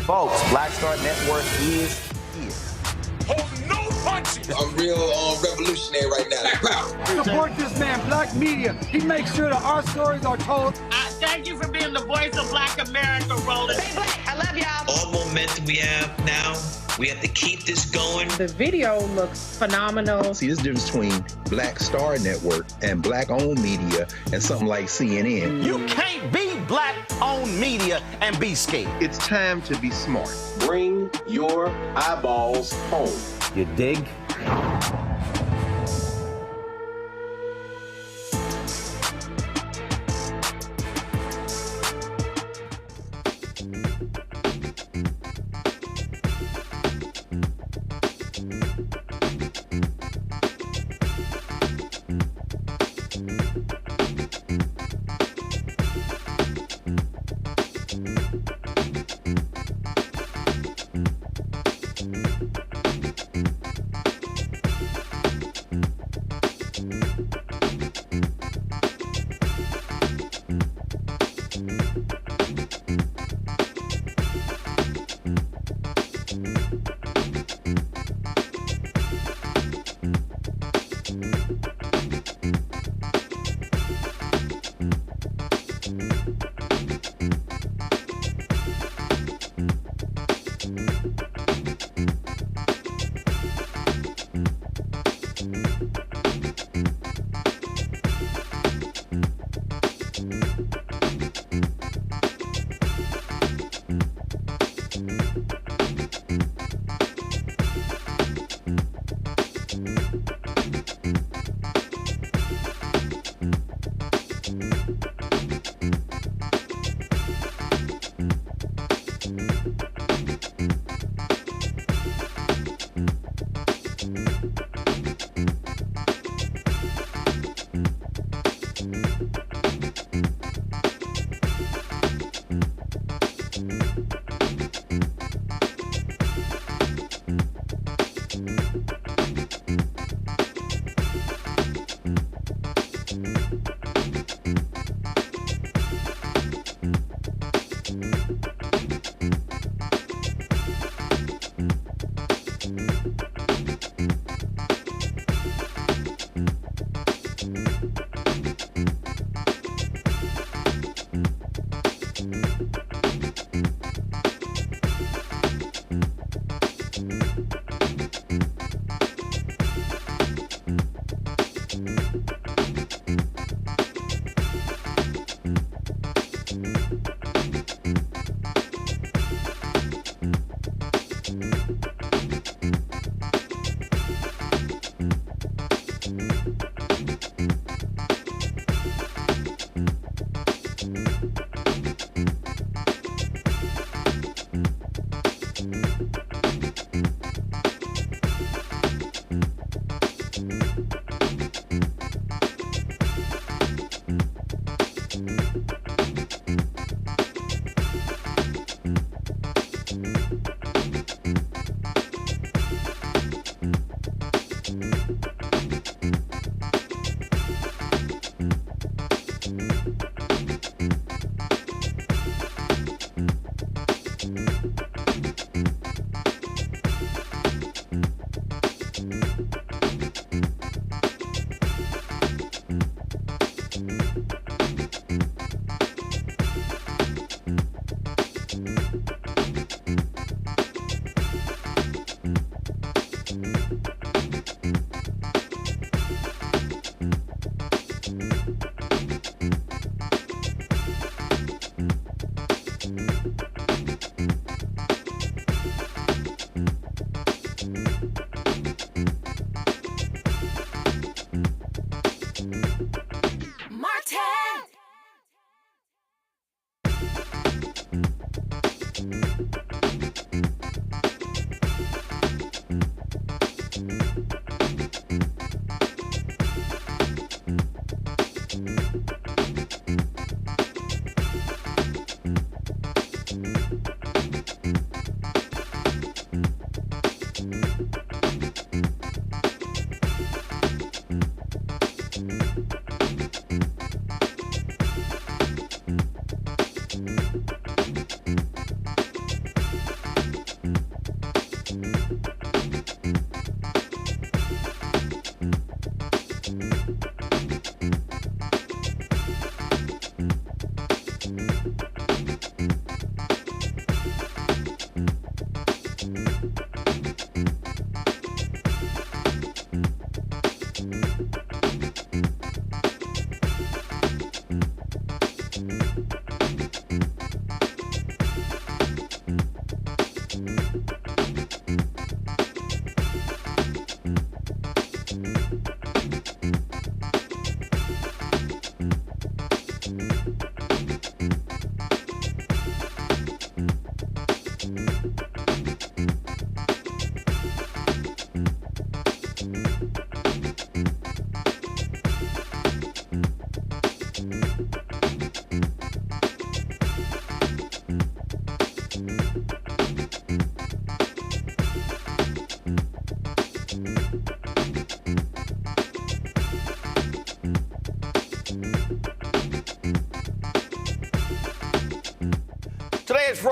Folks, Black Star Network is here. Hold no punches! I'm real revolutionary right now. Black power. Support this man, Black media. He makes sure that our stories are told. Thank you for being the voice of Black America, Roland. Stay black. I love y'all. All momentum we have now, we have to keep this going. The video looks phenomenal. See, this difference between Black Star Network and Black-owned media and something like CNN. You can't be Black-owned media and be scared. It's time to be smart. Bring your eyeballs home. You dig?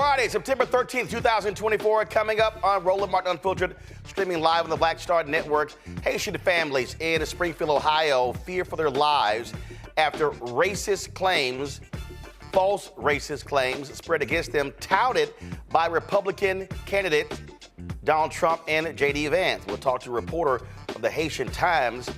Friday, September 13th, 2024, coming up on Roland Martin Unfiltered, streaming live on the Black Star Network. Haitian families in Springfield, Ohio, fear for their lives after false racist claims spread against them, touted by Republican candidates Donald Trump and J.D. Vance. We'll talk to a reporter of the Haitian Times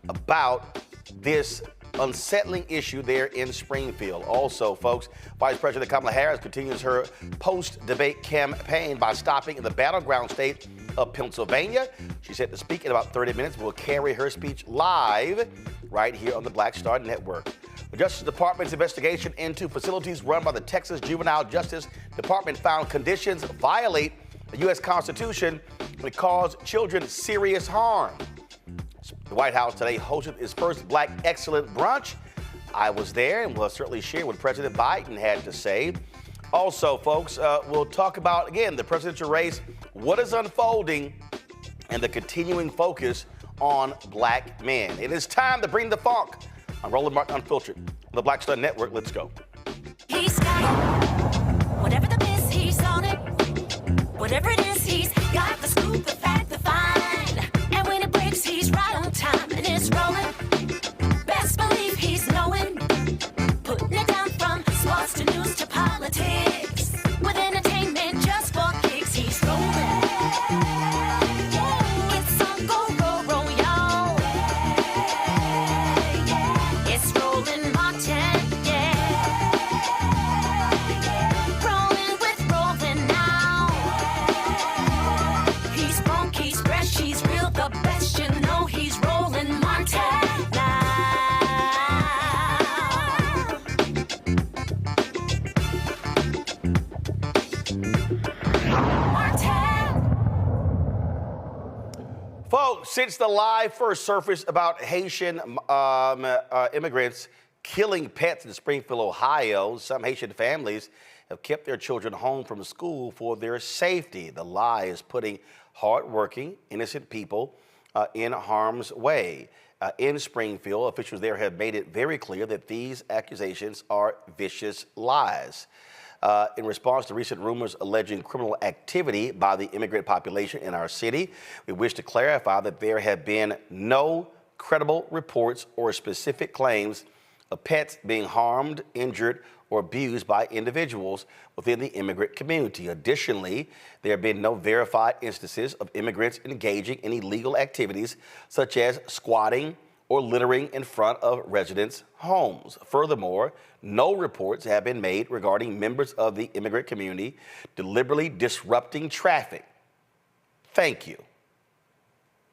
about this unsettling issue there in Springfield. Also, folks, Vice President Kamala Harris continues her post-debate campaign by stopping in the battleground state of Pennsylvania. She's set to speak in about 30 minutes. We'll carry her speech live right here on the Black Star Network. The Justice Department's investigation into facilities run by the Texas Juvenile Justice Department found conditions violate the U.S. Constitution and cause children serious harm. The White House today hosted its first Black Excellence Brunch. I was there and will certainly share what President Biden had to say. Also, folks, we'll talk about, again, the presidential race, what is unfolding, and the continuing focus on black men. It is time to bring the funk on Roland Martin Unfiltered on the Black Star Network. Let's go. He's got it. Whatever the miss, he's on it. Whatever it is, he's got the scoop, the fact, the find. And when it breaks, he's right on time and it's rolling. Best believe he's knowing. Putting it down from sports to news to politics. With entertainment just for kicks, he's rolling. It's on go, roll, roll, y'all. It's Roland Martin, yeah. Rolling with Roland now. He's funk, he's fresh, he's real, the best, you know he's Roland Martin now. Folks, since the lie first surfaced about Haitian immigrants killing pets in Springfield, Ohio, some Haitian families have kept their children home from school for their safety. The lie is putting hardworking, innocent people in harm's way. In Springfield, officials there have made it very clear that these accusations are vicious lies. In response to recent rumors alleging criminal activity by the immigrant population in our city, we wish to clarify that there have been no credible reports or specific claims of pets being harmed, injured, or abused by individuals within the immigrant community. Additionally, there have been no verified instances of immigrants engaging in illegal activities such as squatting or littering in front of residents' homes. Furthermore, no reports have been made regarding members of the immigrant community deliberately disrupting traffic. Thank you.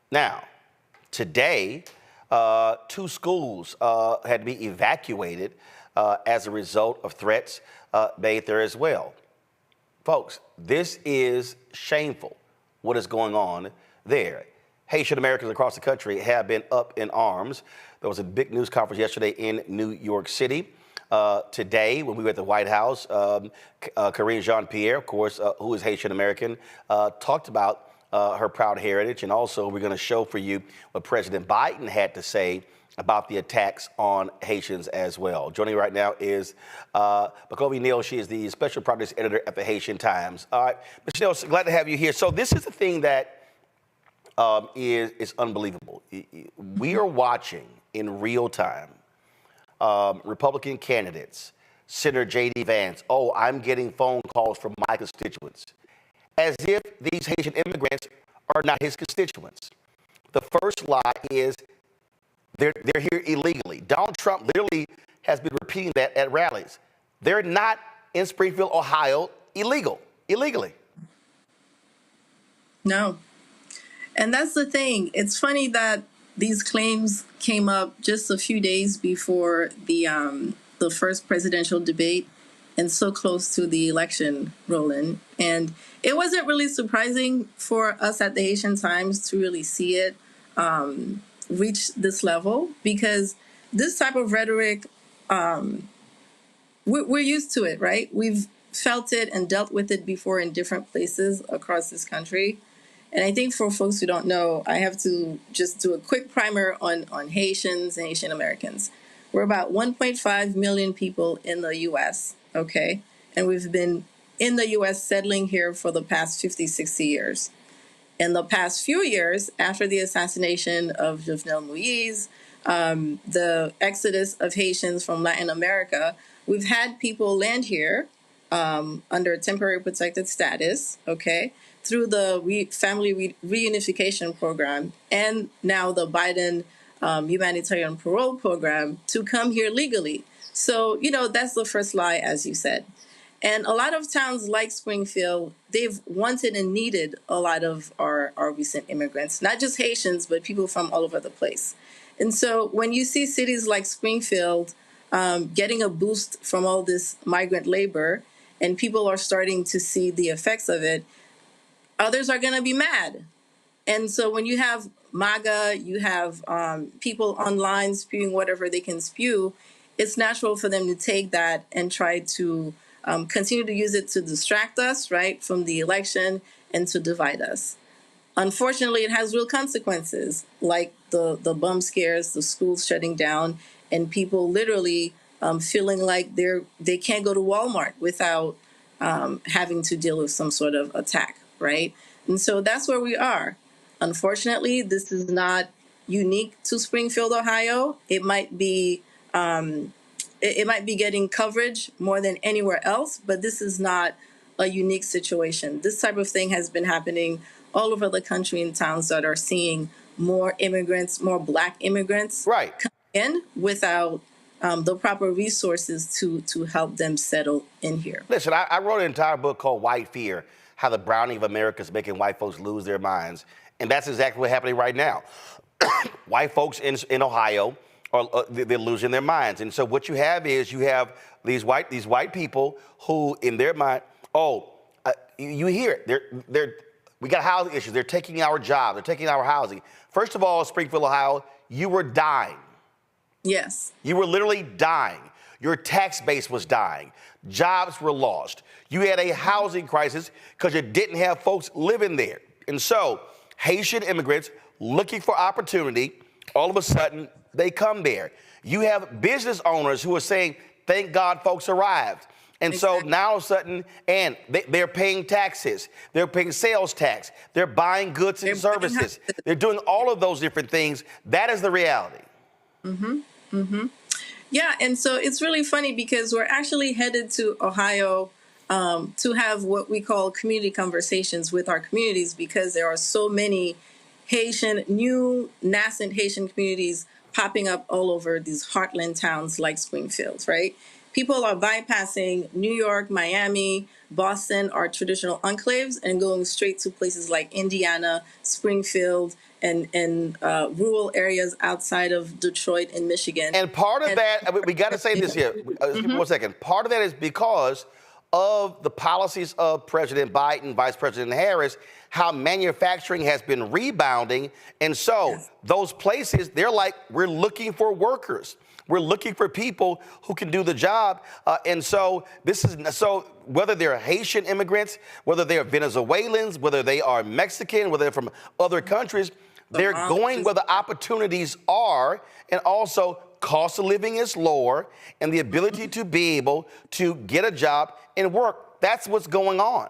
Now, today, 2 schools had to be evacuated as a result of threats made there as well. Folks, this is shameful, what is going on there. Haitian Americans across the country have been up in arms. There was a big news conference yesterday in New York City. Today, when we were at the White House, Karine Jean-Pierre, of course, who is Haitian American, talked about her proud heritage. And also, we're going to show for you what President Biden had to say about the attacks on Haitians as well. Joining me right now is McGee Neal. She is the special projects editor at the Haitian Times. All right, Ms. Neal, glad to have you here. So this is the thing that is unbelievable. We are watching in real time Republican candidates, Senator J.D. Vance, oh, I'm getting phone calls from my constituents, as if these Haitian immigrants are not his constituents. The first lie is they're here illegally. Donald Trump literally has been repeating that at rallies. They're not in Springfield, Ohio, illegally. No. And that's the thing. It's funny that these claims came up just a few days before the first presidential debate and so close to the election, Roland. And it wasn't really surprising for us at the Haitian Times to really see it reach this level, because this type of rhetoric, we're used to it, right? We've felt it and dealt with it before in different places across this country. And I think for folks who don't know, I have to just do a quick primer on Haitians and Haitian Americans. We're about 1.5 million people in the U.S., okay? And we've been in the U.S. settling here for the past 50, 60 years. In the past few years, after the assassination of Jovenel Moïse, the exodus of Haitians from Latin America, we've had people land here under temporary protected status, okay, through the family reunification program and now the Biden humanitarian parole program to come here legally. So, that's the first lie, as you said. And a lot of towns like Springfield, they've wanted and needed a lot of our recent immigrants, not just Haitians, but people from all over the place. And so when you see cities like Springfield getting a boost from all this migrant labor and people are starting to see the effects of it, others are going to be mad. And so when you have MAGA, you have people online spewing whatever they can spew, it's natural for them to take that and try to continue to use it to distract us, right, from the election and to divide us. Unfortunately, it has real consequences, like the bum scares, the schools shutting down, and people literally feeling like they can't go to Walmart without having to deal with some sort of attack, right? And so that's where we are. Unfortunately, this is not unique to Springfield, Ohio. It might be getting coverage more than anywhere else, but this is not a unique situation. This type of thing has been happening all over the country in towns that are seeing more immigrants, more Black immigrants, right, come in without the proper resources to help them settle in here. Listen, I wrote an entire book called White Fear, How the Browning of America is Making White Folks Lose Their Minds. And that's exactly what's happening right now. White folks in Ohio, they're losing their minds. And so what you have is these white people who, in their mind, you hear it. We got housing issues. They're taking our jobs. They're taking our housing. First of all, Springfield, Ohio, you were dying. Yes. You were literally dying. Your tax base was dying. Jobs were lost. You had a housing crisis because you didn't have folks living there. And so Haitian immigrants looking for opportunity, all of a sudden, they come there. You have business owners who are saying, thank God folks arrived. And exactly. So now all of a sudden, and they're paying taxes. They're paying sales tax. They're buying goods and services. They're doing all of those different things. That is the reality. Mm-hmm. Mm-hmm. Yeah, and so it's really funny because we're actually headed to Ohio to have what we call community conversations with our communities because there are so many new nascent Haitian communities popping up all over these heartland towns like Springfield, right? People are bypassing New York, Miami, Boston, our traditional enclaves, and going straight to places like Indiana, Springfield, and rural areas outside of Detroit and Michigan. And part of that, we got to say this here, mm-hmm. 1 second. Part of that is because of the policies of President Biden, Vice President Harris, how manufacturing has been rebounding. And so those places, they're like, we're looking for workers. We're looking for people who can do the job. And so whether they're Haitian immigrants, whether they're Venezuelans, whether they are Mexican, whether they're from other countries, they're going where the opportunities are. And also cost of living is lower and the ability to be able to get a job and work. That's what's going on.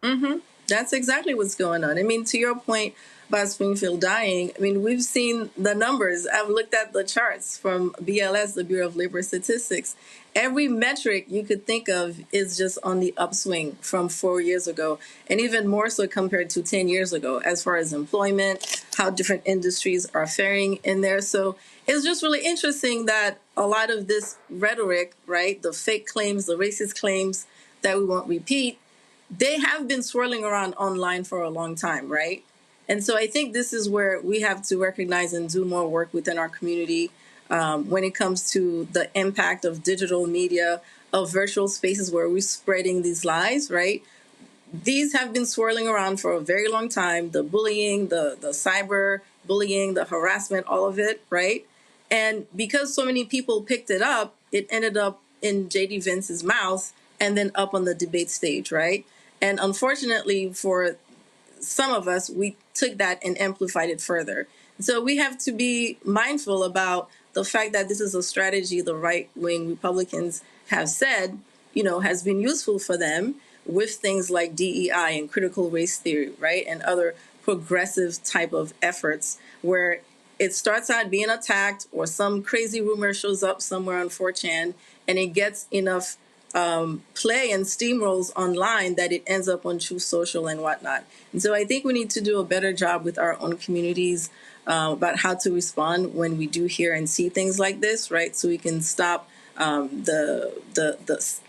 Mm-hmm. That's exactly what's going on. I mean, to your point about Springfield dying, I mean, we've seen the numbers. I've looked at the charts from BLS, the Bureau of Labor Statistics. Every metric you could think of is just on the upswing from 4 years ago, and even more so compared to 10 years ago, as far as employment, how different industries are faring in there. So it's just really interesting that a lot of this rhetoric, right, the fake claims, the racist claims that we won't repeat, they have been swirling around online for a long time, right? And so I think this is where we have to recognize and do more work within our community when it comes to the impact of digital media, of virtual spaces where we're spreading these lies, right? These have been swirling around for a very long time, the bullying, the cyber bullying, the harassment, all of it, right? And because so many people picked it up, it ended up in J.D. Vance's mouth and then up on the debate stage, right? And unfortunately for some of us, we took that and amplified it further. So we have to be mindful about the fact that this is a strategy the right-wing Republicans have said, has been useful for them, with things like DEI and critical race theory, right, and other progressive type of efforts where it starts out being attacked or some crazy rumor shows up somewhere on 4chan and it gets enough play and steamrolls online that it ends up on Truth Social and whatnot. And so I think we need to do a better job with our own communities about how to respond when we do hear and see things like this, right? So we can stop the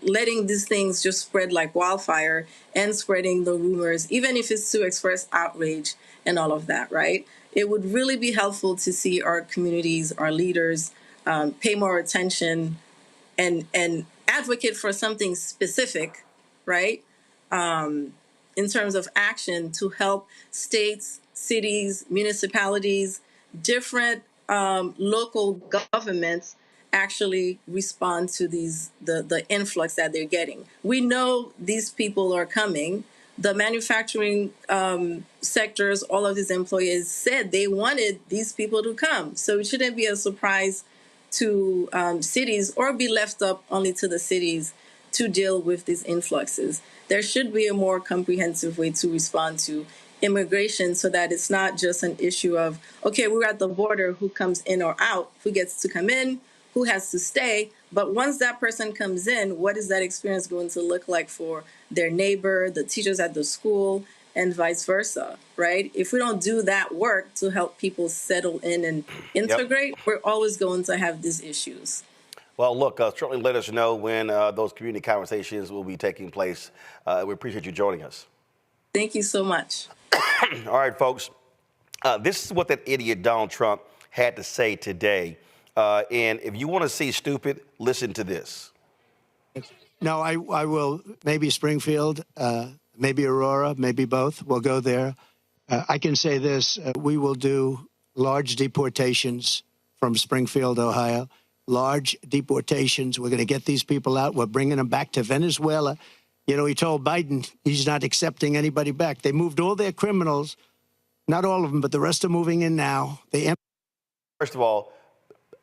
letting these things just spread like wildfire and spreading the rumors, even if it's to express outrage and all of that, right? It would really be helpful to see our communities, our leaders pay more attention and advocate for something specific, right? In terms of action to help states, cities, municipalities, different local governments actually respond to the influx that they're getting. We know these people are coming. The manufacturing sectors, all of these employees said they wanted these people to come. So it shouldn't be a surprise to cities or be left up only to the cities to deal with these influxes. There should be a more comprehensive way to respond to immigration so that it's not just an issue of, okay, we're at the border, who comes in or out, who gets to come in, who has to stay. But once that person comes in, what is that experience going to look like for their neighbor, the teachers at the school, and vice versa, right? If we don't do that work to help people settle in and integrate, we're always going to have these issues. Well, look, certainly let us know when those community conversations will be taking place. We appreciate you joining us. Thank you so much. All right, folks. This is what that idiot Donald Trump had to say today. And if you want to see stupid, listen to this. No, I will. Maybe Springfield, maybe Aurora, maybe both. We'll go there. I can say this. We will do large deportations from Springfield, Ohio. Large deportations. We're going to get these people out. We're bringing them back to Venezuela. You know, he told Biden he's not accepting anybody back. They moved all their criminals, not all of them, but the rest are moving in now. First of all,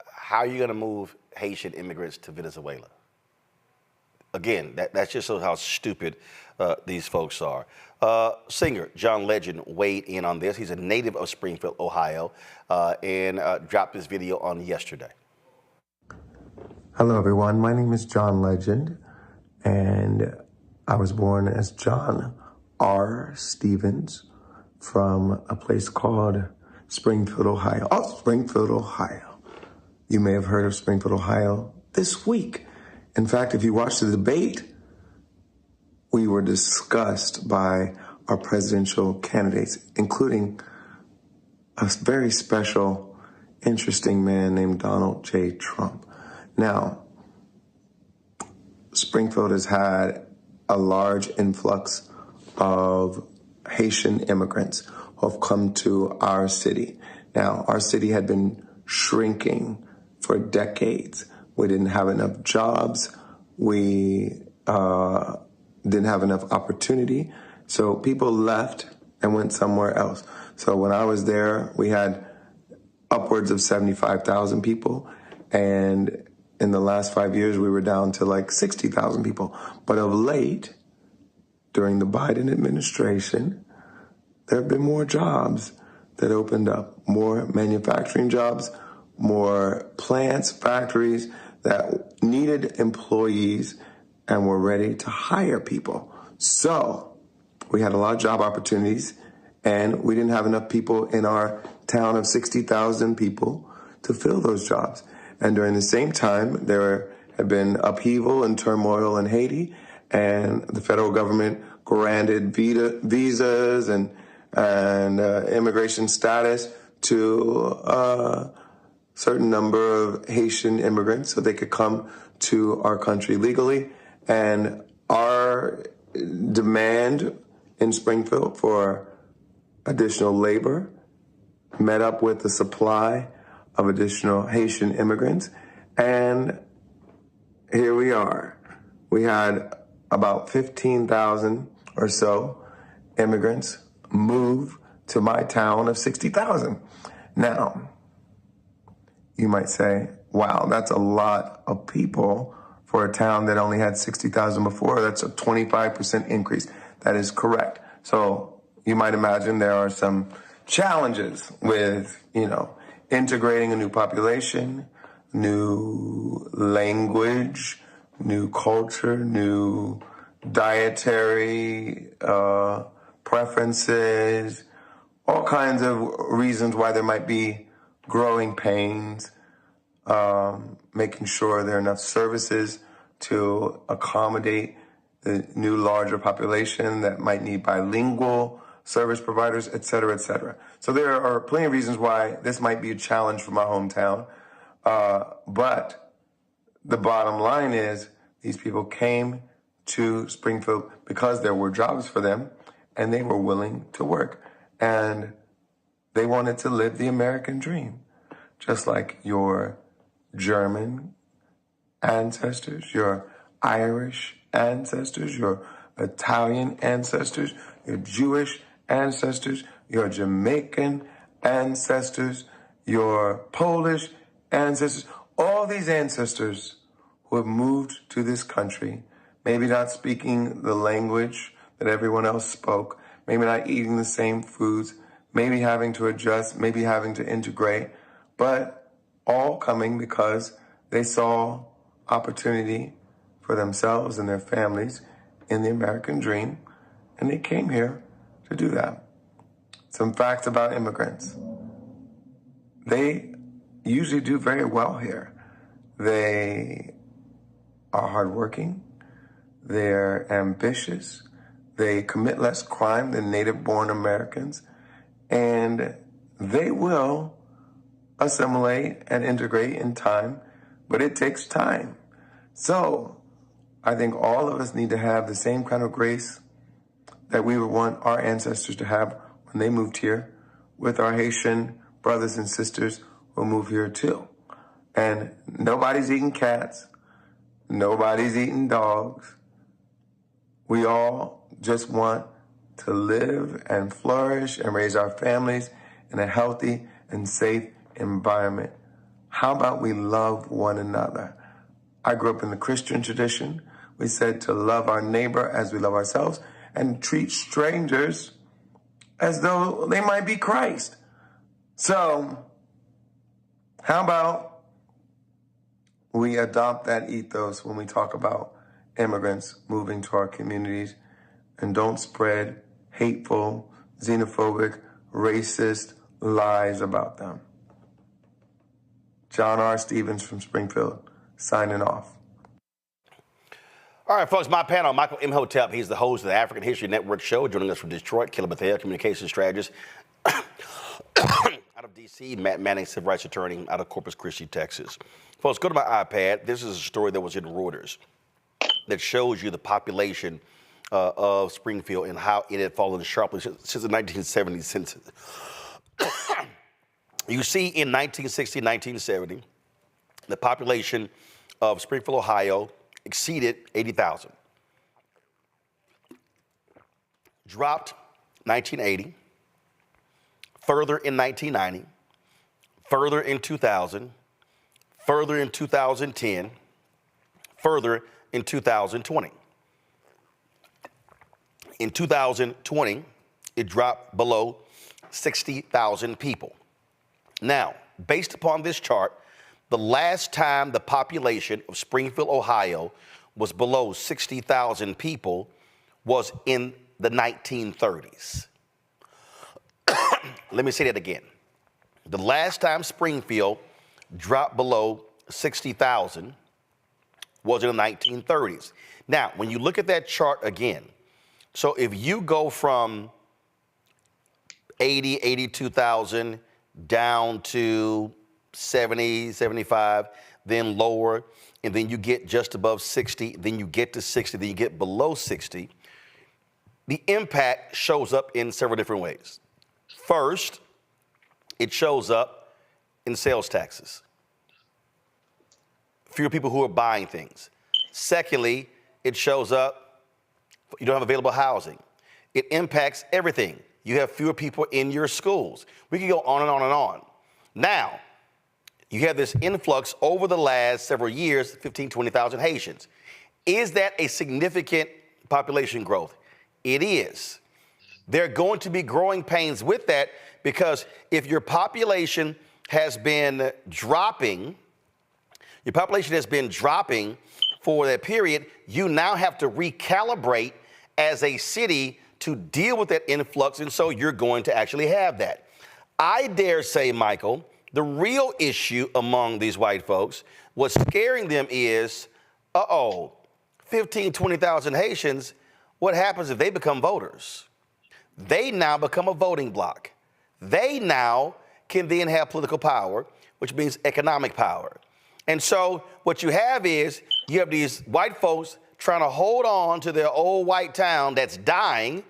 how are you going to move Haitian immigrants to Venezuela? Again, that just shows how stupid these folks are. Singer John Legend weighed in on this. He's a native of Springfield, Ohio, and dropped this video on yesterday. Hello, everyone. My name is John Legend, and I was born as John R. Stevens from a place called Springfield, Ohio. Oh, Springfield, Ohio. You may have heard of Springfield, Ohio this week. In fact, if you watch the debate, we were discussed by our presidential candidates, including a very special, interesting man named Donald J. Trump. Now, Springfield has had a large influx of Haitian immigrants who have come to our city. Now, our city had been shrinking for decades. We didn't have enough jobs. We didn't have enough opportunity. So people left and went somewhere else. So when I was there, we had upwards of 75,000 people. And in the last 5 years, we were down to like 60,000 people. But of late, during the Biden administration, there have been more jobs that opened up, more manufacturing jobs, more plants, factories that needed employees and were ready to hire people. So we had a lot of job opportunities, and we didn't have enough people in our town of 60,000 people to fill those jobs. And during the same time, there had been upheaval and turmoil in Haiti, and the federal government granted visas and immigration status to a certain number of Haitian immigrants so they could come to our country legally. And our demand in Springfield for additional labor met up with the supply of additional Haitian immigrants. And here we are. We had about 15,000 or so immigrants move to my town of 60,000. Now, you might say, wow, that's a lot of people for a town that only had 60,000 before. That's a 25% increase. That is correct. So you might imagine there are some challenges with, integrating a new population, new language, new culture, new dietary preferences, all kinds of reasons why there might be growing pains, making sure there are enough services to accommodate the new larger population that might need bilingual service providers, et cetera, et cetera. So there are plenty of reasons why this might be a challenge for my hometown. But the bottom line is these people came to Springfield because there were jobs for them and they were willing to work. And they wanted to live the American dream, just like your German ancestors, your Irish ancestors, your Italian ancestors, your Jewish ancestors, your Jamaican ancestors, your Polish ancestors, all these ancestors who have moved to this country, maybe not speaking the language that everyone else spoke, maybe not eating the same foods, maybe having to adjust, maybe having to integrate, but all coming because they saw opportunity for themselves and their families in the American dream, and they came here to do that. Some facts about immigrants. They usually do very well here. They are hardworking, they're ambitious, they commit less crime than native-born Americans, and they will assimilate and integrate in time, but it takes time. So I think all of us need to have the same kind of grace that we would want our ancestors to have when they moved here, with our Haitian brothers and sisters who move here too. And nobody's eating cats, nobody's eating dogs. We all just want to live and flourish and raise our families in a healthy and safe environment. How about we love one another? I grew up in the Christian tradition. We said to love our neighbor as we love ourselves and treat strangers as though they might be Christ. So, how about we adopt that ethos when we talk about immigrants moving to our communities and don't spread hateful, xenophobic, racist lies about them. John R. Stevens from Springfield, signing off. All right, folks, my panel, Michael Imhotep. He's the host of the African History Network show, joining us from Detroit. Killer Bethel, communications strategist. Out of D.C., Matt Manning, civil rights attorney out of Corpus Christi, Texas. Folks, go to my iPad. This is a story that was in Reuters that shows you the population of Springfield and how it had fallen sharply since the 1970 census. You see, in 1960, 1970, the population of Springfield, Ohio, exceeded 80,000. Dropped 1980, further in 1990, further in 2000, further in 2010, further in 2020. In 2020, it dropped below 60,000 people. Now, based upon this chart, the last time the population of Springfield, Ohio was below 60,000 people was in the 1930s. Let me say that again. The last time Springfield dropped below 60,000 was in the 1930s. Now, when you look at that chart again, so if you go from 80, 82,000 down to 70, 75, then lower, and then you get just above 60, then you get to 60, then you get below 60, the impact shows up in several different ways. First, it shows up in sales taxes. Fewer people who are buying things. Secondly, it shows up, you don't have available housing. It impacts everything. You have fewer people in your schools. We can go on and on and on. Now, You have this influx over the last several years, 15, 20,000 Haitians. Is that a significant population growth? It is. There are going to be growing pains with that because if your population has been dropping, for that period, you now have to recalibrate as a city to deal with that influx, and so you're going to actually have that. I dare say, Michael, the real issue among these white folks, what's scaring them is, 15, 20,000 Haitians, what happens if they become voters? They now become a voting bloc. They now can then have political power, which means economic power. And so what you have is you have these white folks trying to hold on to their old white town that's dying.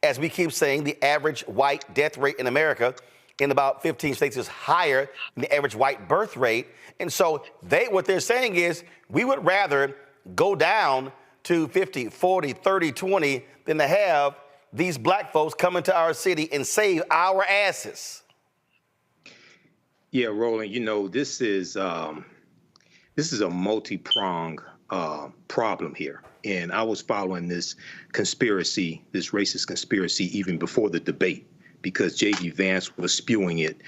As we keep saying, the average white death rate in America in about 15 states is higher than the average white birth rate. And so what they're saying is we would rather go down to 50, 40, 30, 20 than to have these black folks come into our city and save our asses. Yeah, Roland, this is a multi-pronged problem here. And I was following this racist conspiracy, even before the debate, because J.D. Vance was spewing it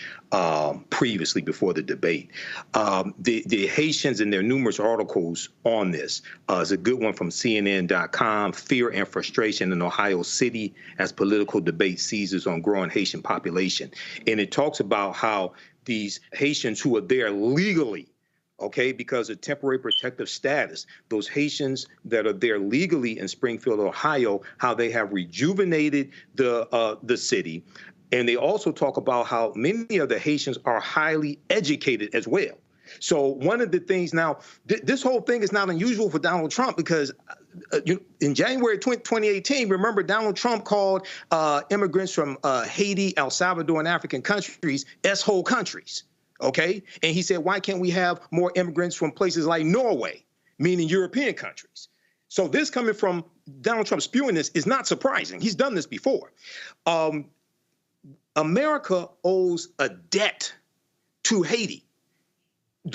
previously before the debate. The Haitians and their numerous articles on this is a good one from CNN.com, Fear and Frustration in Ohio City as Political Debate Seizes on Growing Haitian Population. And it talks about how these Haitians who are there legally, because of temporary protective status, those Haitians that are there legally in Springfield, Ohio, how they have rejuvenated the city. And they also talk about how many of the Haitians are highly educated as well. So one of the things now, this whole thing is not unusual for Donald Trump because in January 2018, remember Donald Trump called immigrants from Haiti, El Salvador, and African countries S-hole countries. And he said, why can't we have more immigrants from places like Norway, meaning European countries? So this coming from Donald Trump spewing this is not surprising. He's done this before. America owes a debt to Haiti.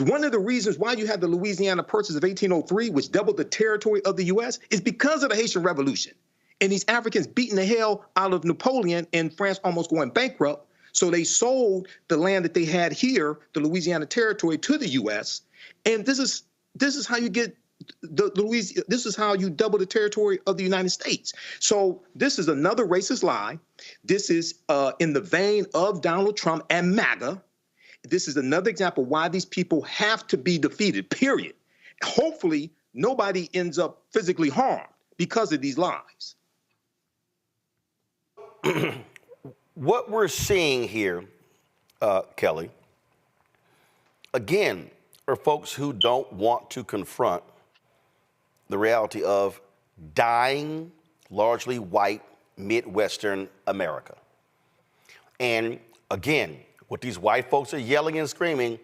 One of the reasons why you had the Louisiana Purchase of 1803, which doubled the territory of the U.S., is because of the Haitian Revolution. And these Africans beating the hell out of Napoleon and France almost going bankrupt. So they sold the land that they had here, the Louisiana Territory, to the U.S. And this is how you get this is how you double the territory of the United States. So this is another racist lie. This is in the vein of Donald Trump and MAGA. This is another example why these people have to be defeated, period. Hopefully, nobody ends up physically harmed because of these lies. What we're seeing here, Kelly, again, are folks who don't want to confront the reality of dying, largely white, Midwestern America. And again, what these white folks are yelling and screaming,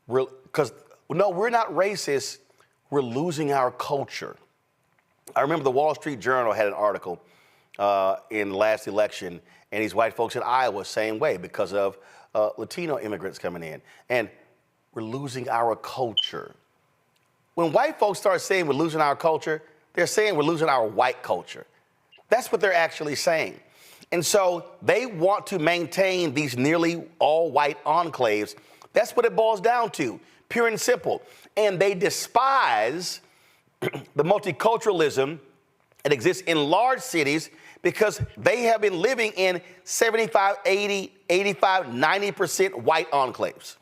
because no, we're not racist, we're losing our culture. I remember the Wall Street Journal had an article in the last election, and these white folks in Iowa, same way, because of Latino immigrants coming in. And we're losing our culture. When white folks start saying we're losing our culture, they're saying we're losing our white culture. That's what they're actually saying. And so they want to maintain these nearly all white enclaves. That's what it boils down to, pure and simple. And they despise the multiculturalism that exists in large cities because they have been living in 75, 80, 85, 90% white enclaves.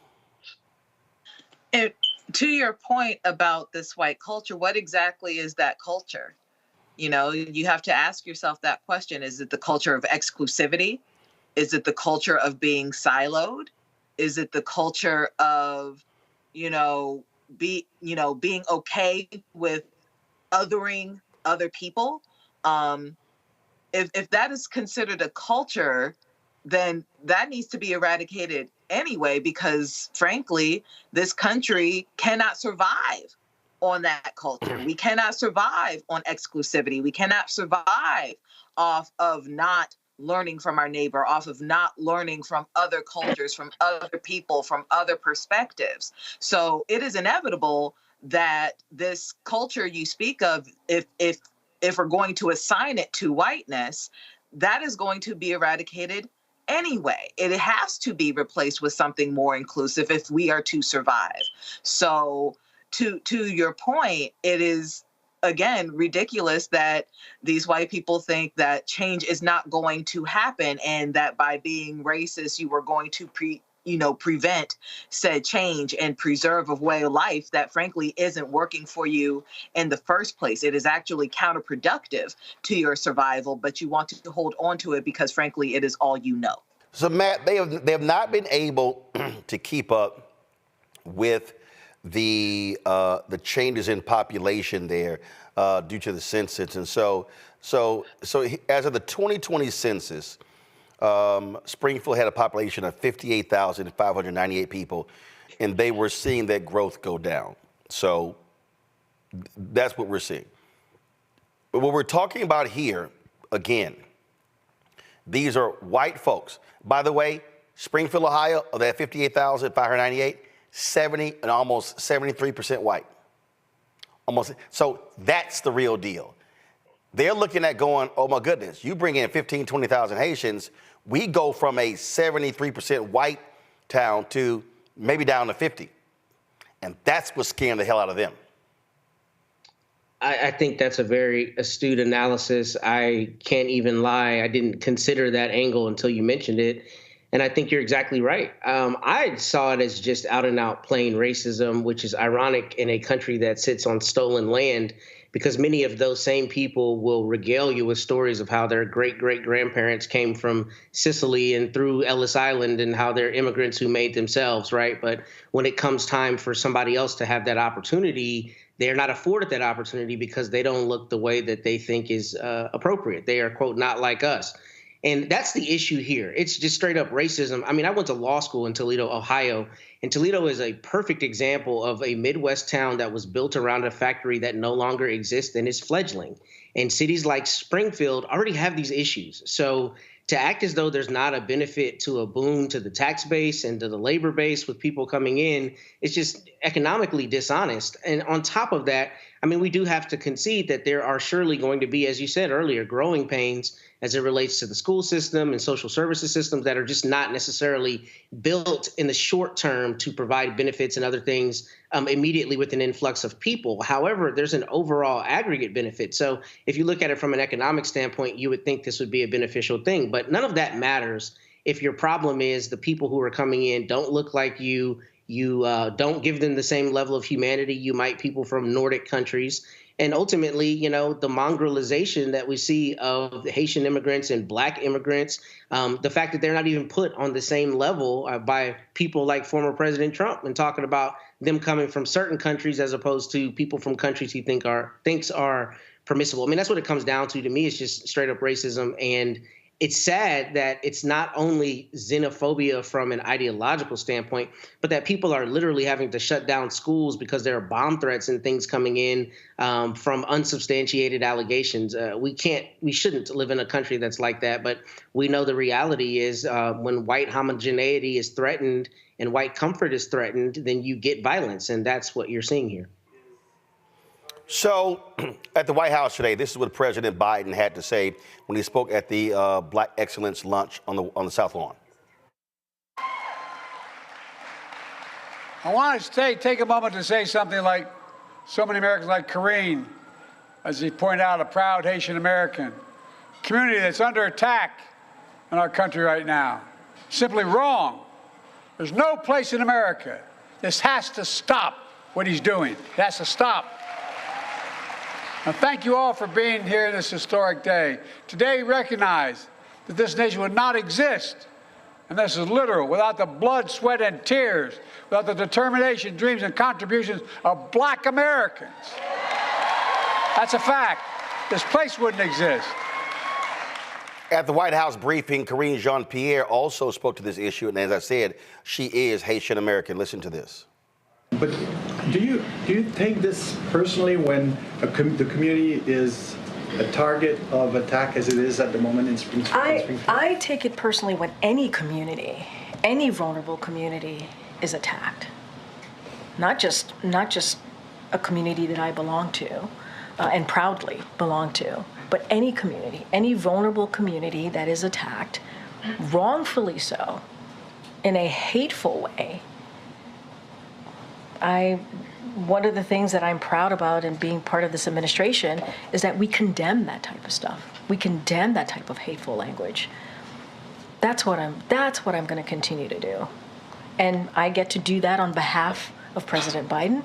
And to your point about this white culture, what exactly is that culture? You know, you have to ask yourself that question. Is it the culture of exclusivity? Is it the culture of being siloed? Is it the culture of, being okay with othering other people? If that is considered a culture, then that needs to be eradicated anyway, because frankly, this country cannot survive on that culture. We cannot survive on exclusivity. We cannot survive off of not learning from our neighbor, off of not learning from other cultures, from other people, from other perspectives. So it is inevitable that this culture you speak of, if we're going to assign it to whiteness, that is going to be eradicated anyway. It has to be replaced with something more inclusive if we are to survive. So to your point, it is, again, ridiculous that these white people think that change is not going to happen and that by being racist, you are going to prevent said change and preserve a way of life that frankly isn't working for you in the first place. It is actually counterproductive to your survival, but you want to hold on to it because frankly, it is all you know. So Matt, they have not been able to keep up with the changes in population there due to the census. And so as of the 2020 census, Springfield had a population of 58,598 people, and they were seeing that growth go down. So that's what we're seeing. But what we're talking about here, again, these are white folks. By the way, Springfield, Ohio, of that 58,598, 70 and almost 73% white. Almost. So that's the real deal. They're looking at going, oh my goodness, you bring in 15, 20,000 Haitians, we go from a 73% white town to maybe down to 50. And that's what's scaring the hell out of them. I think that's a very astute analysis. I can't even lie. I didn't consider that angle until you mentioned it. And I think you're exactly right. I saw it as just out and out plain racism, which is ironic in a country that sits on stolen land, because many of those same people will regale you with stories of how their great-great-grandparents came from Sicily and through Ellis Island and how they're immigrants who made themselves, right? But when it comes time for somebody else to have that opportunity, they're not afforded that opportunity because they don't look the way that they think is appropriate. They are, quote, not like us. And that's the issue here. It's just straight up racism. I mean, I went to law school in Toledo, Ohio, and Toledo is a perfect example of a Midwest town that was built around a factory that no longer exists and is fledgling. And cities like Springfield already have these issues. So to act as though there's not a benefit to a boon to the tax base and to the labor base with people coming in, it's just economically dishonest. And on top of that, I mean, we do have to concede that there are surely going to be, as you said earlier, growing pains as it relates to the school system and social services systems that are just not necessarily built in the short term to provide benefits and other things immediately with an influx of people. However, there's an overall aggregate benefit. So if you look at it from an economic standpoint, you would think this would be a beneficial thing. But none of that matters if your problem is the people who are coming in don't look like you don't give them the same level of humanity you might people from Nordic countries. And ultimately, you know, the mongrelization that we see of the Haitian immigrants and Black immigrants, the fact that they're not even put on the same level by people like former President Trump and talking about them coming from certain countries as opposed to people from countries he thinks are permissible. I mean, that's what it comes down to me. It's just straight up racism. And it's sad that it's not only xenophobia from an ideological standpoint, but that people are literally having to shut down schools because there are bomb threats and things coming in from unsubstantiated allegations. We shouldn't live in a country that's like that. But we know the reality is when white homogeneity is threatened and white comfort is threatened, then you get violence. And that's what you're seeing here. So at the White House today, this is what President Biden had to say when he spoke at the Black Excellence lunch on the South Lawn. I want to take a moment to say something like so many Americans like Karine, as he pointed out, a proud Haitian American community that's under attack in our country right now. Simply wrong. There's no place in America. This has to stop what he's doing. It has to stop. Now, thank you all for being here this historic day. Today, we recognize that this nation would not exist, and this is literal, without the blood, sweat, and tears, without the determination, dreams, and contributions of Black Americans. That's a fact. This place wouldn't exist. At the White House briefing, Karine Jean-Pierre also spoke to this issue, and as I said, she is Haitian American. Listen to this. But do you take this personally when the community is a target of attack as it is at the moment in Springfield? I take it personally when any community, any vulnerable community is attacked. Not just a community that I belong to and proudly belong to, but any community, any vulnerable community that is attacked, wrongfully so, in a hateful way. One of the things that I'm proud about in being part of this administration is that we condemn that type of stuff. We condemn that type of hateful language. That's what I'm going to continue to do. And I get to do that on behalf of President Biden,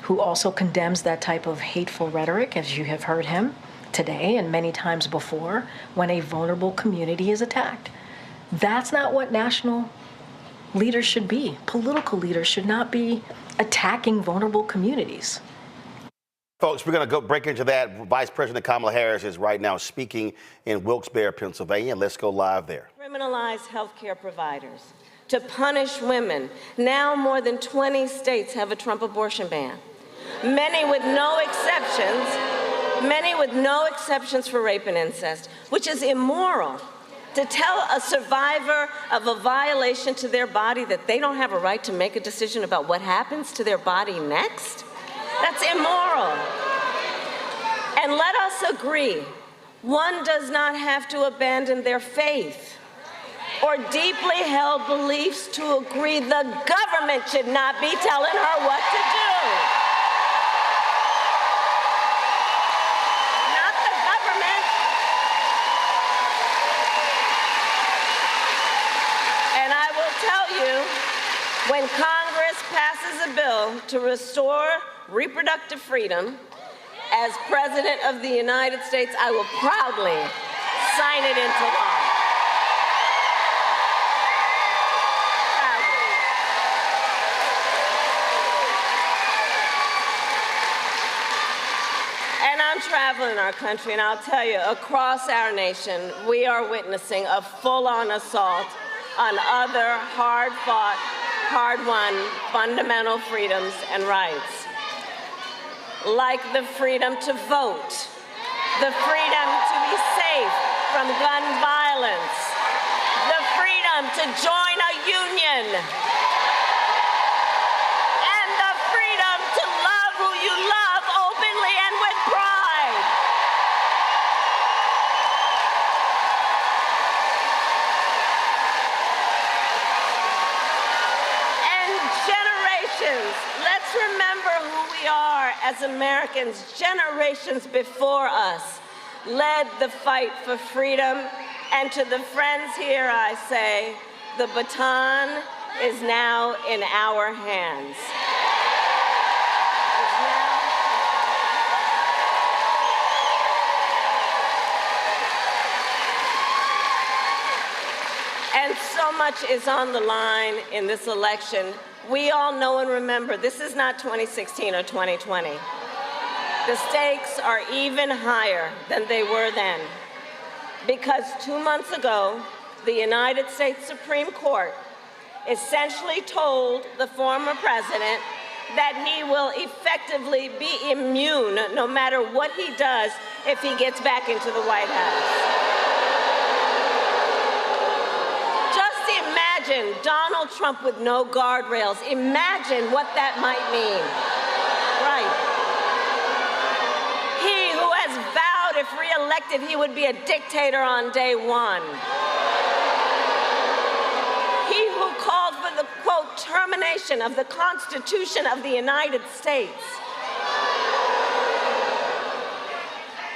who also condemns that type of hateful rhetoric, as you have heard him today and many times before, when a vulnerable community is attacked. That's not what national leaders should be. Political leaders should not be attacking vulnerable communities. Folks, we're going to go break into that. Vice President Kamala Harris is right now speaking in Wilkes-Barre, Pennsylvania. Let's go live there. Criminalize healthcare providers, to punish women. Now more than 20 states have a Trump abortion ban. Many with no exceptions for rape and incest, which is immoral. To tell a survivor of a violation to their body that they don't have a right to make a decision about what happens to their body next? That's immoral. And let us agree, one does not have to abandon their faith or deeply held beliefs to agree the government should not be telling her what to do. Not the government. And I will tell you, when Congress passes a bill to restore reproductive freedom, as President of the United States, I will proudly sign it into law. Proudly. And I'm traveling our country, and I'll tell you, across our nation, we are witnessing a full-on assault on other hard-fought, hard-won fundamental freedoms and rights, like the freedom to vote, the freedom to be safe from gun violence, the freedom to join a union, and the freedom to love who you love openly and with pride. And generations, let's remember who we are as Americans. Generations before us led the fight for freedom. And to the friends here, I say, the baton is now in our hands. And so much is on the line in this election. We all know and remember, this is not 2016 or 2020. The stakes are even higher than they were then. Because 2 months ago, the United States Supreme Court essentially told the former president that he will effectively be immune no matter what he does if he gets back into the White House. Imagine Donald Trump with no guardrails. Imagine what that might mean. Right. He who has vowed if reelected he would be a dictator on day one. He who called for the, quote, termination of the Constitution of the United States.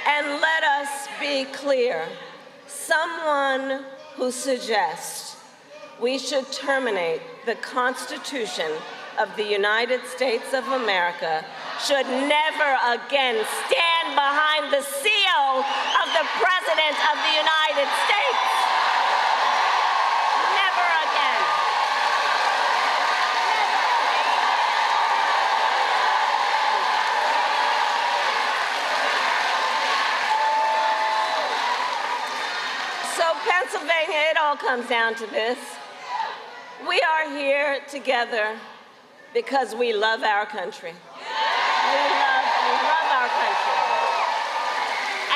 And let us be clear, someone who suggests we should terminate the Constitution of the United States of America should never again stand behind the seal of the President of the United States. Never again. So Pennsylvania, it all comes down to this. We are here together because we love our country. We love our country.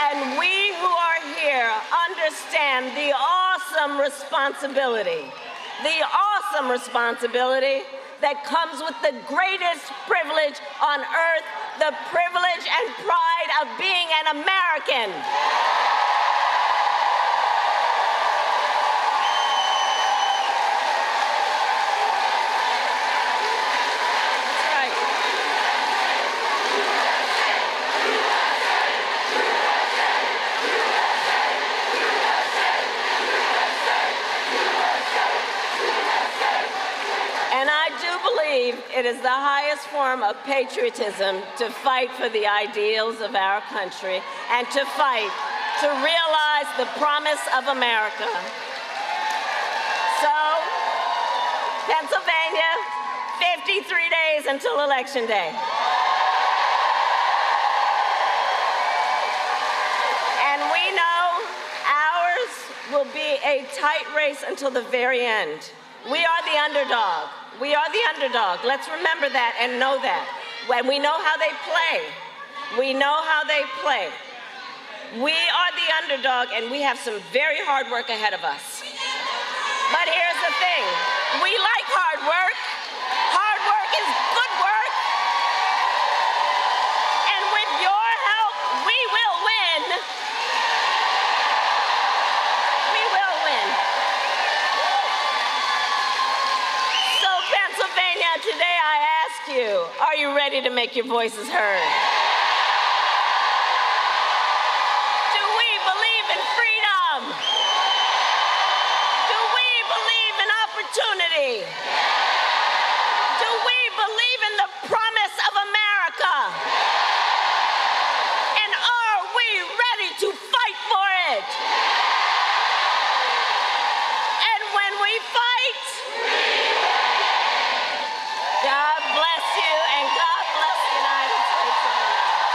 And we who are here understand the awesome responsibility that comes with the greatest privilege on earth, the privilege and pride of being an American. It is the highest form of patriotism to fight for the ideals of our country and to fight to realize the promise of America. So, Pennsylvania, 53 days until Election Day. And we know ours will be a tight race until the very end. We are the underdog. We are the underdog. Let's remember that and know that. When we know how they play, we know how they play. We are the underdog, and we have some very hard work ahead of us. But here's the thing. We like hard work. Hard work is good work. And with your help, we will win. We will win. Pennsylvania, today I ask you, are you ready to make your voices heard? Do we believe in freedom? Do we believe in opportunity? Do we believe in the promise of America? And are we ready to fight for it? And when we fight, God bless you, and God bless the United States of America.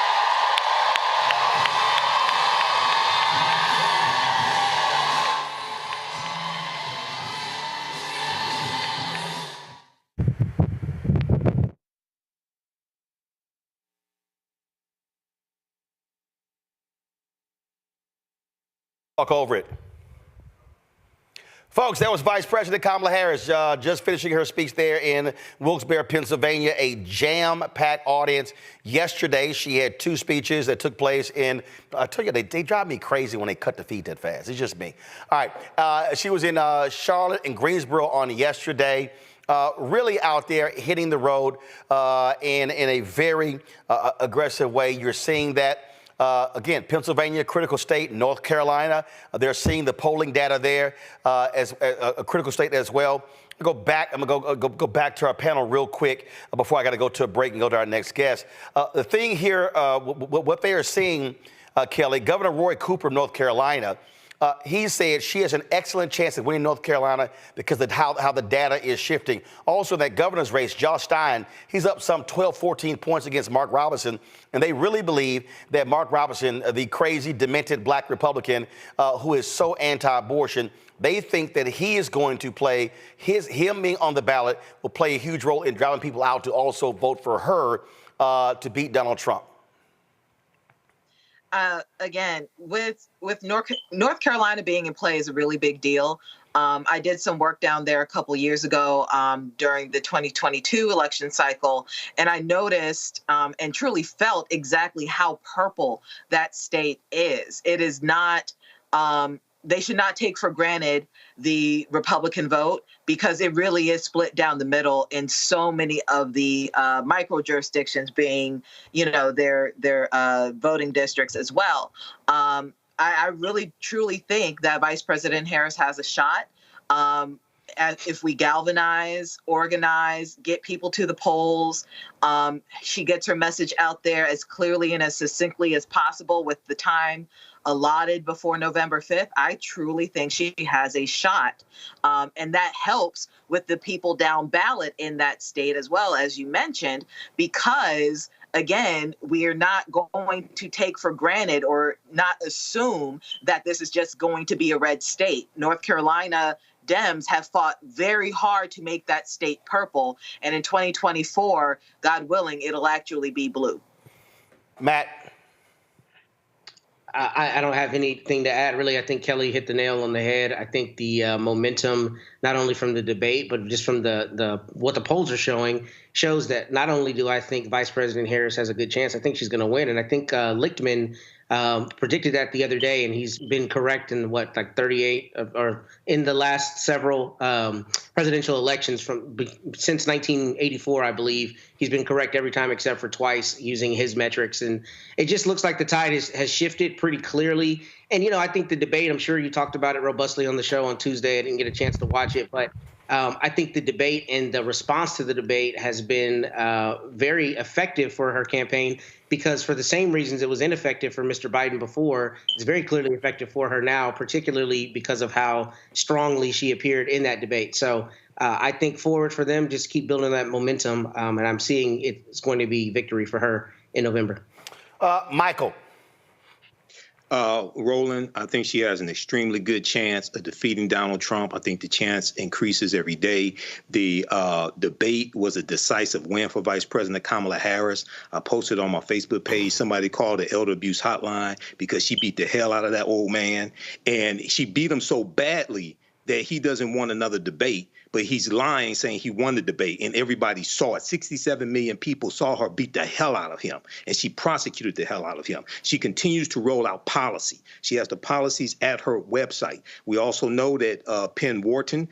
Talk over it. Folks, that was Vice President Kamala Harris just finishing her speech there in Wilkes-Barre, Pennsylvania, a jam-packed audience. Yesterday, she had two speeches that took place in, I tell you, they drive me crazy when they cut the feed that fast. It's just me. All right, she was in Charlotte and Greensboro on yesterday. Really out there hitting the road in a very aggressive way. You're seeing that. Again, Pennsylvania, critical state. North Carolina, they're seeing the polling data there as a critical state as well. I'm gonna go back to our panel real quick before I got to go to a break and go to our next guest. The thing here, what they are seeing, Kelly, Governor Roy Cooper of North Carolina. He said she has an excellent chance of winning North Carolina because of how the data is shifting. Also, that governor's race, Josh Stein, he's up some 12, 14 points against Mark Robinson. And they really believe that Mark Robinson, the crazy, demented black Republican who is so anti-abortion, they think that he is going to play, him being on the ballot will play a huge role in driving people out to also vote for her to beat Donald Trump. Again, with North Carolina being in play is a really big deal. I did some work down there a couple years ago during the 2022 election cycle, and I noticed and truly felt exactly how purple that state is. It is not, they should not take for granted the Republican vote because it really is split down the middle in so many of the micro jurisdictions being, their voting districts as well. I really, truly think that Vice President Harris has a shot. If we galvanize, organize, get people to the polls, she gets her message out there as clearly and as succinctly as possible with the time allotted before November 5th, I truly think she has a shot. And that helps with the people down ballot in that state as well, as you mentioned, because again, we are not going to take for granted or not assume that this is just going to be a red state. North Carolina Dems have fought very hard to make that state purple. And in 2024, God willing, it'll actually be blue. Matt. I don't have anything to add, really. I think Kelly hit the nail on the head. I think the momentum, not only from the debate, but just from the what the polls are showing, shows that not only do I think Vice President Harris has a good chance, I think she's going to win. And I think Lichtman predicted that the other day, and he's been correct in 38 or in the last several presidential elections since 1984, I believe. He's been correct every time except for twice using his metrics. And it just looks like the tide has shifted pretty clearly. And, I think the debate, I'm sure you talked about it robustly on the show on Tuesday. I didn't get a chance to watch it, but I think the debate and the response to the debate has been very effective for her campaign, because for the same reasons it was ineffective for Mr. Biden before, it's very clearly effective for her now, particularly because of how strongly she appeared in that debate. So I think forward for them, just keep building that momentum, and I'm seeing it's going to be victory for her in November. Michael. Roland, I think she has an extremely good chance of defeating Donald Trump. I think the chance increases every day. The debate was a decisive win for Vice President Kamala Harris. I posted on my Facebook page, somebody called the elder abuse hotline because she beat the hell out of that old man. And she beat him so badly that he doesn't want another debate, but he's lying, saying he won the debate, and everybody saw it. 67 million people saw her beat the hell out of him, and she prosecuted the hell out of him. She continues to roll out policy. She has the policies at her website. We also know that Penn Wharton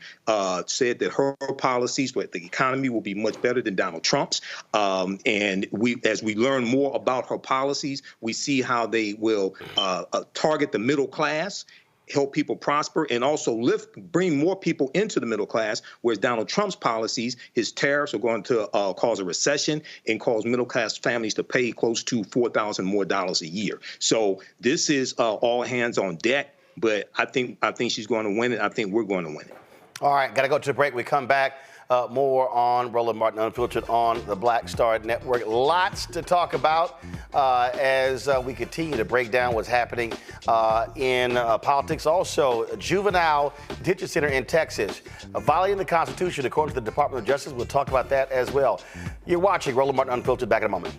said that her policies with the economy will be much better than Donald Trump's. And as we learn more about her policies, we see how they will target the middle class, help people prosper, and also bring more people into the middle class, whereas Donald Trump's policies, his tariffs are going to cause a recession and cause middle class families to pay close to $4,000 more a year. So this is all hands on deck, but I think she's going to win it. I think we're going to win it. All right, got to go to the break. We come back. More on Roland Martin Unfiltered on the Black Star Network. Lots to talk about as we continue to break down what's happening in politics. Also, a juvenile detention center in Texas violating the Constitution, according to the Department of Justice. We'll talk about that as well. You're watching Roland Martin Unfiltered. Back in a moment.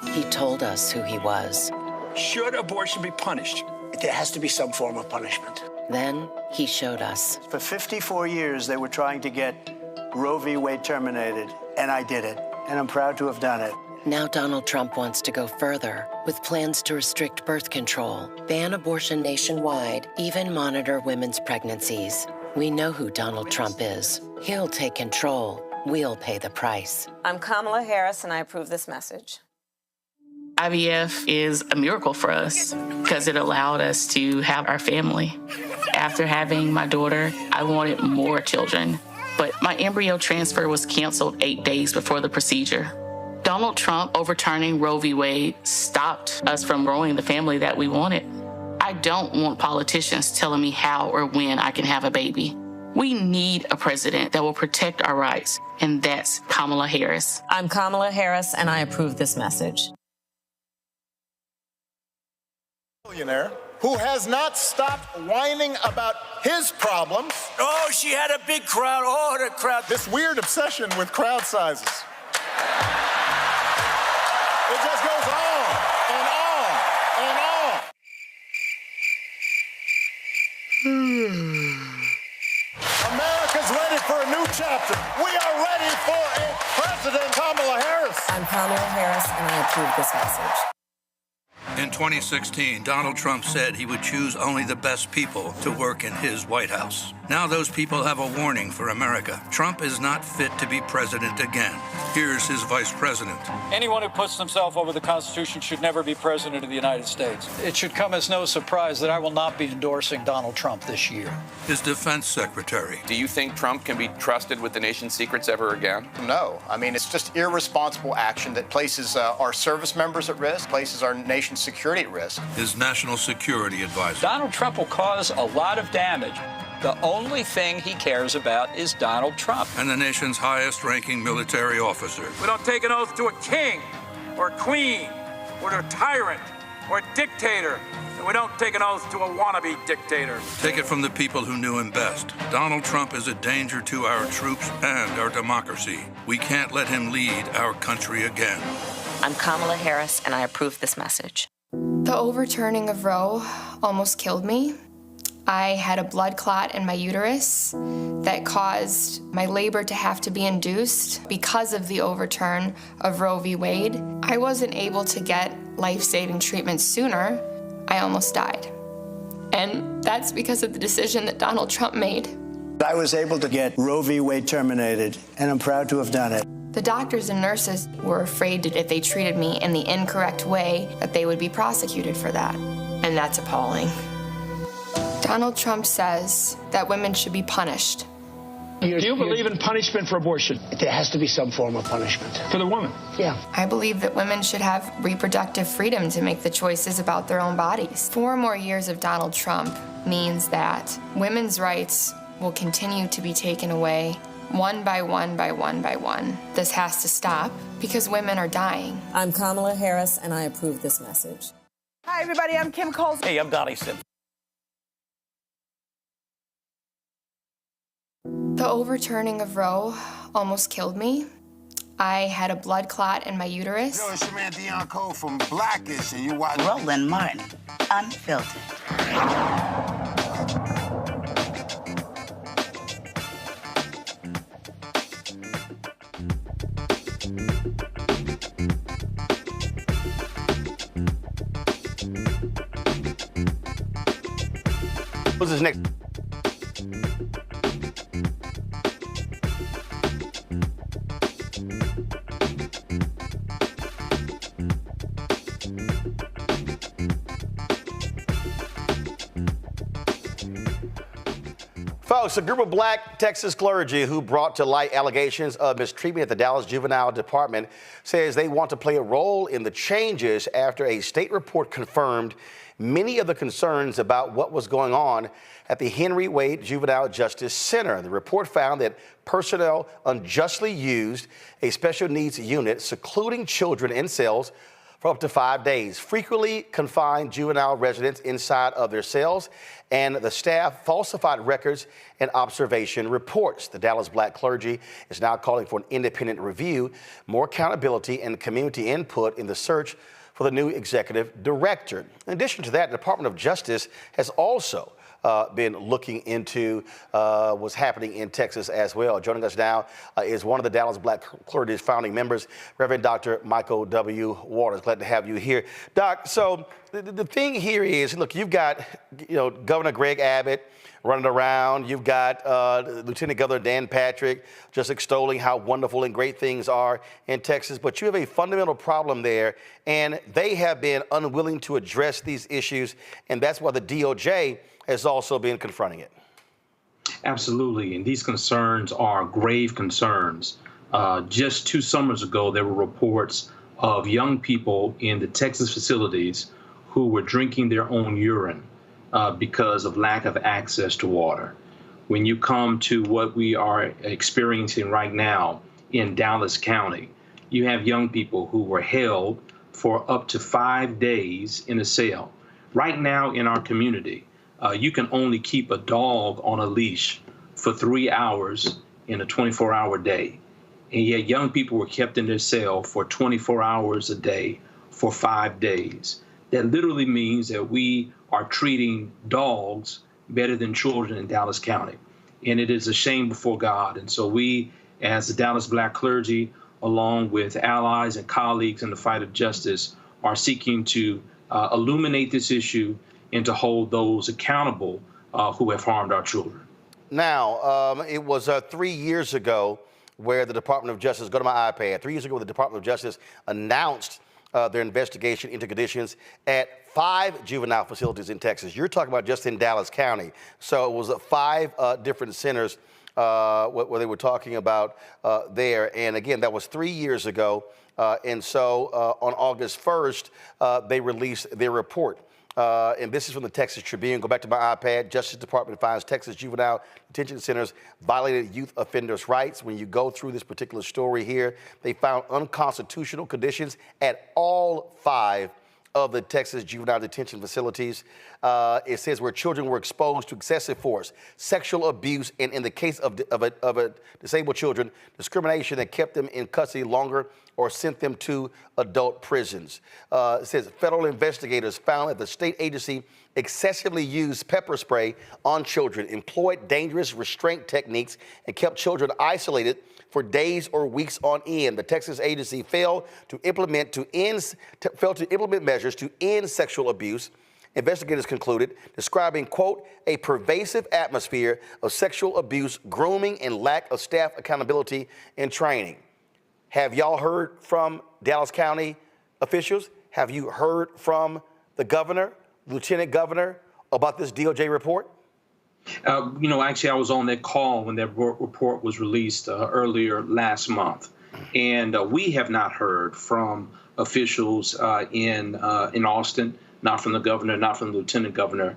He told us who he was. Should abortion be punished? There has to be some form of punishment. Then he showed us. For 54 years, they were trying to get Roe v. Wade terminated, and I did it, and I'm proud to have done it. Now Donald Trump wants to go further with plans to restrict birth control, ban abortion nationwide, even monitor women's pregnancies. We know who Donald Trump is. He'll take control. We'll pay the price. I'm Kamala Harris, and I approve this message. IVF is a miracle for us because it allowed us to have our family. After having my daughter, I wanted more children, but my embryo transfer was canceled 8 days before the procedure. Donald Trump overturning Roe v. Wade stopped us from growing the family that we wanted. I don't want politicians telling me how or when I can have a baby. We need a president that will protect our rights, and that's Kamala Harris. I'm Kamala Harris, and I approve this message. Millionaire who has not stopped whining about his problems. Oh, she had a big crowd. Oh, the crowd. This weird obsession with crowd sizes. It just goes on and on and on. America's ready for a new chapter. We are ready for a President Kamala Harris. I'm Kamala Harris, and I approve this message. In 2016, Donald Trump said he would choose only the best people to work in his White House. Now those people have a warning for America. Trump is not fit to be president again. Here's his vice president. Anyone who puts themselves over the Constitution should never be president of the United States. It should come as no surprise that I will not be endorsing Donald Trump this year. His defense secretary. Do you think Trump can be trusted with the nation's secrets ever again? No. I mean, it's just irresponsible action that places our service members at risk, places our nation's security at risk. His national security advisor. Donald Trump will cause a lot of damage. The only thing he cares about is Donald Trump. And the nation's highest-ranking military officer. We don't take an oath to a king or a queen or a tyrant or a dictator. And we don't take an oath to a wannabe dictator. Take it from the people who knew him best. Donald Trump is a danger to our troops and our democracy. We can't let him lead our country again. I'm Kamala Harris, and I approve this message. The overturning of Roe almost killed me. I had a blood clot in my uterus that caused my labor to have to be induced because of the overturn of Roe v. Wade. I wasn't able to get life-saving treatment sooner. I almost died. And that's because of the decision that Donald Trump made. I was able to get Roe v. Wade terminated, and I'm proud to have done it. The doctors and nurses were afraid that if they treated me in the incorrect way, that they would be prosecuted for that. And that's appalling. Donald Trump says that women should be punished. Do you believe in punishment for abortion? There has to be some form of punishment. For the woman? Yeah. I believe that women should have reproductive freedom to make the choices about their own bodies. 4 more years of Donald Trump means that women's rights will continue to be taken away one by one by one by one. This has to stop because women are dying. I'm Kamala Harris, and I approve this message. Hi, everybody. I'm Kim Coles. Hey, I'm Donnie Simpson. The overturning of Roe almost killed me. I had a blood clot in my uterus. Yo, it's your man Dion Cole from Blackish, and you watch Roland Martin, Unfiltered. What's this next? Folks, a group of black Texas clergy who brought to light allegations of mistreatment at the Dallas Juvenile Department says they want to play a role in the changes after a state report confirmed many of the concerns about what was going on at the Henry Wade Juvenile Justice Center. The report found that personnel unjustly used a special needs unit, secluding children in cells for up to 5 days, frequently confined juvenile residents inside of their cells, and the staff falsified records and observation reports. The Dallas Black clergy is now calling for an independent review, more accountability, and community input in the search for the new executive director. In addition to that, the Department of Justice has also been looking into what's happening in Texas as well. Joining us now is one of the Dallas Black clergy's founding members, Reverend Dr. Michael W. Waters. Glad to have you here. Doc, so the thing here is, look, you've got Governor Greg Abbott running around. You've got Lieutenant Governor Dan Patrick just extolling how wonderful and great things are in Texas. But you have a fundamental problem there, and they have been unwilling to address these issues, and that's why the DOJ has also been confronting it. Absolutely, and these concerns are grave concerns. Just 2 summers ago, there were reports of young people in the Texas facilities who were drinking their own urine because of lack of access to water. When you come to what we are experiencing right now in Dallas County, you have young people who were held for up to 5 days in a cell. Right now in our community, you can only keep a dog on a leash for 3 hours in a 24-hour day. And yet young people were kept in their cell for 24 hours a day for 5 days. That literally means that we are treating dogs better than children in Dallas County. And it is a shame before God. And so we, as the Dallas Black clergy, along with allies and colleagues in the fight of justice, are seeking to illuminate this issue and to hold those accountable who have harmed our children. Now, it was 3 years ago where the Department of Justice, go to my iPad, 3 years ago the Department of Justice announced their investigation into conditions at 5 juvenile facilities in Texas. You're talking about just in Dallas County. So it was 5 different centers where they were talking about there. And again, that was 3 years ago. And so on August 1st, they released their report. And this is from the Texas Tribune. Go back to my iPad. Justice Department finds Texas juvenile detention centers violated youth offenders' rights. When you go through this particular story here, they found unconstitutional conditions at all 5 of the Texas Juvenile Detention Facilities. It says where children were exposed to excessive force, sexual abuse, and in the case of disabled children, discrimination that kept them in custody longer or sent them to adult prisons. It says federal investigators found that the state agency excessively used pepper spray on children, employed dangerous restraint techniques, and kept children isolated for days or weeks on end. The Texas agency failed to implement measures to end sexual abuse. Investigators concluded, describing, quote, a pervasive atmosphere of sexual abuse, grooming, and lack of staff accountability and training. Have y'all heard from Dallas County officials? Have you heard from the governor, lieutenant governor, about this DOJ report? Actually, I was on that call when that report was released earlier last month, and we have not heard from officials in Austin, not from the governor, not from the lieutenant governor.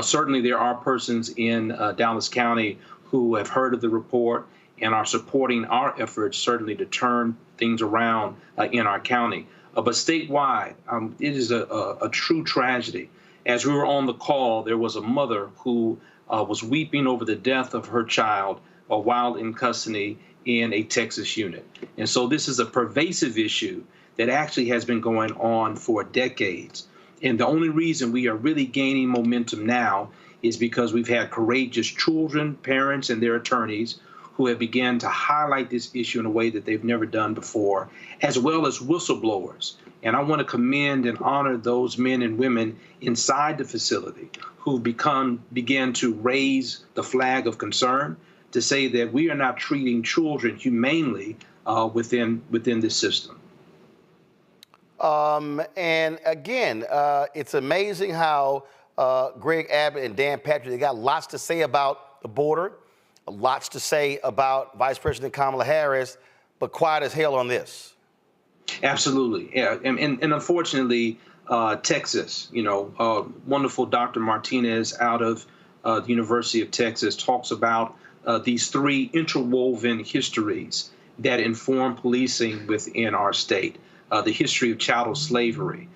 Certainly, there are persons in Dallas County who have heard of the report and are supporting our efforts, certainly, to turn things around in our county. But statewide, it is a true tragedy. As we were on the call, there was a mother who was weeping over the death of her child while in custody in a Texas unit. And so this is a pervasive issue that actually has been going on for decades. And the only reason we are really gaining momentum now is because we've had courageous children, parents, and their attorneys who have begun to highlight this issue in a way that they've never done before, as well as whistleblowers. And I want to commend and honor those men and women inside the facility who began to raise the flag of concern to say that we are not treating children humanely within this system. And again, it's amazing how Greg Abbott and Dan Patrick, they got lots to say about the border, lots to say about Vice President Kamala Harris, but quiet as hell on this. Absolutely, yeah, and unfortunately, Texas, wonderful Dr. Martinez out of the University of Texas talks about these three interwoven histories that inform policing within our state. The history of chattel slavery,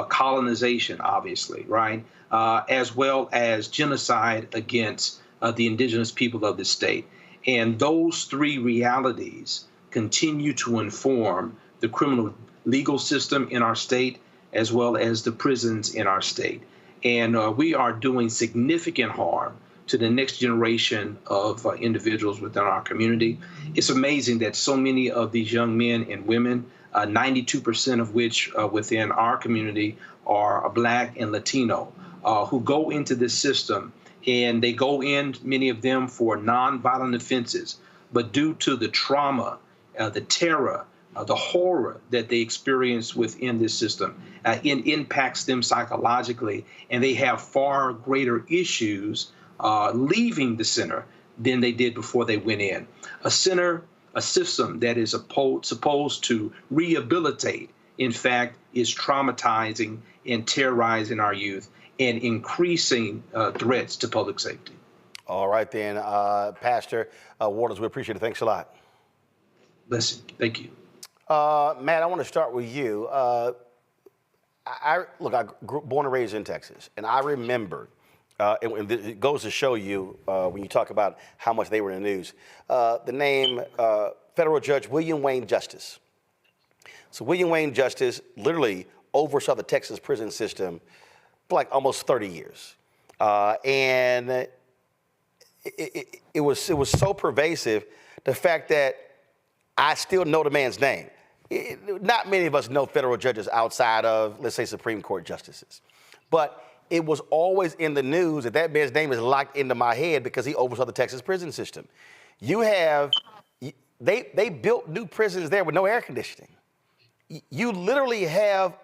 colonization, obviously, right, as well as genocide against the indigenous people of the state. And those three realities continue to inform the criminal legal system in our state, as well as the prisons in our state. And we are doing significant harm to the next generation of individuals within our community. It's amazing that so many of these young men and women, 92% of which within our community are Black and Latino, who go into this system, and they go in, many of them, for nonviolent offenses. But due to the trauma, the terror, the horror that they experience within this system, it impacts them psychologically, and they have far greater issues leaving the center than they did before they went in. A system that is supposed to rehabilitate, in fact, is traumatizing and terrorizing our youth and increasing threats to public safety. All right, then, Pastor Waters, we appreciate it. Thanks a lot. Listen, thank you. Matt, I want to start with you. I grew born and raised in Texas, and I remember, and it goes to show you when you talk about how much they were in the news, the name Federal Judge William Wayne Justice. So William Wayne Justice literally oversaw the Texas prison system for like almost 30 years. And it was so pervasive, the fact that I still know the man's name. Not many of us know federal judges outside of, let's say, Supreme Court justices. But it was always in the news that man's name is locked into my head because he oversaw the Texas prison system. They built new prisons there with no air conditioning. You literally have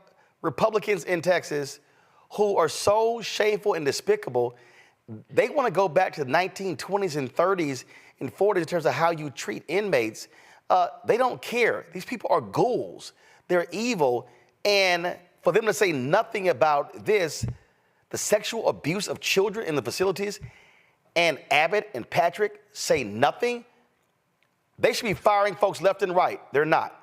Republicans in Texas who are so shameful and despicable. They want to go back to the 1920s and 30s and 40s in terms of how you treat inmates. They don't care. These people are ghouls. They're evil. And for them to say nothing about this, the sexual abuse of children in the facilities, and Abbott and Patrick say nothing, they should be firing folks left and right. They're not.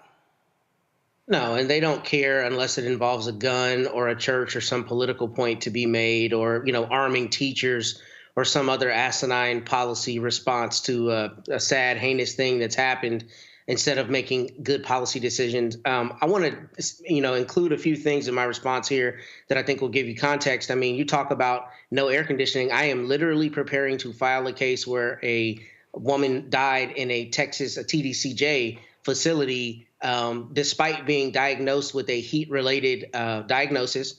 No, and they don't care unless it involves a gun or a church or some political point to be made, or, arming teachers or some other asinine policy response to a sad, heinous thing that's happened, instead of making good policy decisions. I want to, include a few things in my response here that I think will give you context. I mean, you talk about no air conditioning. I am literally preparing to file a case where a woman died in a TDCJ facility, despite being diagnosed with a heat-related diagnosis,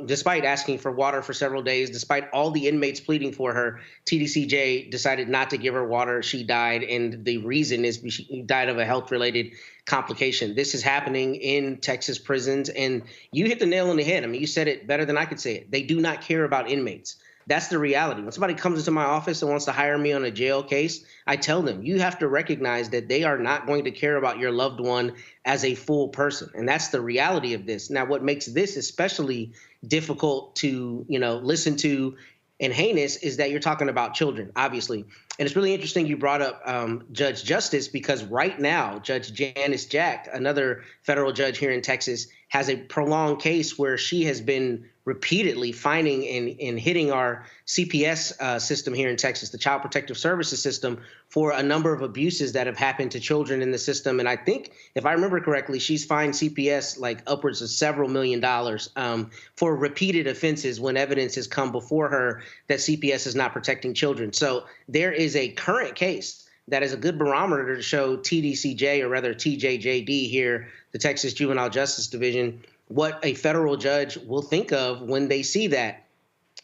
despite asking for water for several days, despite all the inmates pleading for her. TDCJ decided not to give her water. She died, and the reason is she died of a health-related complication. This is happening in Texas prisons, and you hit the nail on the head. I mean, you said it better than I could say it. They do not care about inmates. That's the reality. When somebody comes into my office and wants to hire me on a jail case, I tell them, you have to recognize that they are not going to care about your loved one as a full person. And that's the reality of this. Now, what makes this especially difficult to, listen to and heinous is that you're talking about children, obviously. And it's really interesting you brought up Judge Justice, because right now, Judge Janice Jack, another federal judge here in Texas, has a prolonged case where she has been repeatedly finding and hitting our CPS system here in Texas, the Child Protective Services system, for a number of abuses that have happened to children in the system. And I think, if I remember correctly, she's fined CPS like upwards of several $1 million for repeated offenses when evidence has come before her that CPS is not protecting children. So there is a current case that is a good barometer to show TDCJ, or rather TJJD here, the Texas Juvenile Justice Division, what a federal judge will think of when they see that.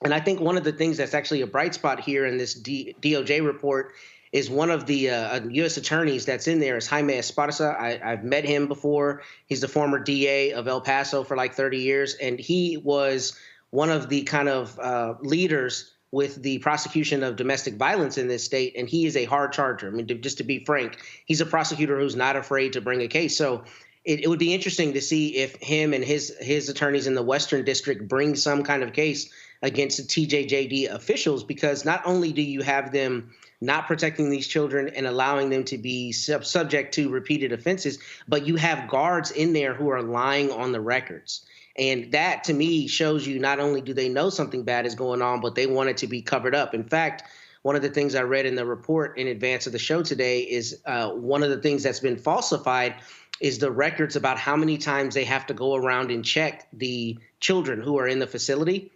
And I think one of the things that's actually a bright spot here in this DOJ report is one of the U.S. attorneys that's in there is Jaime Esparza. I've met him before. He's the former DA of El Paso for like 30 years, and he was one of the kind of leaders with the prosecution of domestic violence in this state, and he is a hard charger. I mean, just to be frank, he's a prosecutor who's not afraid to bring a case. So it would be interesting to see if him and his attorneys in the Western District bring some kind of case against the TJJD officials, because not only do you have them not protecting these children and allowing them to be subject to repeated offenses, but you have guards in there who are lying on the records. And that, to me, shows you not only do they know something bad is going on, but they want it to be covered up. In fact, one of the things I read in the report in advance of the show today is one of the things that's been falsified is the records about how many times they have to go around and check the children who are in the facility.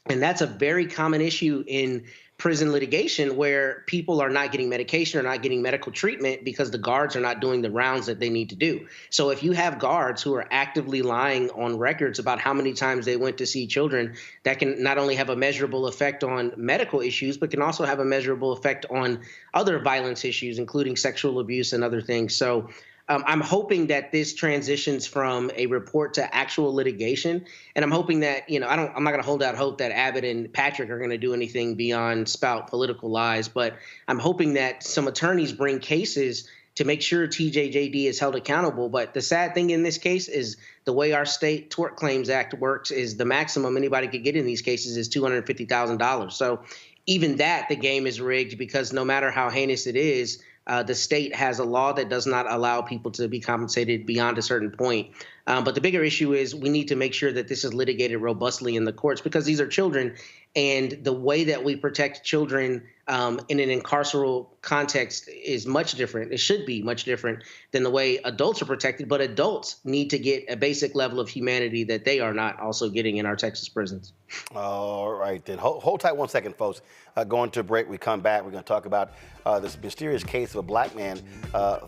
And that's a very common issue in prison litigation, where people are not getting medication or not getting medical treatment because the guards are not doing the rounds that they need to do. So if you have guards who are actively lying on records about how many times they went to see children, that can not only have a measurable effect on medical issues, but can also have a measurable effect on other violence issues, including sexual abuse and other things. So I'm hoping that this transitions from a report to actual litigation. And I'm hoping that, I'm not going to hold out hope that Abbott and Patrick are going to do anything beyond spout political lies, but I'm hoping that some attorneys bring cases to make sure TJJD is held accountable. But the sad thing in this case is the way our state Tort Claims Act works is the maximum anybody could get in these cases is $250,000. So even that, the game is rigged, because no matter how heinous it is, the state has a law that does not allow people to be compensated beyond a certain point. But the bigger issue is we need to make sure that this is litigated robustly in the courts, because these are children, and the way that we protect children in an incarceral context is much different. It should be much different than the way adults are protected. But adults need to get a basic level of humanity that they are not also getting in our Texas prisons. All right, then. Hold tight 1 second, folks. Going to a break. We come back. We're going to talk about this mysterious case of a black man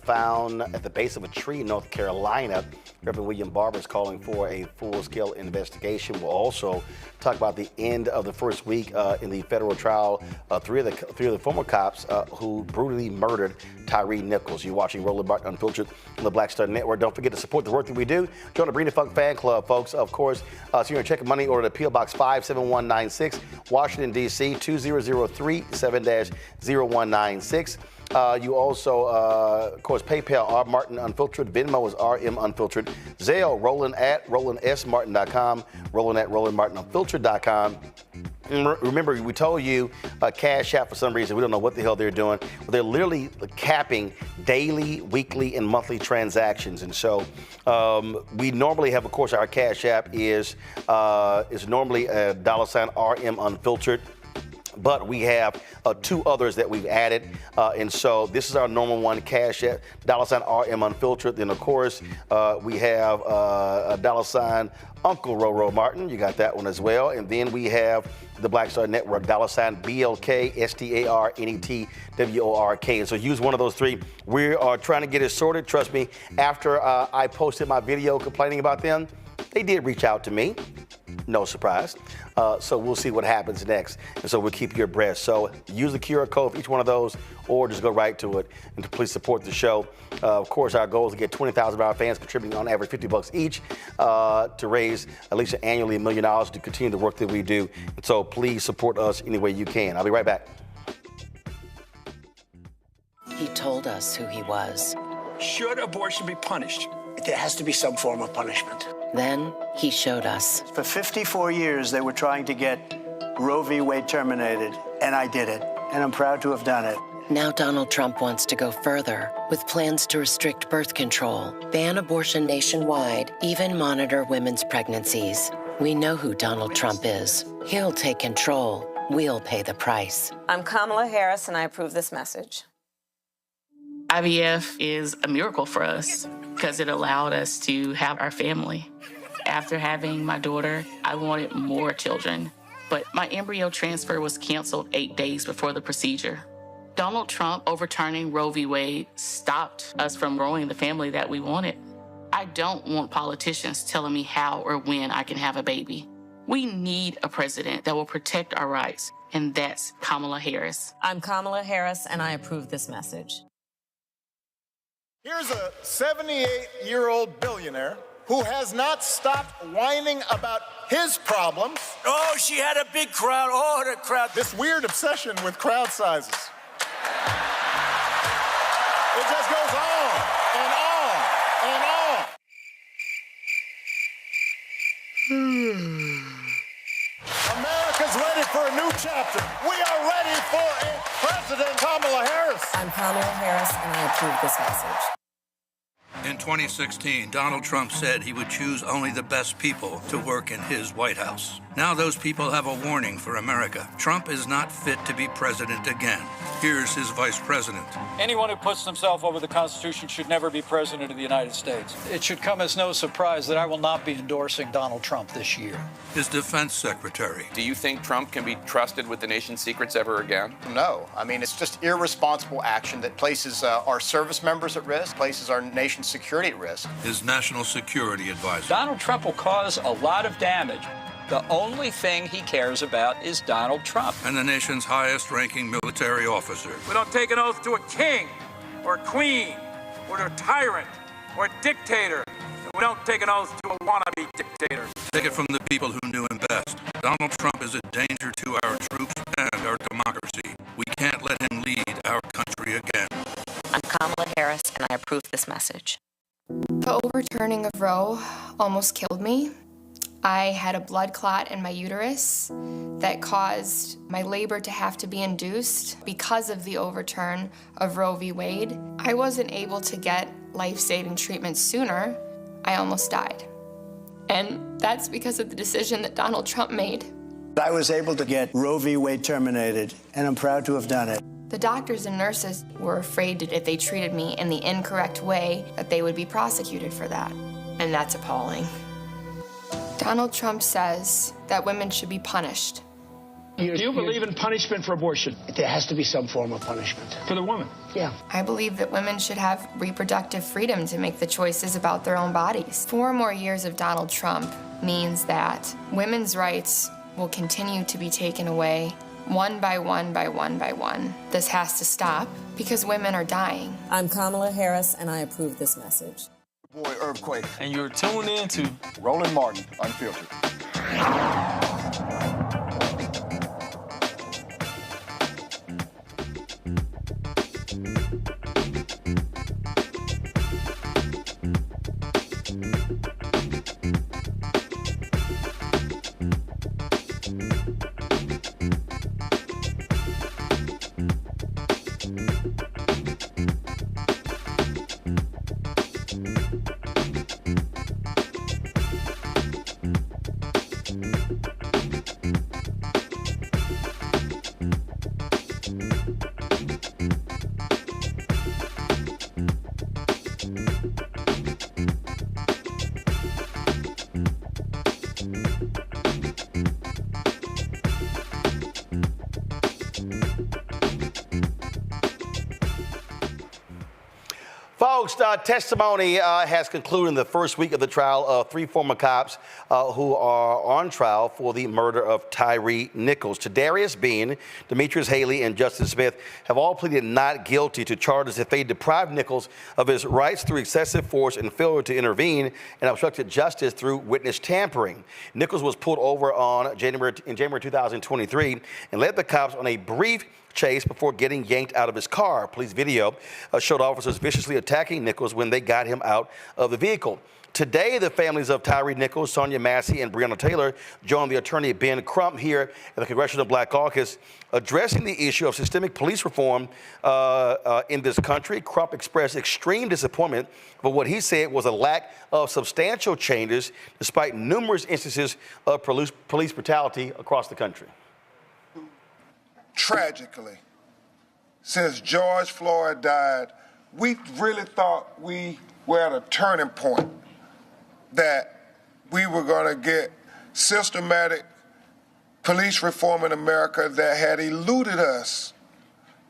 found at the base of a tree in North Carolina. Reverend William Barber is calling for a full-scale investigation. We'll also talk about the end of the first week in the federal trial of three of the former cops who brutally murdered Tyree Nichols. You're watching Roland Martin Unfiltered on the Black Star Network. Don't forget to support the work that we do. Join the Bring the Funk fan club, folks. Of course, so you're going to check a money order to P.O. Box 57196, Washington, D.C. 20037-0196. You also, of course, PayPal, R. Martin Unfiltered. Venmo is RM Unfiltered. Zelle, Roland at RolandSMartin.com. Roland at RolandMartinUnfiltered.com. Remember, we told you Cash App, for some reason, we don't know what the hell they're doing, but they're literally capping daily, weekly, and monthly transactions. And so we normally have, of course, our Cash App is normally a $RM Unfiltered. But we have two others that we've added. And so this is our normal one, Cash App, $RM Unfiltered. Then, of course, we have a Uncle Roro Martin. You got that one as well. And then we have the Black Star Network, $BLK, STARNETWORK. And so use one of those three. We are trying to get it sorted. Trust me, after I posted my video complaining about them, they did reach out to me. No surprise. So we'll see what happens next. And so we'll keep you abreast. So use the QR code for each one of those, or just go right to it. And to please support the show. Of course, our goal is to get 20,000 of our fans contributing on average $50 each to raise at least annually $1 million to continue the work that we do. And so please support us any way you can. I'll be right back. He told us who he was. Should abortion be punished? There has to be some form of punishment. Then he showed us. For 54 years, they were trying to get Roe v. Wade terminated, and I did it, and I'm proud to have done it. Now Donald Trump wants to go further with plans to restrict birth control, ban abortion nationwide, even monitor women's pregnancies. We know who Donald Trump is. He'll take control. We'll pay the price. I'm Kamala Harris, and I approve this message. IVF is a miracle for us because it allowed us to have our family. After having my daughter, I wanted more children, but my embryo transfer was canceled 8 days before the procedure. Donald Trump overturning Roe v. Wade stopped us from growing the family that we wanted. I don't want politicians telling me how or when I can have a baby. We need a president that will protect our rights, and that's Kamala Harris. I'm Kamala Harris, and I approve this message. Here's a 78-year-old billionaire who has not stopped whining about his problems. Oh, she had a big crowd. Oh, the crowd. This weird obsession with crowd sizes. It just goes on and on and on. America's ready for a new chapter. We are ready for a President Kamala Harris. I'm Kamala Harris, and I approve this message. In 2016, Donald Trump said he would choose only the best people to work in his White House. Now those people have a warning for America. Trump is not fit to be president again. Here's his vice president. Anyone who puts himself over the Constitution should never be president of the United States. It should come as no surprise that I will not be endorsing Donald Trump this year. His defense secretary. Do you think Trump can be trusted with the nation's secrets ever again? No. I mean, it's just irresponsible action that places our service members at risk, places our nation's security at risk. His national security advisor. Donald Trump will cause a lot of damage. The only thing he cares about is Donald Trump. And the nation's highest-ranking military officer. We don't take an oath to a king or a queen or to a tyrant or a dictator. We don't take an oath to a wannabe dictator. Take it from the people who knew him best. Donald Trump is a danger to our troops and our democracy. We can't let him lead our country again. I'm Kamala Harris, and I approve this message. The overturning of Roe almost killed me. I had a blood clot in my uterus that caused my labor to have to be induced because of the overturn of Roe v. Wade. I wasn't able to get life-saving treatment sooner. I almost died. And that's because of the decision that Donald Trump made. I was able to get Roe v. Wade terminated, and I'm proud to have done it. The doctors and nurses were afraid that if they treated me in the incorrect way, that they would be prosecuted for that. And that's appalling. Donald Trump says that women should be punished. Do you believe in punishment for abortion? There has to be some form of punishment. For the woman? Yeah. I believe that women should have reproductive freedom to make the choices about their own bodies. 4 more years of Donald Trump means that women's rights will continue to be taken away one by one by one by one. This has to stop because women are dying. I'm Kamala Harris, and I approve this message. Boy, Earthquake. And you're tuned in to Roland Martin, Unfiltered. Folks, testimony has concluded in the first week of the trial of 3 former cops who are on trial for the murder of Tyre Nichols. Tadarius Bean, Demetrius Haley, and Justin Smith have all pleaded not guilty to charges that they deprived Nichols of his rights through excessive force and failure to intervene and obstructed justice through witness tampering. Nichols was pulled over in January 2023 and led the cops on a brief chase before getting yanked out of his car. Police video showed officers viciously attacking Nichols when they got him out of the vehicle. Today, the families of Tyre Nichols, Sonia Massey, and Breonna Taylor joined the attorney Ben Crump here at the Congressional Black Caucus addressing the issue of systemic police reform in this country. Crump expressed extreme disappointment for what he said was a lack of substantial changes despite numerous instances of police brutality across the country. Tragically, since George Floyd died, we really thought we were at a turning point, that we were going to get systematic police reform in America that had eluded us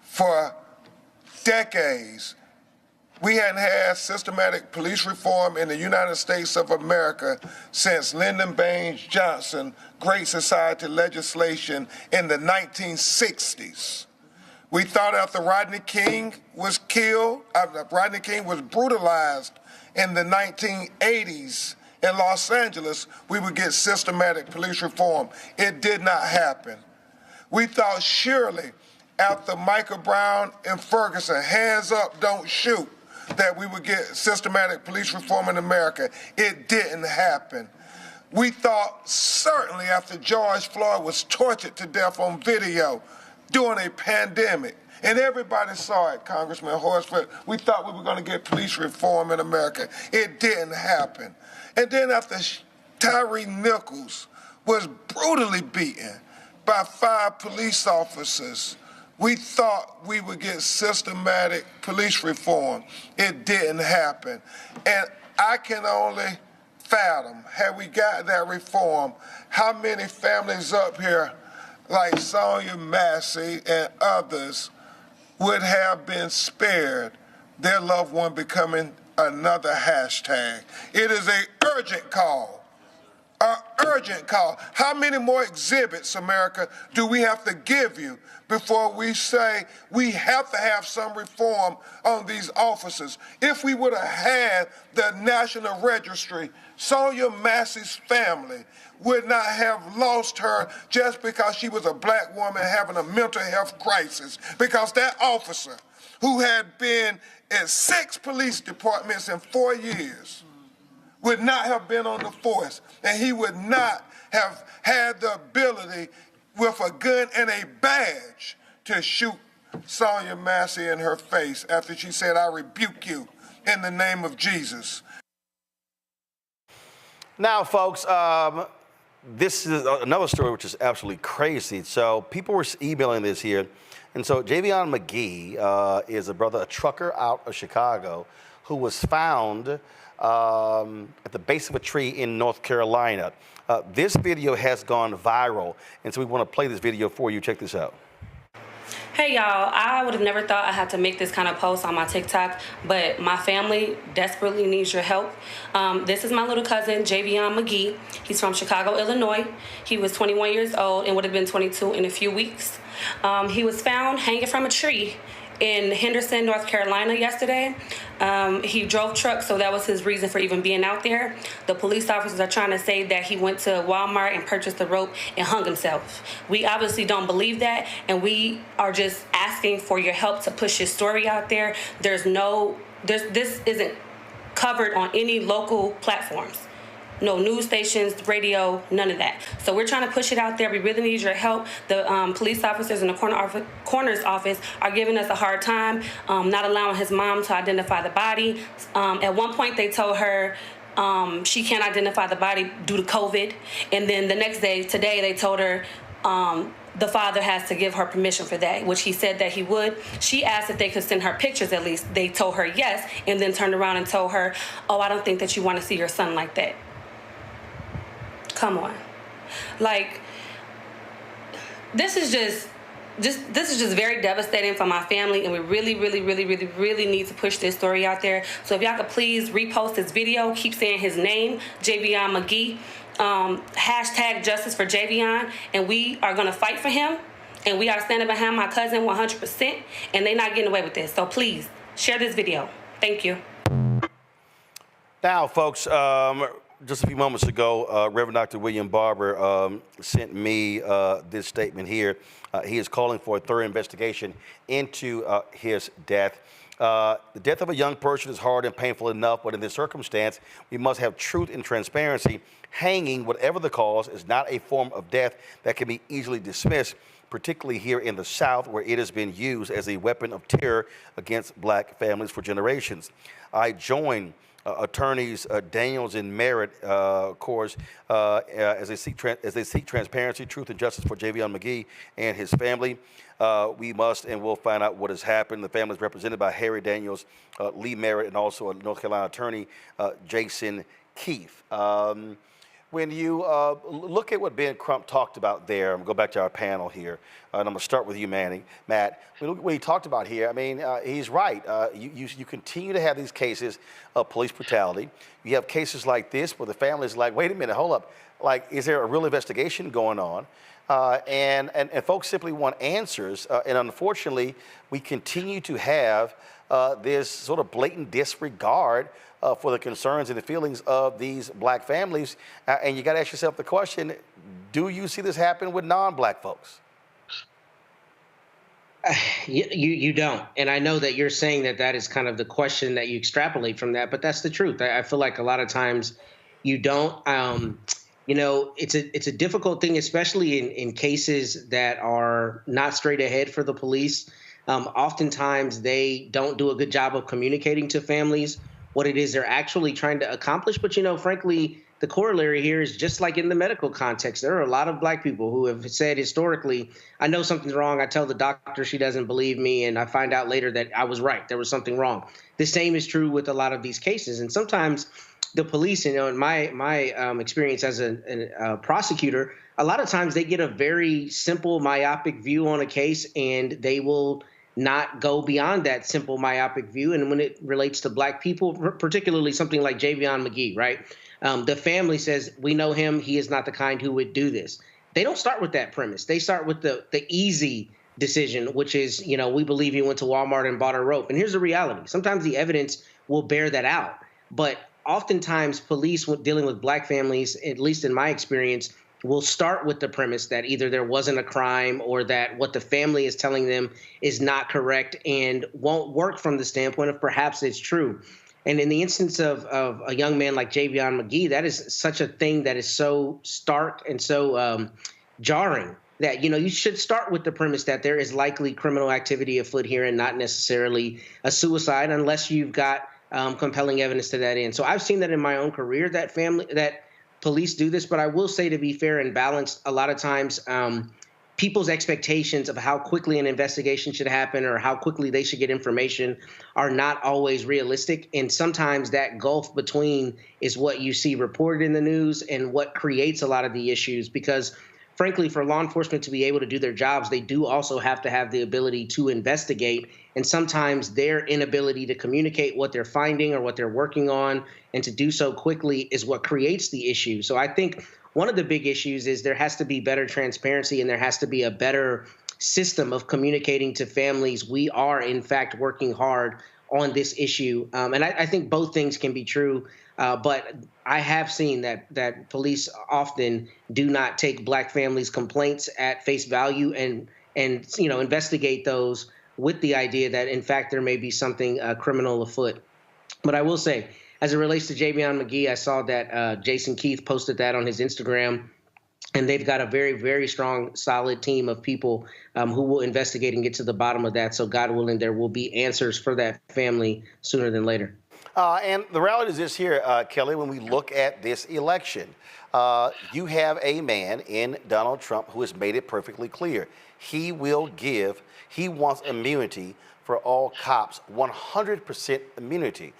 for decades. We hadn't had systematic police reform in the United States of America since Lyndon Baines Johnson Great Society legislation in the 1960s. We thought after Rodney King was killed, Rodney King was brutalized in the 1980s in Los Angeles, we would get systematic police reform. It did not happen. We thought surely after Michael Brown and Ferguson, hands up, don't shoot, that we would get systematic police reform in America. It didn't happen. We thought certainly after George Floyd was tortured to death on video during a pandemic, and everybody saw it, Congressman Horsford, we thought we were going to get police reform in America. It didn't happen. And then after Tyre Nichols was brutally beaten by 5 police officers, we thought we would get systematic police reform. It didn't happen. And I can only fathom, had we got that reform, how many families up here, like Sonia Massey and others, would have been spared their loved one becoming another hashtag. It is an urgent call. An urgent call. How many more exhibits, America, do we have to give you before we say we have to have some reform on these officers? If we would have had the National Registry, Sonia Massey's family would not have lost her just because she was a black woman having a mental health crisis, because that officer who had been in 6 police departments in 4 years would not have been on the force, and he would not have had the ability with a gun and a badge to shoot Sonia Massey in her face after she said, "I rebuke you in the name of Jesus." Now, folks, this is another story which is absolutely crazy. So people were emailing this here. And so Javion McGee is a trucker out of Chicago who was found at the base of a tree in North Carolina. This video has gone viral, and so we want to play this video for you. Check this out. Hey y'all, I would have never thought I had to make this kind of post on my TikTok, but my family desperately needs your help. This is my little cousin, Javion McGee. He's from Chicago, Illinois. He was 21 years old and would have been 22 in a few weeks. He was found hanging from a tree in Henderson, North Carolina yesterday. He drove trucks, so that was his reason for even being out there. The police officers are trying to say that he went to Walmart and purchased the rope and hung himself. We obviously don't believe that, and we are just asking for your help to push his story out there. This isn't covered on any local platforms. No news stations, radio, none of that. So we're trying to push it out there. We really need your help. The police officers in the coroner's office are giving us a hard time, not allowing his mom to identify the body. At one point, they told her she can't identify the body due to COVID. And then the next day, today, they told her the father has to give her permission for that, which he said that he would. She asked if they could send her pictures at least. They told her yes, and then turned around and told her, "Oh, I don't think that you want to see your son like that." Come on. Like, this is just this is just very devastating for my family, and we really need to push this story out there. So if y'all could please repost this video, keep saying his name, Javion McGee, hashtag justice for Javion, and we are gonna fight for him, and we are standing behind my cousin 100%, and they're not getting away with this. So please, share this video. Thank you. Now, folks, just a few moments ago, Reverend Dr. William Barber sent me this statement here. He is calling for a thorough investigation into his death. The death of a young person is hard and painful enough, but in this circumstance, we must have truth and transparency. Hanging, whatever the cause, is not a form of death that can be easily dismissed, particularly here in the South, where it has been used as a weapon of terror against black families for generations. I join attorneys Daniels and Merritt, of course, as they seek transparency, truth, and justice for Javion McGee and his family. We must and will find out what has happened. The family is represented by Harry Daniels, Lee Merritt, and also a North Carolina attorney, Jason Keith. When you look at what Ben Crump talked about there, I'm going to go back to our panel here, and I'm going to start with you, Matt. When you look at what he talked about here, I mean, he's right. You continue to have these cases of police brutality. You have cases like this where the family is like, wait a minute, hold up. Like, is there a real investigation going on? And folks simply want answers. And unfortunately, we continue to have this sort of blatant disregard for the concerns and the feelings of these black families. And you got to ask yourself the question, do you see this happen with non-black folks? You don't. And I know that you're saying that is kind of the question that you extrapolate from that, but that's the truth. I feel like a lot of times you don't. You know, it's a difficult thing, especially in cases that are not straight ahead for the police. Oftentimes they don't do a good job of communicating to families what it is they're actually trying to accomplish. But, you know, frankly, the corollary here is just like in the medical context. There are a lot of black people who have said historically, I know something's wrong. I tell the doctor, she doesn't believe me, and I find out later that I was right. There was something wrong. The same is true with a lot of these cases. And sometimes the police, you know, in my experience as a prosecutor, a lot of times they get a very simple, myopic view on a case, and they will not go beyond that simple, myopic view. And when it relates to black people, particularly something like Javion McGee, right? The family says, we know him. He is not the kind who would do this. They don't start with that premise. They start with the easy decision, which is, you know, we believe he went to Walmart and bought a rope. And here's the reality. Sometimes the evidence will bear that out. But oftentimes police, when dealing with black families, at least in my experience, will start with the premise that either there wasn't a crime or that what the family is telling them is not correct and won't work from the standpoint of perhaps it's true. And in the instance of a young man like Javion McGee, that is such a thing that is so stark and so jarring that, you know, you should start with the premise that there is likely criminal activity afoot here and not necessarily a suicide unless you've got compelling evidence to that end. So I've seen that in my own career, that police do this, but I will say, to be fair and balanced, a lot of times people's expectations of how quickly an investigation should happen or how quickly they should get information are not always realistic. And sometimes that gulf between is what you see reported in the news and what creates a lot of the issues, because frankly, for law enforcement to be able to do their jobs, they do also have to have the ability to investigate. And sometimes their inability to communicate what they're finding or what they're working on and to do so quickly is what creates the issue. So I think one of the big issues is there has to be better transparency and there has to be a better system of communicating to families. We are, in fact, working hard on this issue. And I think both things can be true. But I have seen that police often do not take black families' complaints at face value and you know, investigate those with the idea that, in fact, there may be something criminal afoot. But I will say, as it relates to Javion McGee, I saw that Jason Keith posted that on his Instagram, and they've got a very, very strong, solid team of people who will investigate and get to the bottom of that. So God willing, there will be answers for that family sooner than later. And the reality is this here, Kelly, when we look at this election, you have a man in Donald Trump who has made it perfectly clear. He wants immunity for all cops, 100% immunity.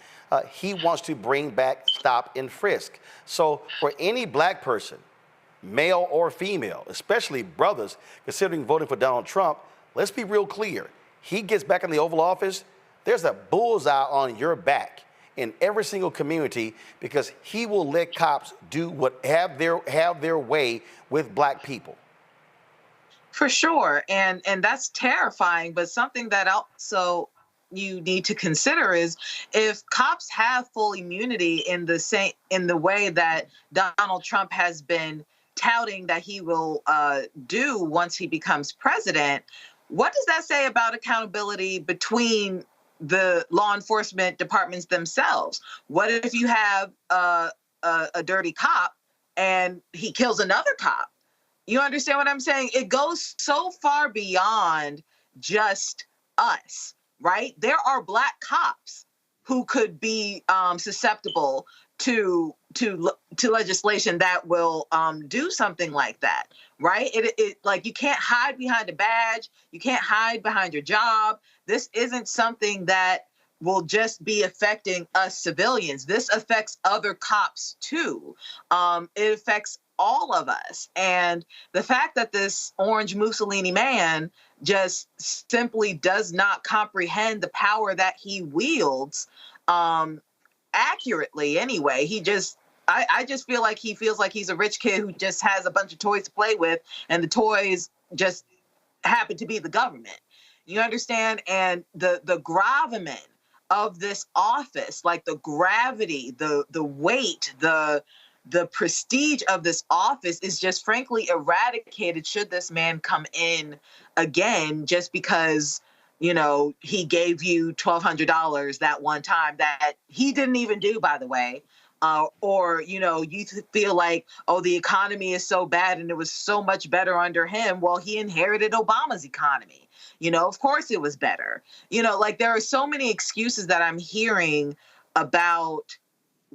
He wants to bring back stop and frisk. So for any black person, male or female, especially brothers, considering voting for Donald Trump, let's be real clear. He gets back in the Oval Office, there's a bullseye on your back in every single community because he will let cops do what have their way with black people. For sure, and that's terrifying. But something that also you need to consider is if cops have full immunity in the way that Donald Trump has been touting that he will do once he becomes president, what does that say about accountability between the law enforcement departments themselves? What if you have a dirty cop and he kills another cop? You understand what I'm saying? It goes so far beyond just us, right? There are black cops who could be susceptible to legislation that will do something like that, right? It like you can't hide behind a badge, you can't hide behind your job. This isn't something that will just be affecting us civilians. This affects other cops too. It affects all of us. And the fact that this orange Mussolini man just simply does not comprehend the power that he wields accurately anyway. I just feel like he feels like he's a rich kid who just has a bunch of toys to play with, and the toys just happen to be the government. You understand? And the gravamen of this office, like the gravity, the weight, the prestige of this office is just frankly eradicated should this man come in again, just because, you know, he gave you $1,200 that one time that he didn't even do, by the way. Or, you know, you feel like, oh, the economy is so bad and it was so much better under him. Well, he inherited Obama's economy. You know, of course it was better. You know, like there are so many excuses that I'm hearing about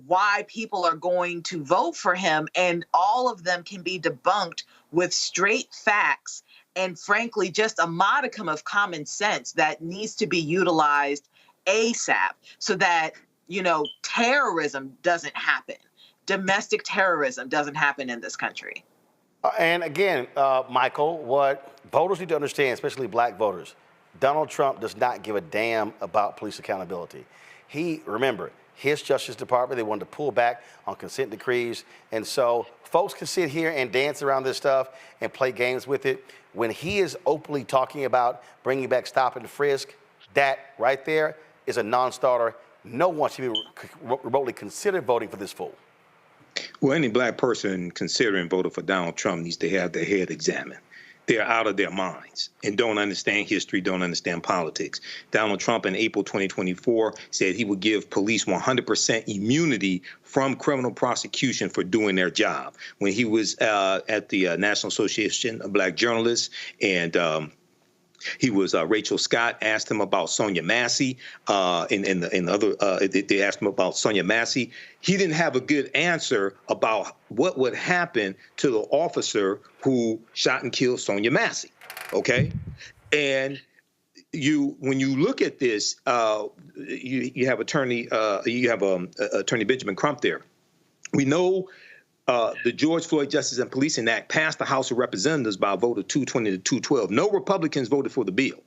why people are going to vote for him, and all of them can be debunked with straight facts and frankly just a modicum of common sense that needs to be utilized ASAP so that, you know, terrorism doesn't happen. Domestic terrorism doesn't happen in this country. And again, Michael, what voters need to understand, especially black voters, Donald Trump does not give a damn about police accountability. Remember, his Justice Department, they wanted to pull back on consent decrees. And so folks can sit here and dance around this stuff and play games with it. When he is openly talking about bringing back stop and frisk, that right there is a non-starter. No one should be remotely consider voting for this fool. Well, any black person considering voting for Donald Trump needs to have their head examined. They're out of their minds and don't understand history, don't understand politics. Donald Trump in April 2024 said he would give police 100% immunity from criminal prosecution for doing their job. When he was at the National Association of Black Journalists, and he was Rachel Scott asked him about Sonia Massey, they asked him about Sonia Massey. He didn't have a good answer about what would happen to the officer who shot and killed Sonia Massey. Okay, and when you look at this, you have Attorney Benjamin Crump there. We know. The George Floyd Justice and Policing Act passed the House of Representatives by a vote of 220 to 212. No Republicans voted for the bill.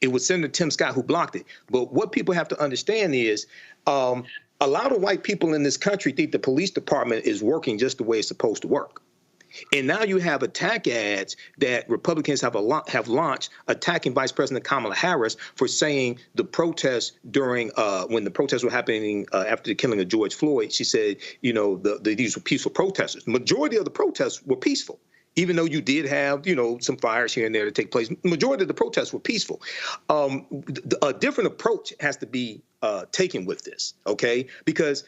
It was Senator Tim Scott who blocked it. But what people have to understand is a lot of white people in this country think the police department is working just the way it's supposed to work. And now you have attack ads that Republicans have launched attacking Vice President Kamala Harris for saying the protests during when the protests were happening after the killing of George Floyd. She said, you know, these were peaceful protesters. The majority of the protests were peaceful, even though you did have, you know, some fires here and there to take place. The majority of the protests were peaceful. A different approach has to be taken with this, okay? Because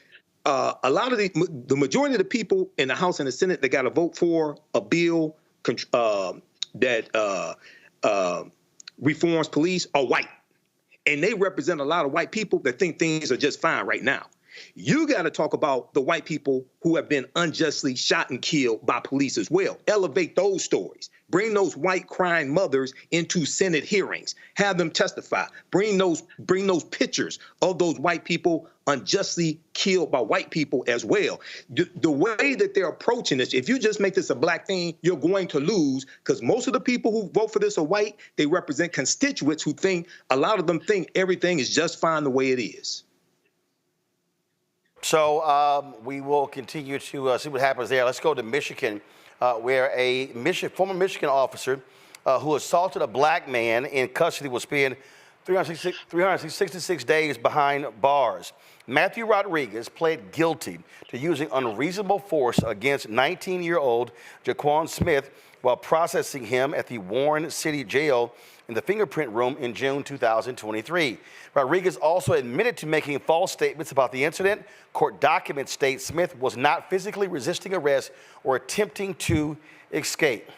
a lot of the majority of the people in the House and the Senate that got to vote for a bill that reforms police are white. And they represent a lot of white people that think things are just fine right now. You got to talk about the white people who have been unjustly shot and killed by police as well. Elevate those stories. Bring those white crying mothers into Senate hearings. Have them testify. Bring those pictures of those white people unjustly killed by white people as well. The way that they're approaching this, if you just make this a black thing, you're going to lose, because most of the people who vote for this are white. They represent constituents who think, a lot of them think everything is just fine the way it is. So we will continue to see what happens there. Let's go to Michigan, where a former Michigan officer who assaulted a black man in custody will spend 366 days behind bars. Matthew Rodriguez pled guilty to using unreasonable force against 19-year-old Jaquan Smith while processing him at the Warren City Jail in the fingerprint room in June 2023. Rodriguez also admitted to making false statements about the incident. Court documents state Smith was not physically resisting arrest or attempting to escape.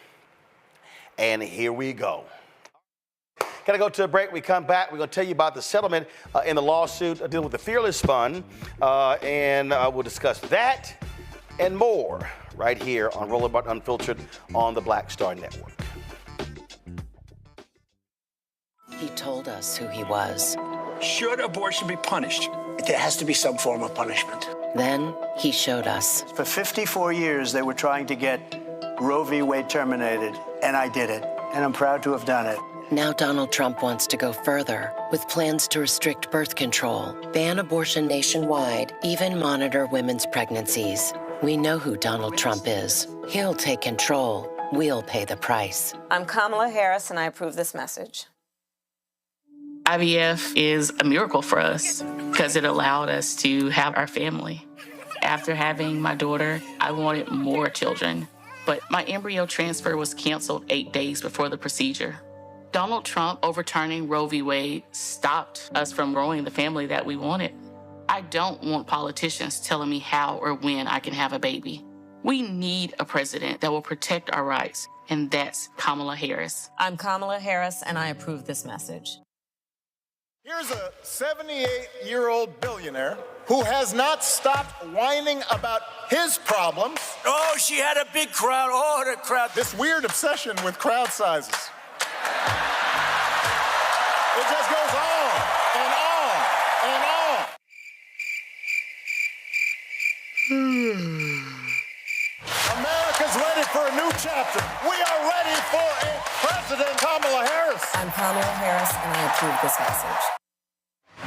And here we go. Got to go to a break. We come back. We're going to tell you about the settlement in the lawsuit dealing with the Fearless Fund. And we'll discuss that and more right here on Rolling Unfiltered on the Black Star Network. He told us who he was. Should abortion be punished? There has to be some form of punishment. Then he showed us. For 54 years, they were trying to get Roe v. Wade terminated, and I did it, and I'm proud to have done it. Now Donald Trump wants to go further with plans to restrict birth control, ban abortion nationwide, even monitor women's pregnancies. We know who Donald Trump is. He'll take control. We'll pay the price. I'm Kamala Harris, and I approve this message. IVF is a miracle for us because it allowed us to have our family. After having my daughter, I wanted more children, but my embryo transfer was canceled 8 days before the procedure. Donald Trump overturning Roe v. Wade stopped us from growing the family that we wanted. I don't want politicians telling me how or when I can have a baby. We need a president that will protect our rights, and that's Kamala Harris. I'm Kamala Harris, and I approve this message. Here's a 78-year-old billionaire who has not stopped whining about his problems. Oh, she had a big crowd. Oh, the crowd. This weird obsession with crowd sizes. It just goes on and on and on. America's ready for a new chapter. We are ready for a President Kamala Harris. I'm Kamala Harris, and I approve this message.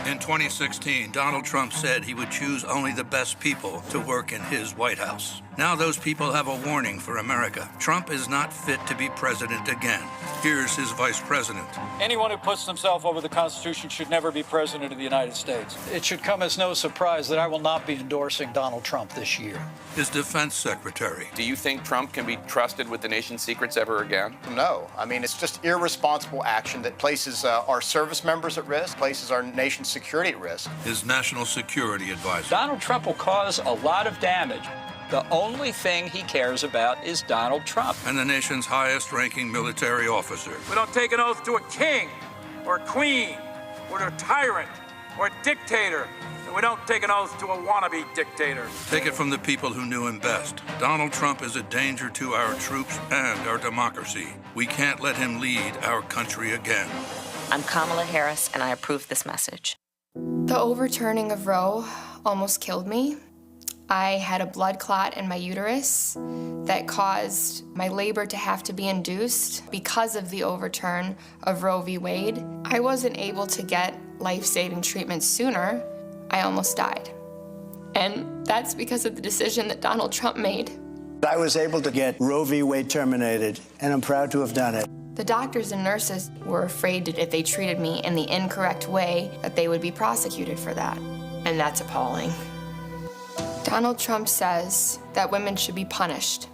In 2016, Donald Trump said he would choose only the best people to work in his White House. Now those people have a warning for America. Trump is not fit to be president again. Here's his vice president. Anyone who puts themselves over the Constitution should never be president of the United States. It should come as no surprise that I will not be endorsing Donald Trump this year. His defense secretary. Do you think Trump can be trusted with the nation's secrets ever again? No. I mean, it's just irresponsible action that places our service members at risk, places our nation's security at risk. His national security advisor. Donald Trump will cause a lot of damage. The only thing he cares about is Donald Trump. And the nation's highest-ranking military officer. We don't take an oath to a king or a queen or a tyrant or a dictator. And we don't take an oath to a wannabe dictator. Take it from the people who knew him best. Donald Trump is a danger to our troops and our democracy. We can't let him lead our country again. I'm Kamala Harris, and I approve this message. The overturning of Roe almost killed me. I had a blood clot in my uterus that caused my labor to have to be induced because of the overturn of Roe v. Wade. I wasn't able to get life-saving treatment sooner. I almost died. And that's because of the decision that Donald Trump made. I was able to get Roe v. Wade terminated, and I'm proud to have done it. The doctors and nurses were afraid that if they treated me in the incorrect way, that they would be prosecuted for that. And that's appalling. Donald Trump says that women should be punished.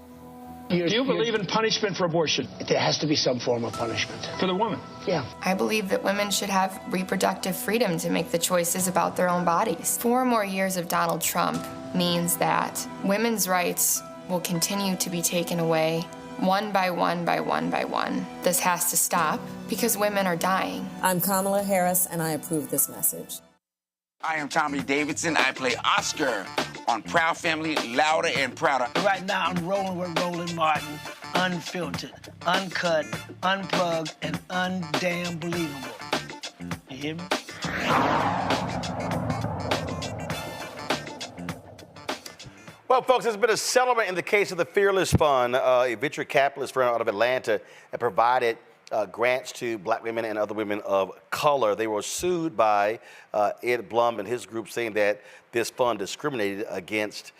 Do you believe in punishment for abortion? There has to be some form of punishment. For the woman? Yeah. I believe that women should have reproductive freedom to make the choices about their own bodies. 4 more years of Donald Trump means that women's rights will continue to be taken away one by one by one by one. This has to stop because women are dying. I'm Kamala Harris, and I approve this message. I am Tommy Davidson. I play Oscar on Proud Family, Louder and Prouder. Right now, I'm rolling with Roland Martin, unfiltered, uncut, unplugged, and undamn believable. You hear me? Well, folks, there's been a settlement in the case of the Fearless Fund, a venture capitalist firm out of Atlanta that provided grants to black women and other women of color. They were sued by Ed Blum and his group, saying that this fund discriminated against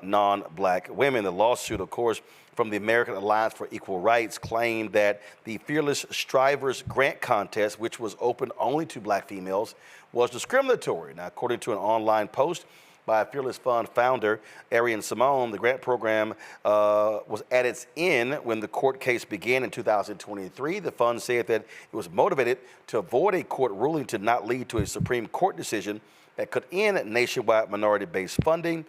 non-black women. The lawsuit, of course, from the American Alliance for Equal Rights, claimed that the Fearless Strivers Grant Contest, which was open only to black females, was discriminatory. Now, according to an online post by Fearless Fund founder Arian Simone, the grant program was at its end when the court case began in 2023. The fund said that it was motivated to avoid a court ruling to not lead to a Supreme Court decision that could end nationwide minority-based funding.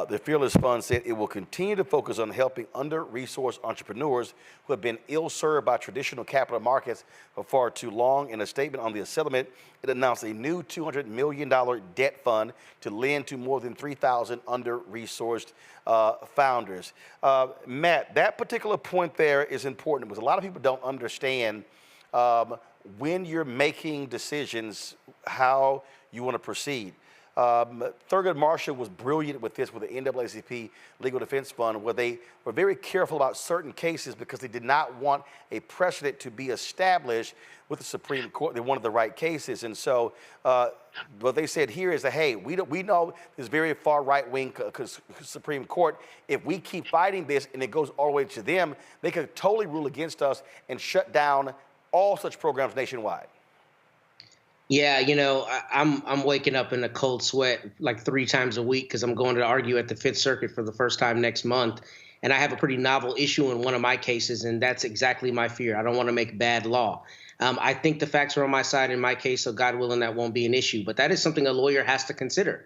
The Fearless Fund said it will continue to focus on helping under-resourced entrepreneurs who have been ill-served by traditional capital markets for far too long. In a statement on the settlement, it announced a new $200 million debt fund to lend to more than 3,000 under-resourced founders. Matt, that particular point there is important because a lot of people don't understand when you're making decisions how you want to proceed. Thurgood Marshall was brilliant with this with the NAACP Legal Defense Fund, where they were very careful about certain cases because they did not want a precedent to be established with the Supreme Court. They wanted the right cases. And so what they said here is that, hey, we know this very far right-wing Supreme Court. If we keep fighting this and it goes all the way to them, they could totally rule against us and shut down all such programs nationwide. Yeah, you know, I'm waking up in a cold sweat like 3 times a week because I'm going to argue at the Fifth Circuit for the first time next month. And I have a pretty novel issue in one of my cases, and that's exactly my fear. I don't want to make bad law. I think the facts are on my side in my case, so God willing, that won't be an issue. But that is something a lawyer has to consider.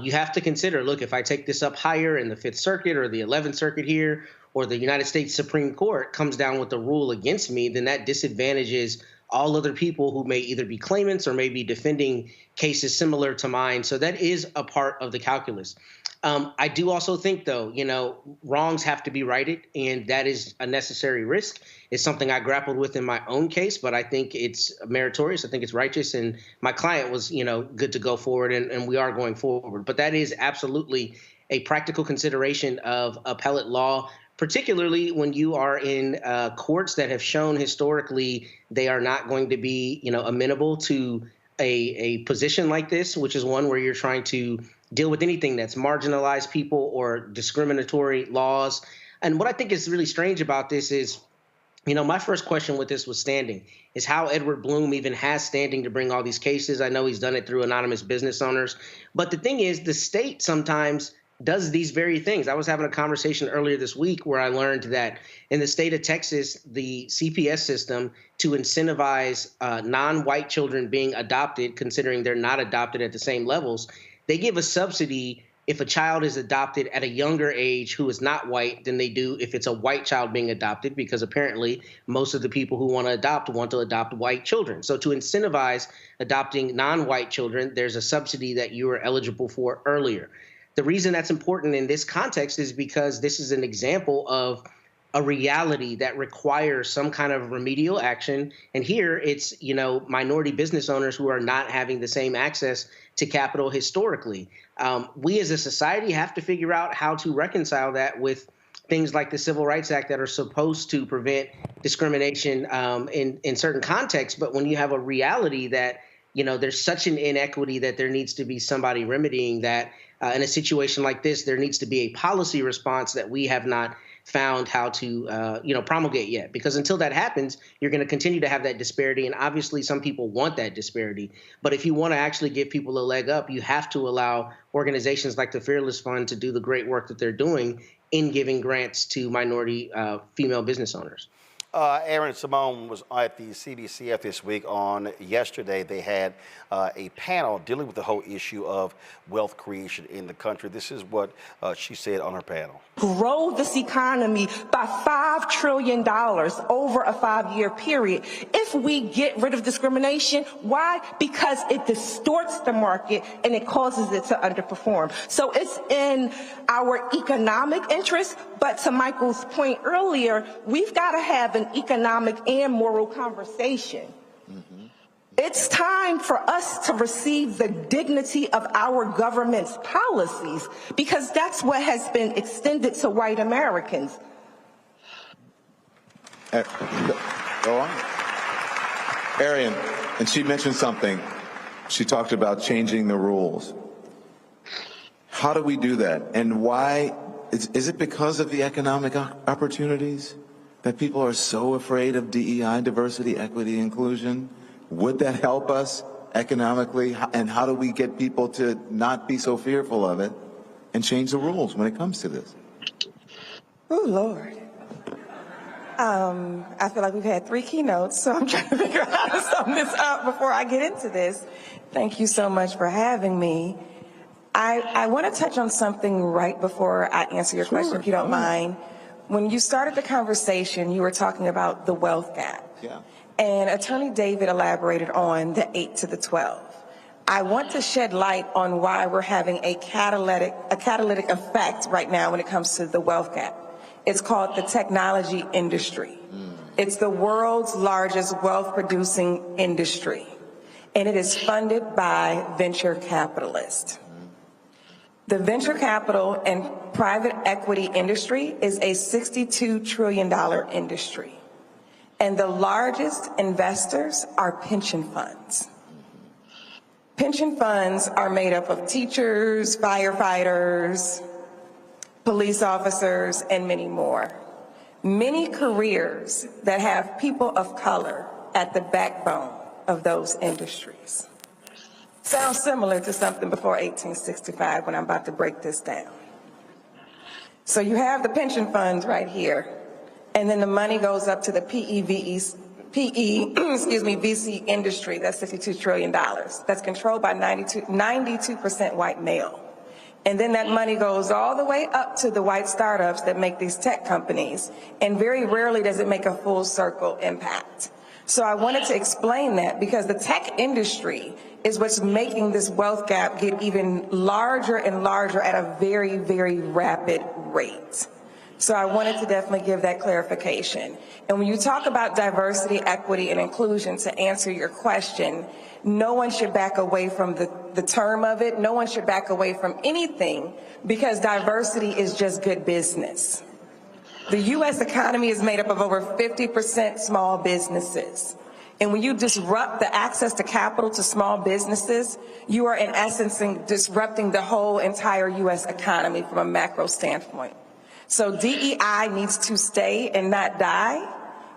You have to consider, look, if I take this up higher in the Fifth Circuit or the 11th Circuit here, or the United States Supreme Court comes down with a rule against me, then that disadvantages all other people who may either be claimants or may be defending cases similar to mine. So that is a part of the calculus. I do also think, though, you know, wrongs have to be righted, and that is a necessary risk. It's something I grappled with in my own case, but I think it's meritorious. I think it's righteous, and my client was, you know, good to go forward, and we are going forward. But that is absolutely a practical consideration of appellate law, particularly when you are in courts that have shown historically they are not going to be, you know, amenable to a position like this, which is one where you're trying to deal with anything that's marginalized people or discriminatory laws. And what I think is really strange about this is, you know, my first question with this was standing, is how Edward Bloom even has standing to bring all these cases. I know he's done it through anonymous business owners. But the thing is, the state sometimes does these very things. I was having a conversation earlier this week where I learned that in the state of Texas, the CPS system to incentivize non-white children being adopted, considering they're not adopted at the same levels, they give a subsidy if a child is adopted at a younger age who is not white than they do if it's a white child being adopted, because apparently most of the people who want to adopt white children. So to incentivize adopting non-white children, there's a subsidy that you are eligible for earlier. The reason that's important in this context is because this is an example of a reality that requires some kind of remedial action. And here it's, you know, minority business owners who are not having the same access to capital historically. We as a society have to figure out how to reconcile that with things like the Civil Rights Act that are supposed to prevent discrimination in certain contexts. But when you have a reality that, you know, there's such an inequity that there needs to be somebody remedying that, in a situation like this, there needs to be a policy response that we have not found how to, you know, promulgate yet. Because until that happens, you're going to continue to have that disparity. And obviously, some people want that disparity. But if you want to actually give people a leg up, you have to allow organizations like the Fearless Fund to do the great work that they're doing in giving grants to minority female business owners. Aaron Simone was at the CBCF this week. On yesterday, they had a panel dealing with the whole issue of wealth creation in the country. This is what she said on her panel. Grow this economy by $5 trillion over a 5-year period. If we get rid of discrimination, why? Because it distorts the market and it causes it to underperform. So it's in our economic interest, but to Michael's point earlier, we've got to have an economic and moral conversation. It's time for us to receive the dignity of our government's policies, because that's what has been extended to white Americans. Go on. Arian, and she mentioned something. She talked about changing the rules. How do we do that? And why? Is it because of the economic opportunities that people are so afraid of DEI, diversity, equity, inclusion? Would that help us economically? And how do we get people to not be so fearful of it and change the rules when it comes to this? Oh, Lord. I feel like we've had 3 keynotes, so I'm trying to figure out how to sum this up before I get into this. Thank you so much for having me. I want to touch on something right before I answer your question, if you don't mind. When you started the conversation, you were talking about the wealth gap. Yeah. And Attorney David elaborated on the 8 to the 12. I want to shed light on why we're having a catalytic effect right now when it comes to the wealth gap. It's called the technology industry. It's the world's largest wealth-producing industry, and it is funded by venture capitalists. The venture capital and private equity industry is a $62 trillion industry. And the largest investors are pension funds. Pension funds are made up of teachers, firefighters, police officers, and many more. Many careers that have people of color at the backbone of those industries. Sounds similar to something before 1865 when I'm about to break this down. So you have the pension funds right here. And then the money goes up to the VC industry, that's $62 trillion. That's controlled by 92% white male. And then that money goes all the way up to the white startups that make these tech companies. And very rarely does it make a full circle impact. So I wanted to explain that because the tech industry is what's making this wealth gap get even larger and larger at a very, very rapid rate. So I wanted to definitely give that clarification. And when you talk about diversity, equity, and inclusion, to answer your question, no one should back away from the term of it. No one should back away from anything because diversity is just good business. The U.S. economy is made up of over 50% small businesses. And when you disrupt the access to capital to small businesses, you are in essence disrupting the whole entire U.S. economy from a macro standpoint. So DEI needs to stay and not die,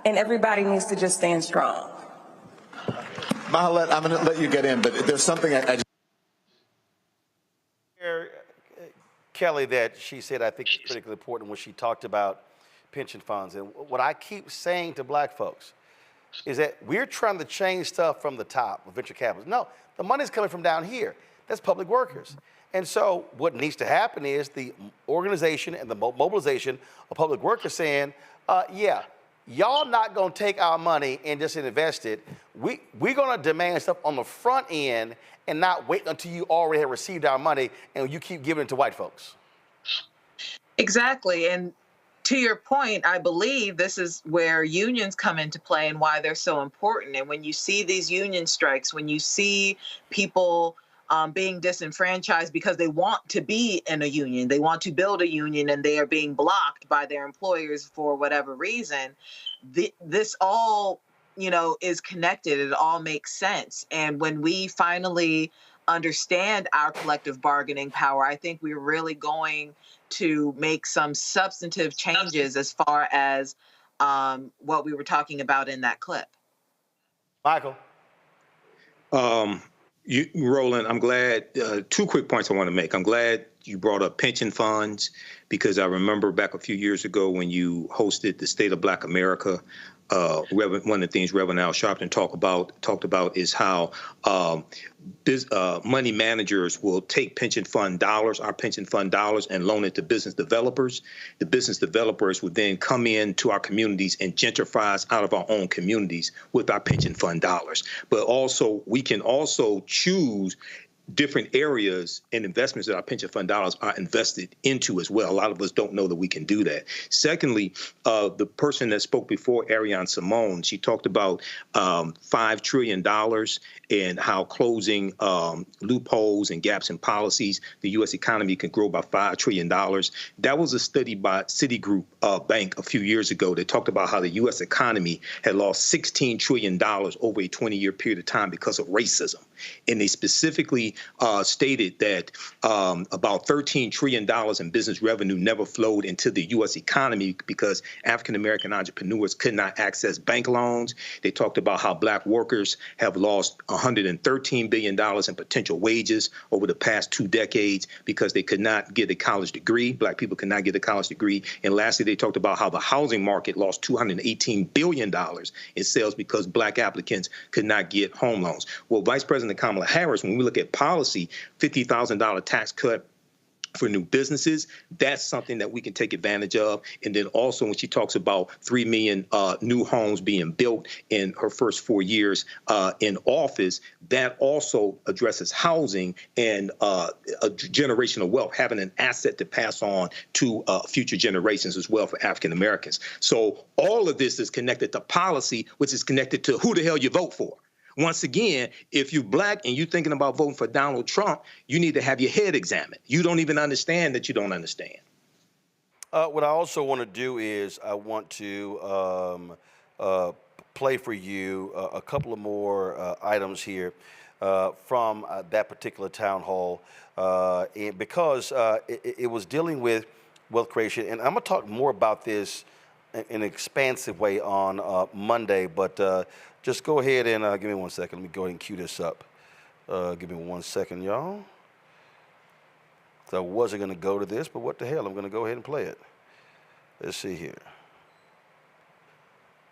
and everybody needs to just stand strong. Mahalet, I'm going to let you get in, but there's something I just... Kelly, that she said I think is critically important when she talked about pension funds. And what I keep saying to black folks is that we're trying to change stuff from the top with venture capitalists. No, the money's coming from down here. That's public workers. And so what needs to happen is the organization and the mobilization of public workers saying, yeah, y'all not going to take our money and just invest it. We're going to demand stuff on the front end and not wait until you already have received our money and you keep giving it to white folks. Exactly. And to your point, I believe this is where unions come into play and why they're so important. And when you see these union strikes, when you see people being disenfranchised because they want to be in a union, they want to build a union, and they are being blocked by their employers for whatever reason, this all, is connected. It all makes sense. And when we finally understand our collective bargaining power, I think we're really going to make some substantive changes as far as what we were talking about in that clip. Michael. Roland, I'm glad, 2 quick points I want to make. I'm glad you brought up pension funds because I remember back a few years ago when you hosted the State of Black America, one of the things Reverend Al Sharpton talked about is how money managers will take pension fund dollars, our pension fund dollars, and loan it to business developers. The business developers would then come into our communities and gentrify us out of our own communities with our pension fund dollars. But also, we can also choose different areas and investments that our pension fund dollars are invested into as well. A lot of us don't know that we can do that. Secondly, the person that spoke before, Ariane Simone, she talked about $5 trillion and how closing loopholes and gaps in policies, the U.S. economy can grow by $5 trillion. That was a study by Citigroup Bank a few years ago that talked about how the U.S. economy had lost $16 trillion over a 20-year period of time because of racism. And they specifically stated that about $13 trillion in business revenue never flowed into the U.S. economy because African-American entrepreneurs could not access bank loans. They talked about how black workers have lost $113 billion in potential wages over the past 2 decades because they could not get a college degree. Black people could not get a college degree. And lastly, they talked about how the housing market lost $218 billion in sales because black applicants could not get home loans. Well, Vice President Kamala Harris, when we look at policy, $50,000 tax cut for new businesses, that's something that we can take advantage of. And then also when she talks about 3 million new homes being built in her first 4 years in office, that also addresses housing and a generational wealth, having an asset to pass on to future generations as well for African Americans. So all of this is connected to policy, which is connected to who the hell you vote for. Once again, if you're black and you're thinking about voting for Donald Trump, you need to have your head examined. You don't even understand that you don't understand. What I also want to do is I want to play for you a couple of more items here from that particular town hall because it was dealing with wealth creation. And I'm going to talk more about this in an expansive way on Monday, but just go ahead and give me 1 second. Let me go ahead and cue this up. Give me 1 second, y'all. So I wasn't going to go to this, but what the hell? I'm going to go ahead and play it. Let's see here.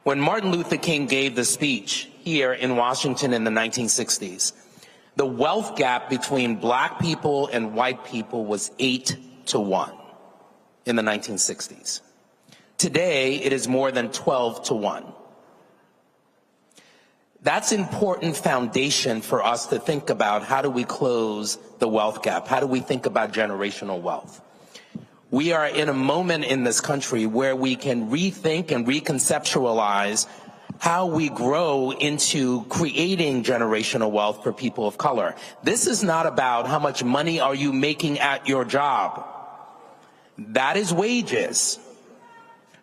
When Martin Luther King gave the speech here in Washington in the 1960s, the wealth gap between black people and white people was 8-1 in the 1960s. Today, it is more than 12-1. That's important foundation for us to think about how do we close the wealth gap? How do we think about generational wealth? We are in a moment in this country where we can rethink and reconceptualize how we grow into creating generational wealth for people of color. This is not about how much money are you making at your job. That is wages.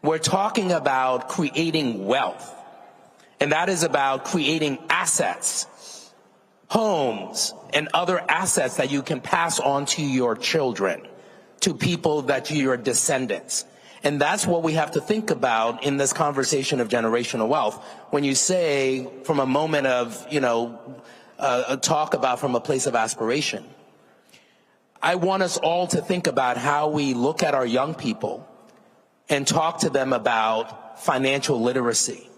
We're talking about creating wealth. And that is about creating assets, homes, and other assets that you can pass on to your children, to people that your descendants. And that's what we have to think about in this conversation of generational wealth. When you say from a moment of, talk about from a place of aspiration, I want us all to think about how we look at our young people and talk to them about financial literacy.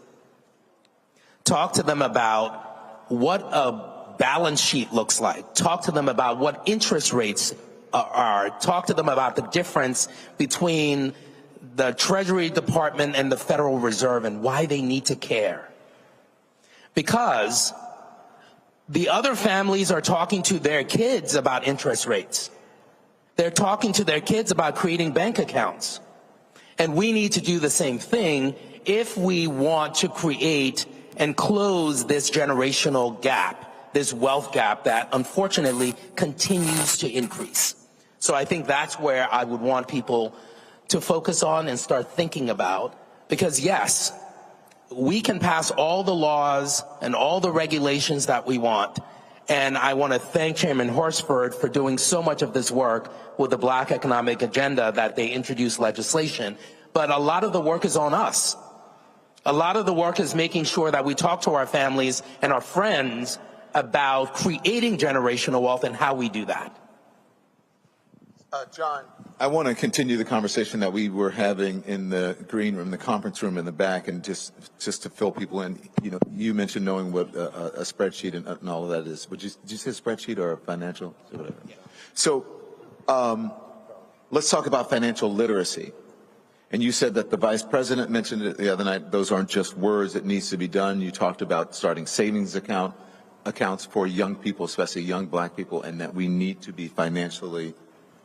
Talk to them about what a balance sheet looks like. Talk to them about what interest rates are. Talk to them about the difference between the Treasury Department and the Federal Reserve and why they need to care. Because the other families are talking to their kids about interest rates. They're talking to their kids about creating bank accounts. And we need to do the same thing if we want to create and close this generational gap, this wealth gap that unfortunately continues to increase. So I think that's where I would want people to focus on and start thinking about, because yes, we can pass all the laws and all the regulations that we want. And I want to thank Chairman Horsford for doing so much of this work with the Black Economic Agenda that they introduced legislation. But a lot of the work is on us. A lot of the work is making sure that we talk to our families and our friends about creating generational wealth and how we do that. John, I want to continue the conversation that we were having in the green room, the conference room in the back, and just to fill people in. You know, you mentioned knowing what a spreadsheet and all of that is. Did you say spreadsheet or financial? Whatever. Yeah. So let's talk about financial literacy. And you said that the vice president mentioned it the other night. Those aren't just words. It needs to be done. You talked about starting savings accounts for young people, especially young black people, and that we need to be financially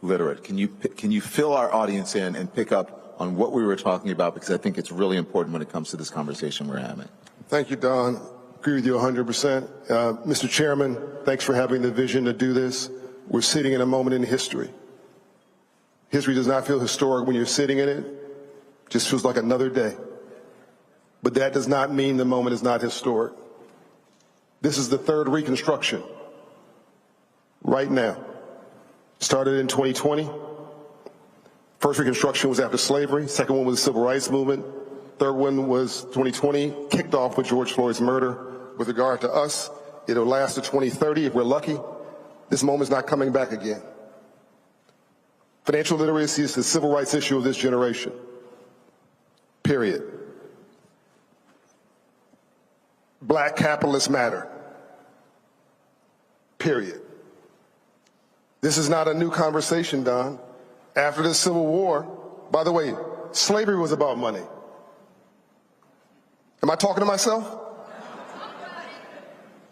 literate. Can you fill our audience in and pick up on what we were talking about? Because I think it's really important when it comes to this conversation we're having. Thank you, Don. Agree with you 100%. Mr. Chairman, thanks for having the vision to do this. We're sitting in a moment in history. History does not feel historic when you're sitting in it. It just feels like another day. But that does not mean the moment is not historic. This is the third Reconstruction right now. Started in 2020. First Reconstruction was after slavery. Second one was the Civil Rights Movement. Third one was 2020, kicked off with George Floyd's murder. With regard to us, it'll last to 2030 if we're lucky. This moment's not coming back again. Financial literacy is the civil rights issue of this generation. Period. Black capitalists matter. Period. This is not a new conversation, Don. After the Civil War, by the way, slavery was about money. Am I talking to myself?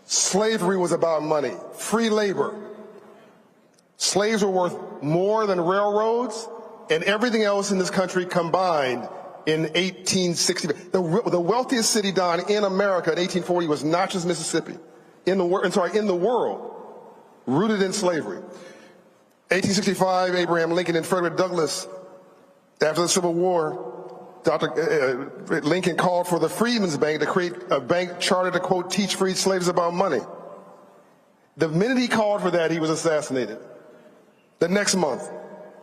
Slavery was about money, free labor. Slaves were worth more than railroads and everything else in this country combined in 1860. The wealthiest city, Don, in America in 1840 was Natchez, Mississippi, in the world, rooted in slavery. 1865, Abraham Lincoln and Frederick Douglass, after the Civil War, Lincoln called for the Freedmen's Bank to create a bank chartered to, quote, teach freed slaves about money. The minute he called for that, he was assassinated. The next month,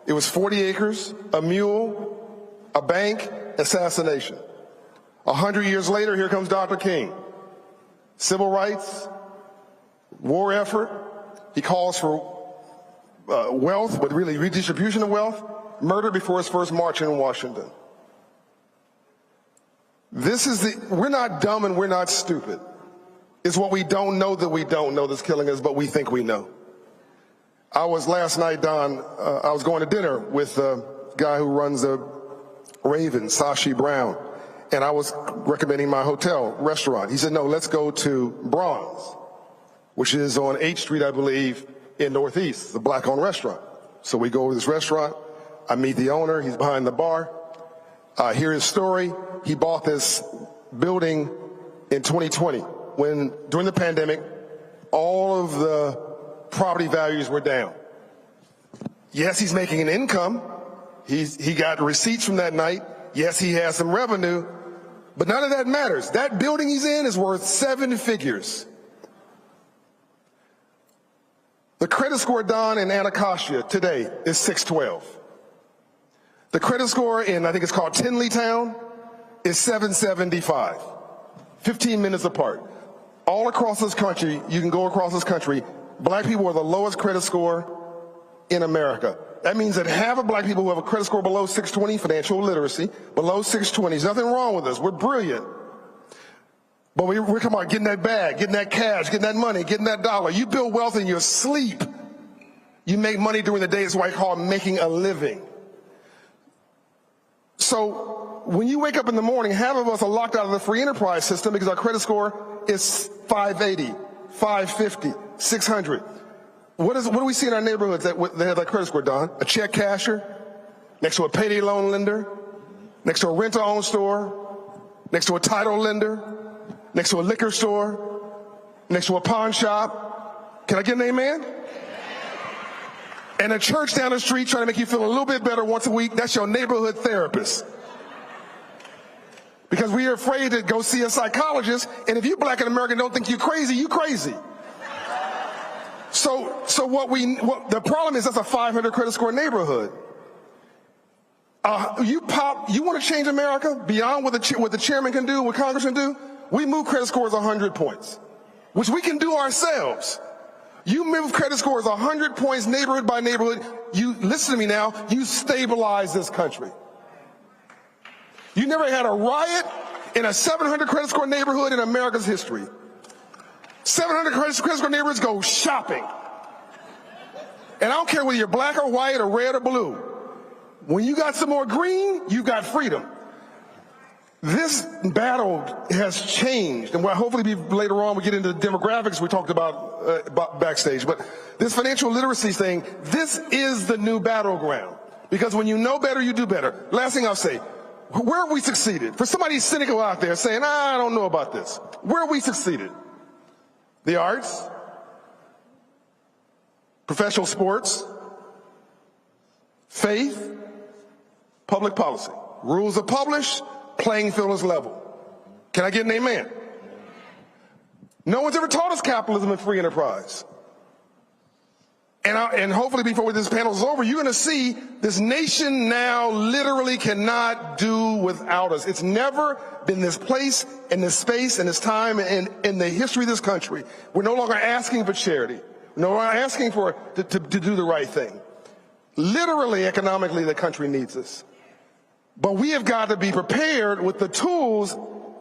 it was 40 acres, a mule, a bank, assassination. 100 years later, here comes Dr. King. Civil rights, war effort. He calls for wealth, but really redistribution of wealth, murdered before his first march in Washington. We're not dumb and we're not stupid. It's what we don't know that we don't know that's killing us, but we think we know. I was last night, Don, I was going to dinner with a guy who runs the Raven, Sashi Brown, and I was recommending my hotel restaurant. He said, no, let's go to Bronze, which is on 8th Street, I believe, in Northeast. It's a black-owned restaurant. So we go to this restaurant. I meet the owner. He's behind the bar. I hear his story. He bought this building in 2020 when, during the pandemic, all of the property values were down. Yes, he's making an income. He got receipts from that night. Yes, he has some revenue. But none of that matters. That building he's in is worth 7 figures. The credit score, Don, in Anacostia today is 612. The credit score in, I think it's called Tinleytown, is 775. 15 minutes apart. All across this country, you can go across this country, black people are the lowest credit score in America. That means that half of black people who have a credit score below 620, financial literacy, below 620, there's nothing wrong with us. We're brilliant. But we're talking about getting that bag, getting that cash, getting that money, getting that dollar. You build wealth in your sleep. You make money during the day. It's what I call making a living. So when you wake up in the morning, half of us are locked out of the free enterprise system because our credit score is 580, 550, 600. What do we see in our neighborhoods that have that credit score, Don? A check casher, next to a payday loan lender, next to a rent-to-own store, next to a title lender, next to a liquor store, next to a pawn shop. Can I get an amen? And a church down the street trying to make you feel a little bit better once a week. That's your neighborhood therapist. Because we are afraid to go see a psychologist, and if you black and American don't think you're crazy, you crazy. So the problem is that's a 500 credit score neighborhood. You want to change America beyond what the chairman can do, what Congress can do? We move credit scores 100 points, which we can do ourselves. You move credit scores 100 points neighborhood by neighborhood. You, listen to me now, you stabilize this country. You never had a riot in a 700 credit score neighborhood in America's history. 700 credit score neighborhoods go shopping. And I don't care whether you're black or white or red or blue. When you got some more green, you got freedom. This battle has changed, and hopefully later on we get into the demographics we talked about backstage. But this financial literacy thing, this is the new battleground. Because when you know better, you do better. Last thing I'll say, where have we succeeded? For somebody cynical out there saying, I don't know about this. Where have we succeeded? The arts, professional sports, faith, public policy. Rules are published, playing field is level. Can I get an amen? No one's ever taught us capitalism and free enterprise. And hopefully before this panel is over, you're going to see this nation now literally cannot do without us. It's never been this place and this space and this time in the history of this country. We're no longer asking for charity. We're no longer asking to do the right thing. Literally, economically, the country needs us. But we have got to be prepared with the tools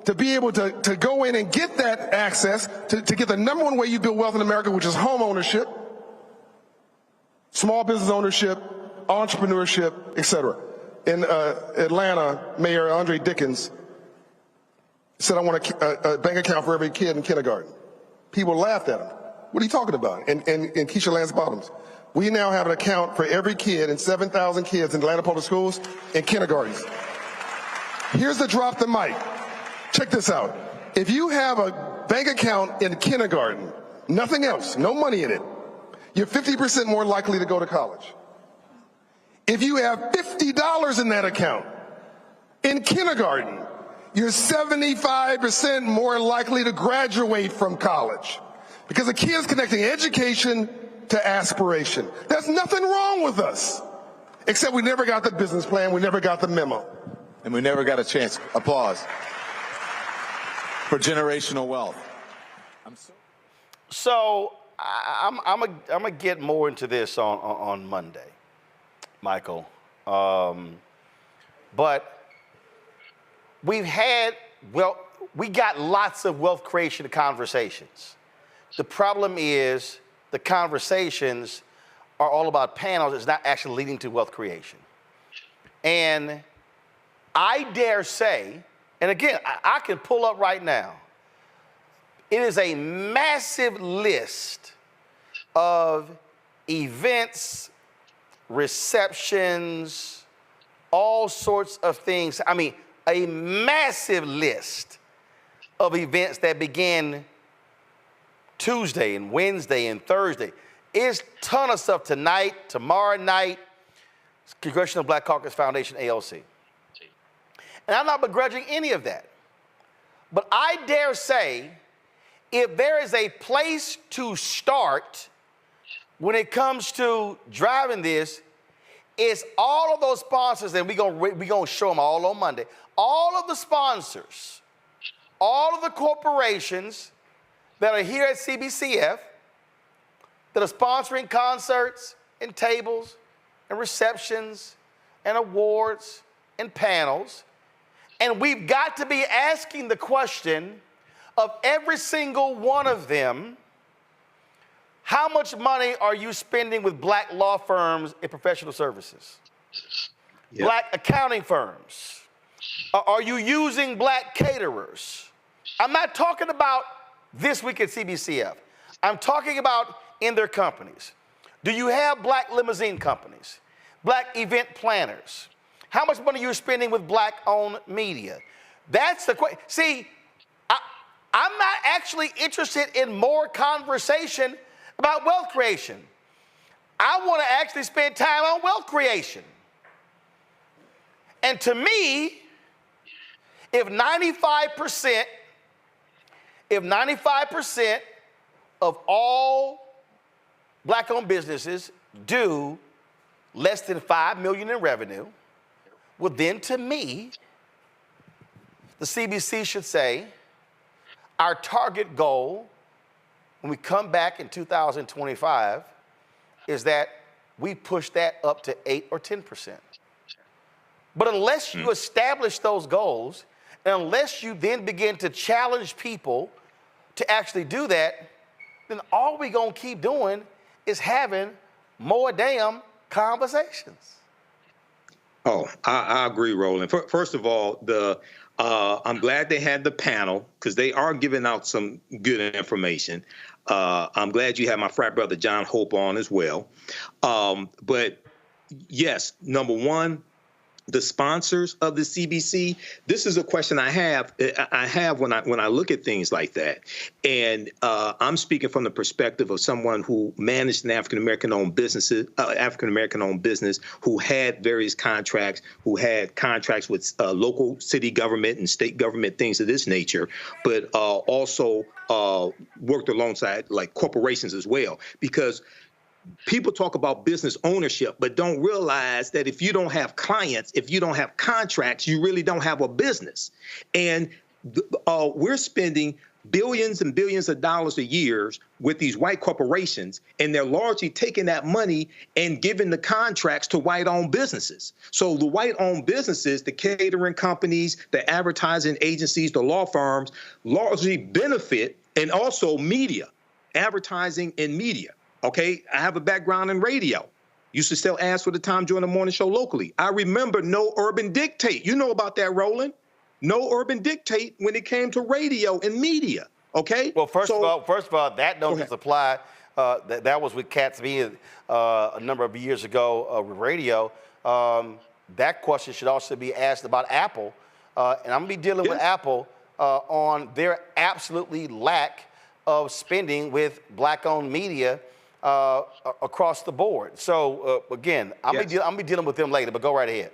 to be able to go in and get that access, to get the number one way you build wealth in America, which is home ownership, small business ownership, entrepreneurship, etc. In Atlanta, Mayor Andre Dickens said, I want a bank account for every kid in kindergarten. People laughed at him. What are you talking about? And Keisha Lance Bottoms. We now have an account for every kid and 7,000 kids in Atlanta public schools and kindergartens. Here's the drop the mic. Check this out. If you have a bank account in kindergarten, nothing else, no money in it, you're 50% more likely to go to college. If you have $50 in that account in kindergarten, you're 75% more likely to graduate from college. Because the kid is connecting education to aspiration. There's nothing wrong with us, except we never got the business plan, we never got the memo. And we never got a chance. Applause for generational wealth. So I'm gonna get more into this on Monday, Michael. But we got lots of wealth creation conversations. The problem is the conversations are all about panels. It's not actually leading to wealth creation. And I dare say, and again, I can pull up right now, it is a massive list of events, receptions, all sorts of things. I mean, a massive list of events that begin Tuesday and Wednesday and Thursday. It's a ton of stuff tonight, tomorrow night, Congressional Black Caucus Foundation, ALC. And I'm not begrudging any of that. But I dare say, if there is a place to start when it comes to driving this, it's all of those sponsors, and we're gonna show them all on Monday, all of the sponsors, all of the corporations that are here at CBCF, that are sponsoring concerts and tables and receptions and awards and panels. And we've got to be asking the question of every single one of them, how much money are you spending with black law firms and professional services? Yep. Black accounting firms? Are you using black caterers? I'm not talking about this week at CBCF. I'm talking about in their companies. Do you have black limousine companies? Black event planners? How much money are you spending with black-owned media? That's the question. See, I'm not actually interested in more conversation about wealth creation. I want to actually spend time on wealth creation. And to me, if 95% of all black-owned businesses do less than $5 million in revenue, well then to me, the CBC should say, our target goal, when we come back in 2025 is that we push that up to 8 or 10%. But unless you establish those goals, and unless you then begin to challenge people to actually do that, then all we're going to keep doing is having more damn conversations. Oh, I agree, Roland. First of all, I'm glad they had the panel because they are giving out some good information. I'm glad you had my frat brother John Hope on as well. But yes, number one, the sponsors of the CBC. This is a question I have when I look at things like that, and I'm speaking from the perspective of someone who managed an African American-owned business, who had various contracts, who had contracts with local city government and state government, things of this nature, but also worked alongside like corporations as well, because people talk about business ownership, but don't realize that if you don't have clients, if you don't have contracts, you really don't have a business. And we're spending billions and billions of dollars a year with these white corporations, and they're largely taking that money and giving the contracts to white-owned businesses. So the white-owned businesses, the catering companies, the advertising agencies, the law firms, largely benefit, and also media, advertising and media. Okay, I have a background in radio. Used to sell ads for the Time during the morning show locally. I remember No Urban Dictate. You know about that, Roland? No Urban Dictate when it came to radio and media. Okay. Well, first of all, that don't just apply. That was with Cats being a number of years ago with radio. That question should also be asked about Apple, and I'm gonna be dealing with Apple on their absolutely lack of spending with Black-owned media. Across the board. So again, I'm gonna be dealing with them later, but go right ahead.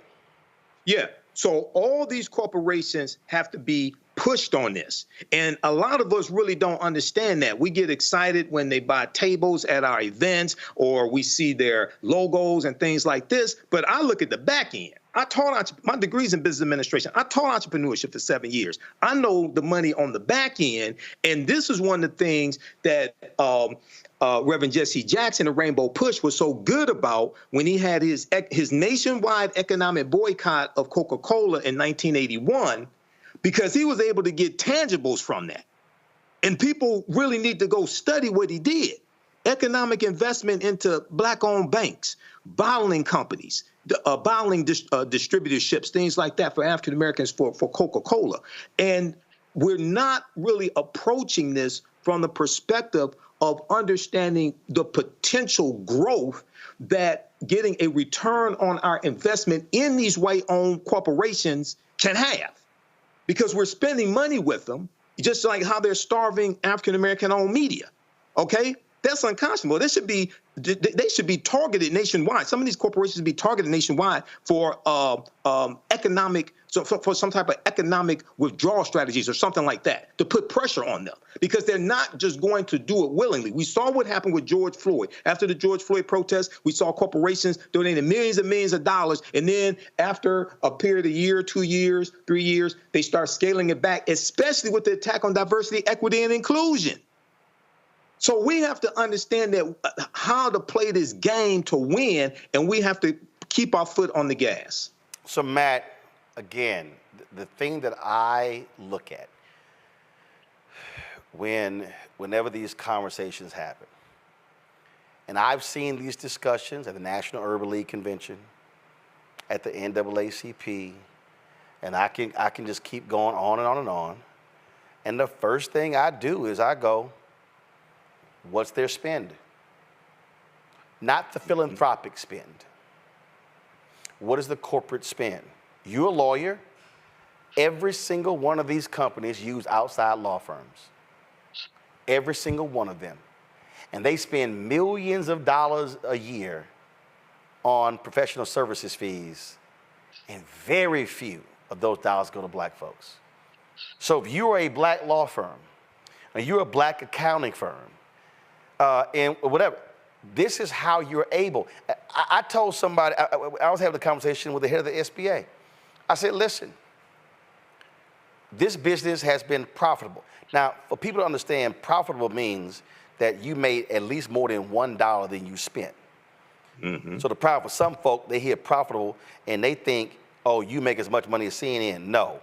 Yeah. So all these corporations have to be pushed on this. And a lot of us really don't understand that. We get excited when they buy tables at our events or we see their logos and things like this. But I look at the back end. I taught my degrees in business administration. I taught entrepreneurship for 7 years. I know the money on the back end. And this is one of the things that Reverend Jesse Jackson of Rainbow Push was so good about when he had his nationwide economic boycott of Coca-Cola in 1981, because he was able to get tangibles from that. And people really need to go study what he did. Economic investment into Black-owned banks, bottling companies, bottling distributorships, things like that for African Americans for Coca-Cola. And we're not really approaching this from the perspective of understanding the potential growth that getting a return on our investment in these white-owned corporations can have. Because we're spending money with them, just like how they're starving African American-owned media. Okay? That's unconscionable. They should be targeted nationwide. Some of these corporations should be targeted nationwide for for some type of economic withdrawal strategies or something like that to put pressure on them, because they're not just going to do it willingly. We saw what happened with George Floyd. After the George Floyd protests, we saw corporations donating millions and millions of dollars, and then after a period of a year, 2 years, 3 years, they start scaling it back, especially with the attack on diversity, equity, and inclusion. So we have to understand that how to play this game to win, and we have to keep our foot on the gas. So Matt, again, the thing that I look at whenever these conversations happen, and I've seen these discussions at the National Urban League Convention, at the NAACP, and I can just keep going on and on and on. And the first thing I do is I go, what's their spend? Not the philanthropic spend. What is the corporate spend? You're a lawyer. Every single one of these companies use outside law firms. Every single one of them. And they spend millions of dollars a year on professional services fees, and very few of those dollars go to Black folks. So if you're a Black law firm, and you're a Black accounting firm, and whatever, this is how you're able. I told somebody, I was having a conversation with the head of the SBA. I said, listen, this business has been profitable. Now, for people to understand, profitable means that you made at least more than $1 than you spent. So the problem for some folk, they hear profitable and they think, oh, you make as much money as CNN. No,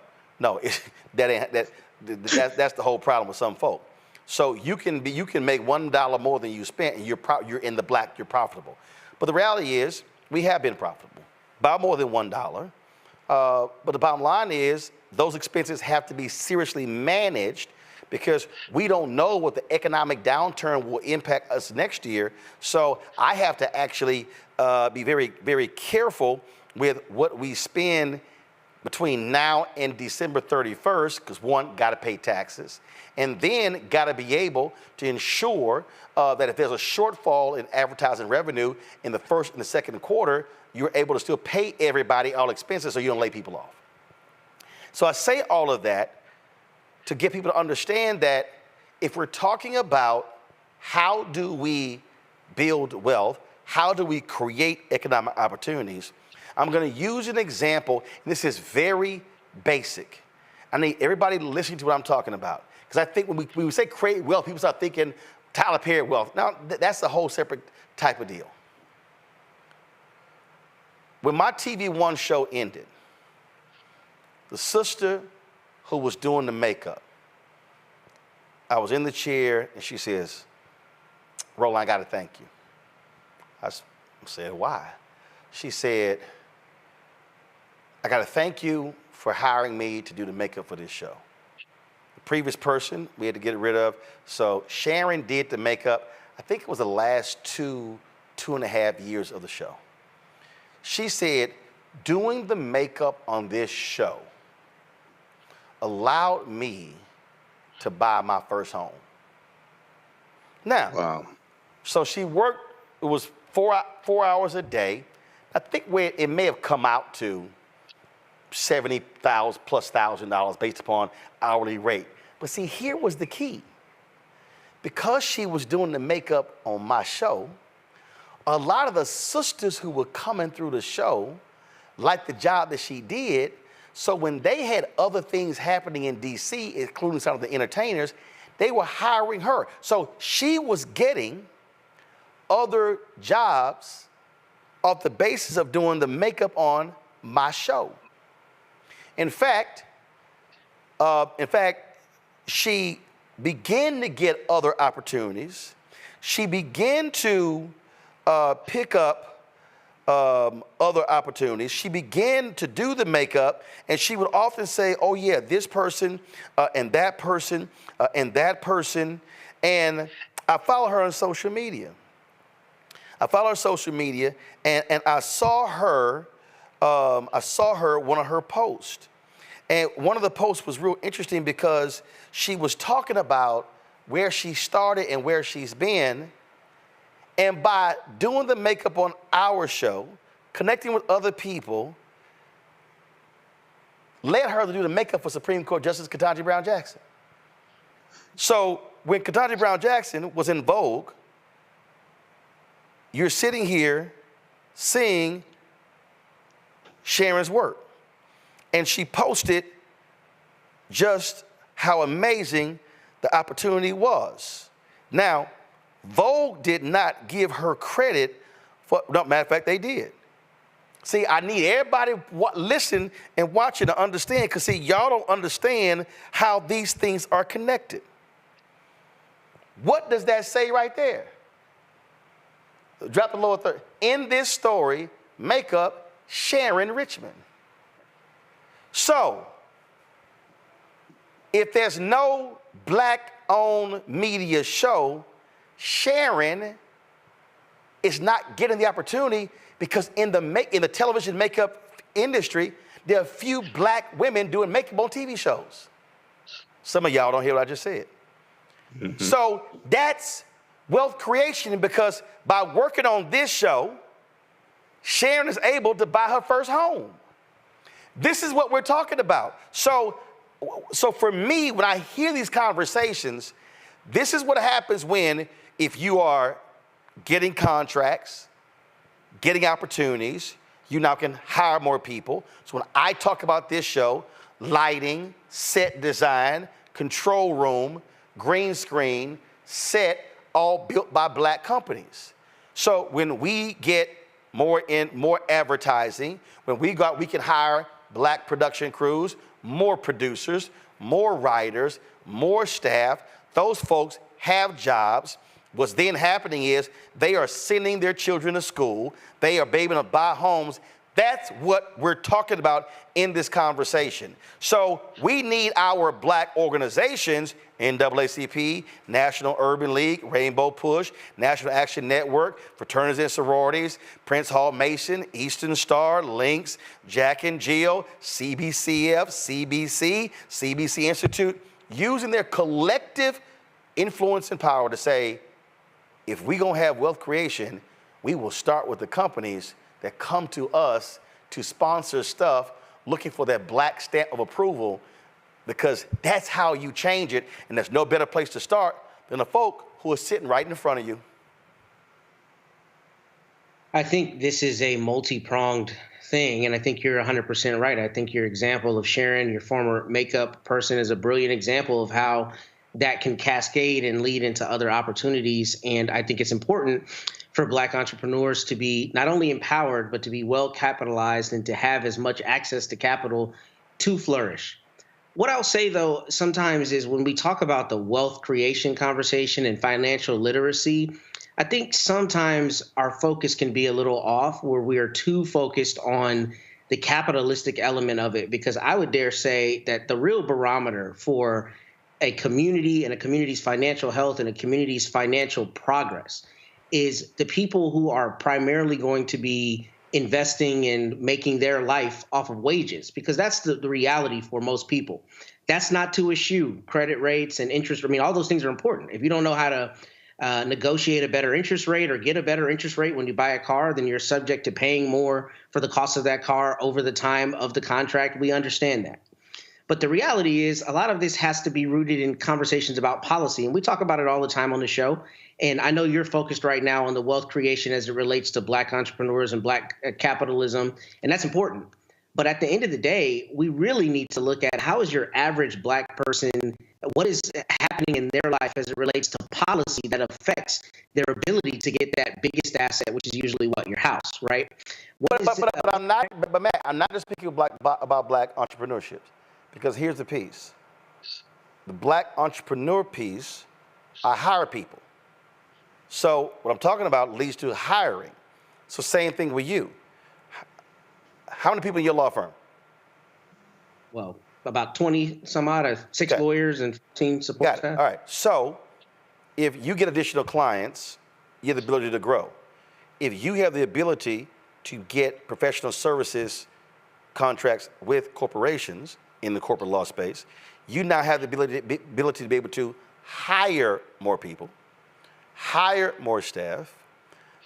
that's the whole problem with some folk. So you can make $1 more than you spent, and you're in the black, you're profitable. But the reality is, we have been profitable by more than $1. But the bottom line is, those expenses have to be seriously managed, because we don't know what the economic downturn will impact us next year. So I have to actually be very, very careful with what we spend between now and December 31st, because one, got to pay taxes, and then got to be able to ensure that if there's a shortfall in advertising revenue in the first and the second quarter, you're able to still pay everybody all expenses so you don't lay people off. So I say all of that to get people to understand that if we're talking about how do we build wealth, how do we create economic opportunities, I'm going to use an example, and this is very basic. I need everybody listening to what I'm talking about, because I think when we say create wealth, people start thinking Tyler Perry wealth. Now, that's a whole separate type of deal. When my TV One show ended, the sister who was doing the makeup, I was in the chair, and she says, Roland, I got to thank you. I said, why? She said, I got to thank you for hiring me to do the makeup for this show. The previous person, we had to get rid of. So Sharon did the makeup. I think it was the last two and a half years of the show. She said, doing the makeup on this show allowed me to buy my first home. Now, wow. So she worked, it was 4 hours a day. I think where it may have come out to $70,000 plus based upon hourly rate. But see, here was the key. Because she was doing the makeup on my show, a lot of the sisters who were coming through the show liked the job that she did. So when they had other things happening in DC, including some of the entertainers, they were hiring her. So she was getting other jobs off the basis of doing the makeup on my show. In fact, she began to get other opportunities. She began to pick up other opportunities. She began to do the makeup, and she would often say, oh yeah, this person and that person and that person. And I follow her on social media. And I saw her one of her posts. And one of the posts was real interesting because she was talking about where she started and where she's been. And by doing the makeup on our show, connecting with other people, led her to do the makeup for Supreme Court Justice Ketanji Brown Jackson. So when Ketanji Brown Jackson was in vogue, you're sitting here seeing Sharon's work. And she posted just how amazing the opportunity was. Now, Vogue did not give her credit for, no, matter of fact, they did. See, I need everybody listen and watching to understand, because see, y'all don't understand how these things are connected. What does that say right there? Drop the lower third. In this story, makeup, Sharon Richmond. So, if there's no black-owned media show, Sharon is not getting the opportunity because in the television makeup industry, there are few black women doing makeup on TV shows. Some of y'all don't hear what I just said. Mm-hmm. So that's wealth creation, because by working on this show, Sharon is able to buy her first home. This is what we're talking about. So for me, when I hear these conversations, this is what happens when, if you are getting contracts, getting opportunities, you now can hire more people. So when I talk about this show, lighting, set design, control room, green screen, set, all built by black companies. So when we get more advertising, when we can hire black production crews, more producers, more writers, more staff. Those folks have jobs. What's then happening is they are sending their children to school. They are able to buy homes. That's what we're talking about in this conversation. So we need our black organizations, NAACP, National Urban League, Rainbow Push, National Action Network, Fraternities and Sororities, Prince Hall Mason, Eastern Star, Lynx, Jack and Jill, CBCF, CBC, CBC Institute, using their collective influence and power to say, if we're gonna have wealth creation, we will start with the companies that come to us to sponsor stuff looking for that black stamp of approval, because that's how you change it, and there's no better place to start than the folk who are sitting right in front of you. I think this is a multi-pronged thing, and I think you're 100% right. I think your example of Sharon, your former makeup person, is a brilliant example of how that can cascade and lead into other opportunities, and I think it's important for black entrepreneurs to be not only empowered, but to be well capitalized and to have as much access to capital to flourish. What I'll say, though, sometimes is when we talk about the wealth creation conversation and financial literacy, I think sometimes our focus can be a little off, where we are too focused on the capitalistic element of it, because I would dare say that the real barometer for a community and a community's financial health and a community's financial progress is the people who are primarily going to be investing and making their life off of wages, because that's the reality for most people. That's not to eschew credit rates and interest. I mean, all those things are important. If you don't know how to negotiate a better interest rate or get a better interest rate when you buy a car, then you're subject to paying more for the cost of that car over the time of the contract. We understand that. But the reality is a lot of this has to be rooted in conversations about policy. And we talk about it all the time on the show. And I know you're focused right now on the wealth creation as it relates to black entrepreneurs and black capitalism. And that's important. But at the end of the day, we really need to look at how is your average black person, what is happening in their life as it relates to policy that affects their ability to get that biggest asset, which is usually what, your house, right? But Matt, I'm not just speaking about black entrepreneurship. Because here's the piece. The black entrepreneur piece, I hire people. So what I'm talking about leads to hiring. So same thing with you. How many people in your law firm? Well, about 20 some odd, 6 lawyers and 15 support staff. All right. So if you get additional clients, you have the ability to grow. If you have the ability to get professional services contracts with corporations in the corporate law space, you now have the ability to be able to hire more people, hire more staff,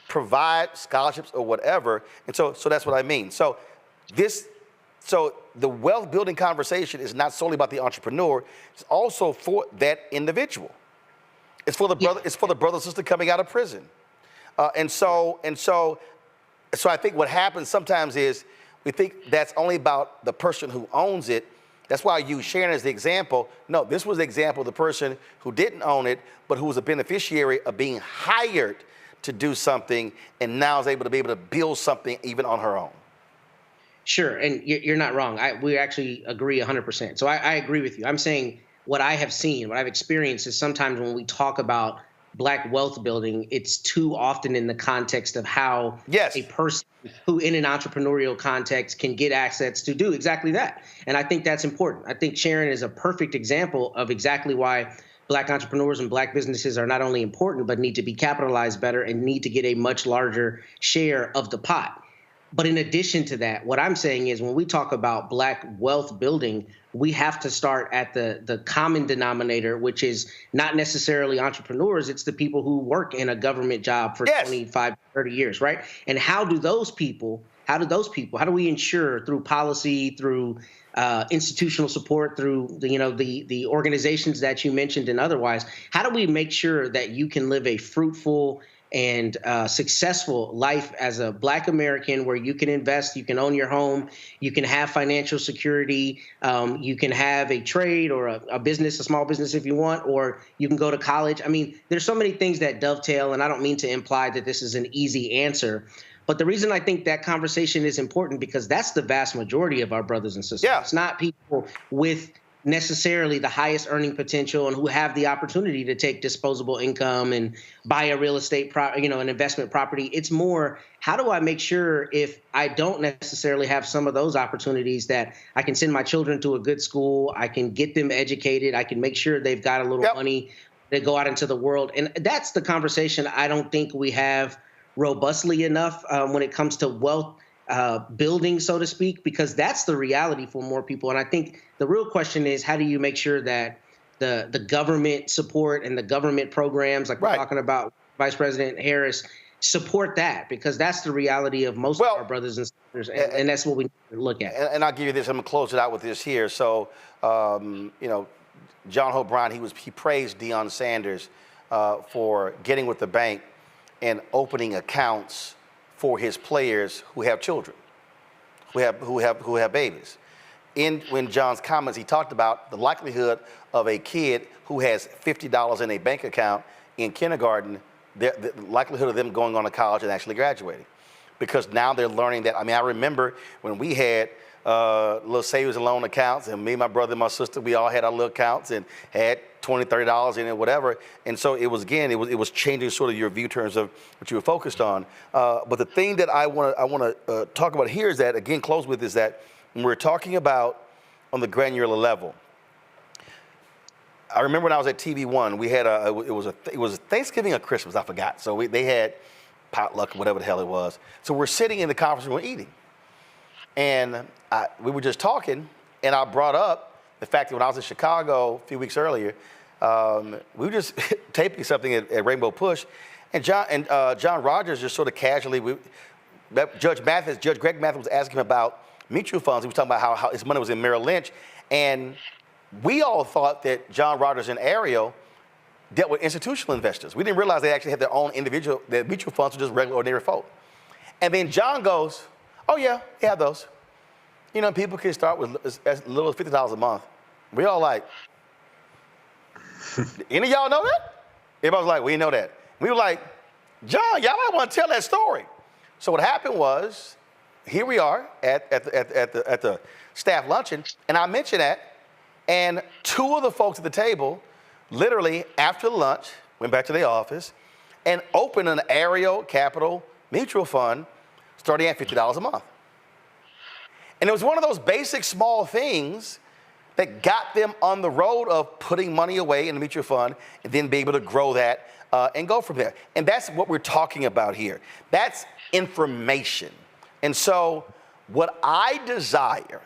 provide scholarships or whatever. And so that's what I mean. So the wealth building conversation is not solely about the entrepreneur, it's also for that individual. It's for the brother, it's for the brother or sister coming out of prison. And so I think what happens sometimes is we think that's only about the person who owns it. That's why I use Sharon as the example. No, this was the example of the person who didn't own it, but who was a beneficiary of being hired to do something and now is able to build something even on her own. Sure, and you're not wrong. We actually agree 100%. So I agree with you. I'm saying what I have seen, what I've experienced is sometimes when we talk about black wealth building, it's too often in the context of how a person who in an entrepreneurial context can get assets to do exactly that. And I think that's important. I think Sharon is a perfect example of exactly why black entrepreneurs and black businesses are not only important, but need to be capitalized better and need to get a much larger share of the pot. But in addition to that, what I'm saying is when we talk about black wealth building, we have to start at the common denominator, which is not necessarily entrepreneurs. It's the people who work in a government job for 25, 30 years, right? And how do we ensure through policy, through institutional support, through the organizations that you mentioned and otherwise, how do we make sure that you can live a fruitful and successful life as a Black American, where you can invest, you can own your home, you can have financial security, you can have a trade or a business, a small business if you want, or you can go to college. I mean, there's so many things that dovetail, and I don't mean to imply that this is an easy answer. But the reason I think that conversation is important, because that's the vast majority of our brothers and sisters. Yeah. It's not people with necessarily the highest earning potential and who have the opportunity to take disposable income and buy a real estate, an investment property. It's more, how do I make sure, if I don't necessarily have some of those opportunities, that I can send my children to a good school, I can get them educated, I can make sure they've got a little money to go out into the world. And that's the conversation I don't think we have robustly enough when it comes to wealth building, so to speak, because that's the reality for more people. And I think the real question is, how do you make sure that the government support and the government programs, like we're talking about Vice President Harris, support that? Because that's the reality of most of our brothers and sisters, and that's what we need to look at. And I'll give you this. I'm going to close it out with this here. So, John Hope Brown, he praised Deion Sanders for getting with the bank and opening accounts for his players who have children, who have babies. When John's comments, he talked about the likelihood of a kid who has $50 in a bank account in kindergarten, the likelihood of them going on to college and actually graduating, because now they're learning that. I mean, I remember when we had little savings and loan accounts, and me, my brother, and my sister, we all had our little accounts and had $20, $30 in it, whatever. And so it was changing sort of your view in terms of what you were focused on. But the thing that I want to talk about here is that, again, close with, is that when we're talking about on the granular level, I remember when I was at TV1, we had it was Thanksgiving or Christmas, I forgot. So they had potluck, whatever the hell it was. So we're sitting in the conference room eating. And we were just talking, and I brought up the fact that when I was in Chicago a few weeks earlier, we were just taping something at Rainbow Push, and John Rogers just sort of casually, Judge Greg Mathis was asking him about mutual funds. He was talking about how his money was in Merrill Lynch, and we all thought that John Rogers and Ariel dealt with institutional investors. We didn't realize they actually had their own individual, their mutual funds were just regular, ordinary folk. And then John goes, "Oh yeah, they have those. You know, people can start with as little as $50 a month." We all like, any of y'all know that? Everybody was like, "We know that." We were like, "John, y'all might want to tell that story." So what happened was, here we are at the staff luncheon, and I mentioned that, and two of the folks at the table, literally after lunch, went back to their office and opened an Ariel Capital mutual fund starting at $50 a month. And it was one of those basic small things that got them on the road of putting money away in the mutual fund and then be able to grow that and go from there. And that's what we're talking about here. That's information. And so what I desire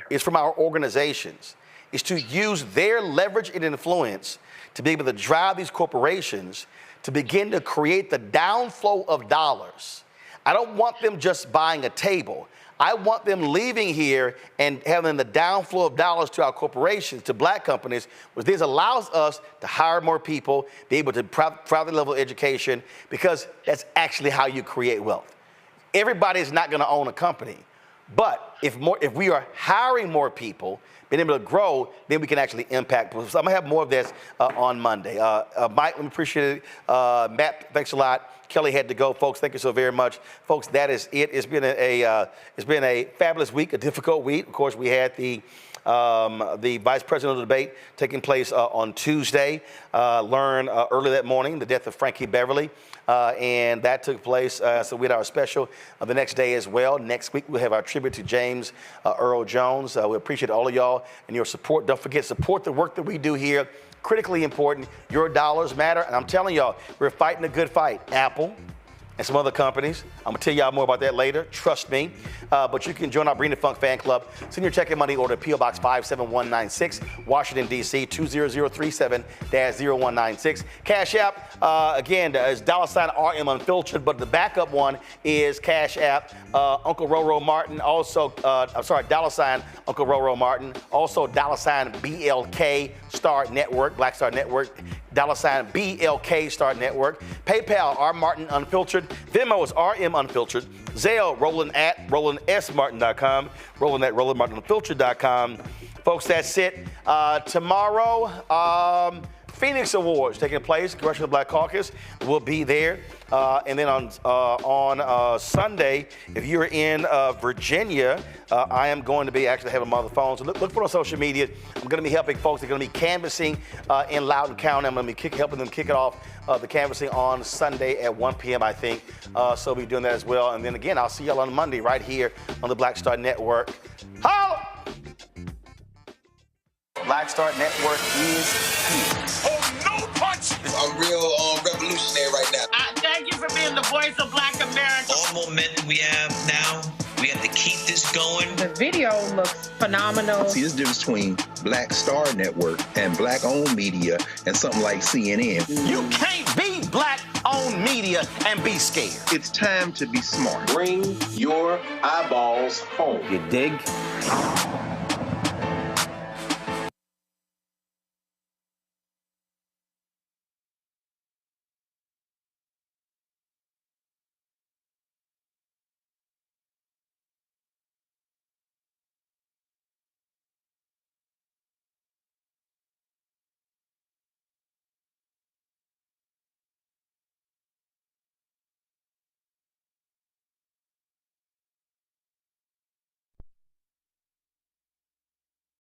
is from our organizations is to use their leverage and influence to be able to drive these corporations to begin to create the downflow of dollars. I don't want them just buying a table. I want them leaving here and having the downflow of dollars to our corporations, to black companies, which this allows us to hire more people, be able to provide the level of education, because that's actually how you create wealth. Everybody is not going to own a company, but if we are hiring more people, being able to grow, then we can actually impact. So I'm going to have more of this on Monday. Mike, we appreciate it. Matt, thanks a lot. Kelly had to go. Folks, thank you so very much. Folks, that is it. It's been a fabulous week, a difficult week. Of course, we had the vice presidential debate taking place on Tuesday. Learned early that morning the death of Frankie Beverly, and that took place. So we had our special the next day as well. Next week we'll have our tribute to James Earl Jones. We appreciate all of y'all and your support. Don't forget, support the work that we do here. Critically important. Your dollars matter, and I'm telling y'all, we're fighting a good fight. Apple and some other companies. I'm gonna tell y'all more about that later, trust me. But you can join our Bring the Funk fan club. Send your check and money order to P.O. Box 57196, Washington, D.C., 20037-0196. Cash App, again, is $RM Unfiltered, but the backup one is Cash App, Uncle Roro Martin, also, $ Uncle Roro Martin, also $ BLK Star Network, Black Star Network. $BLK Star Network. PayPal, R Martin Unfiltered. Venmo is RM Unfiltered. Zelle, Roland at RolandSMartin.com. Roland at RolandMartinUnfiltered.com. Folks, that's it. Tomorrow, Phoenix Awards taking place. Congressional Black Caucus will be there. And then on Sunday, if you're in Virginia, I am going to be actually having them on the phone. So look for it on social media. I'm going to be helping folks. They're going to be canvassing in Loudoun County. I'm going to be helping them kick it off, the canvassing on Sunday at 1 p.m., I think. So we'll be doing that as well. And then again, I'll see y'all on Monday right here on the Black Star Network. Holla! Black Star Network is here. Oh, no punch! I'm real revolutionary right now. Thank you for being the voice of Black America. All momentum we have now, we have to keep this going. The video looks phenomenal. See, there's a difference between Black Star Network and Black-owned media and something like CNN. You can't be Black-owned media and be scared. It's time to be smart. Bring your eyeballs home. You dig?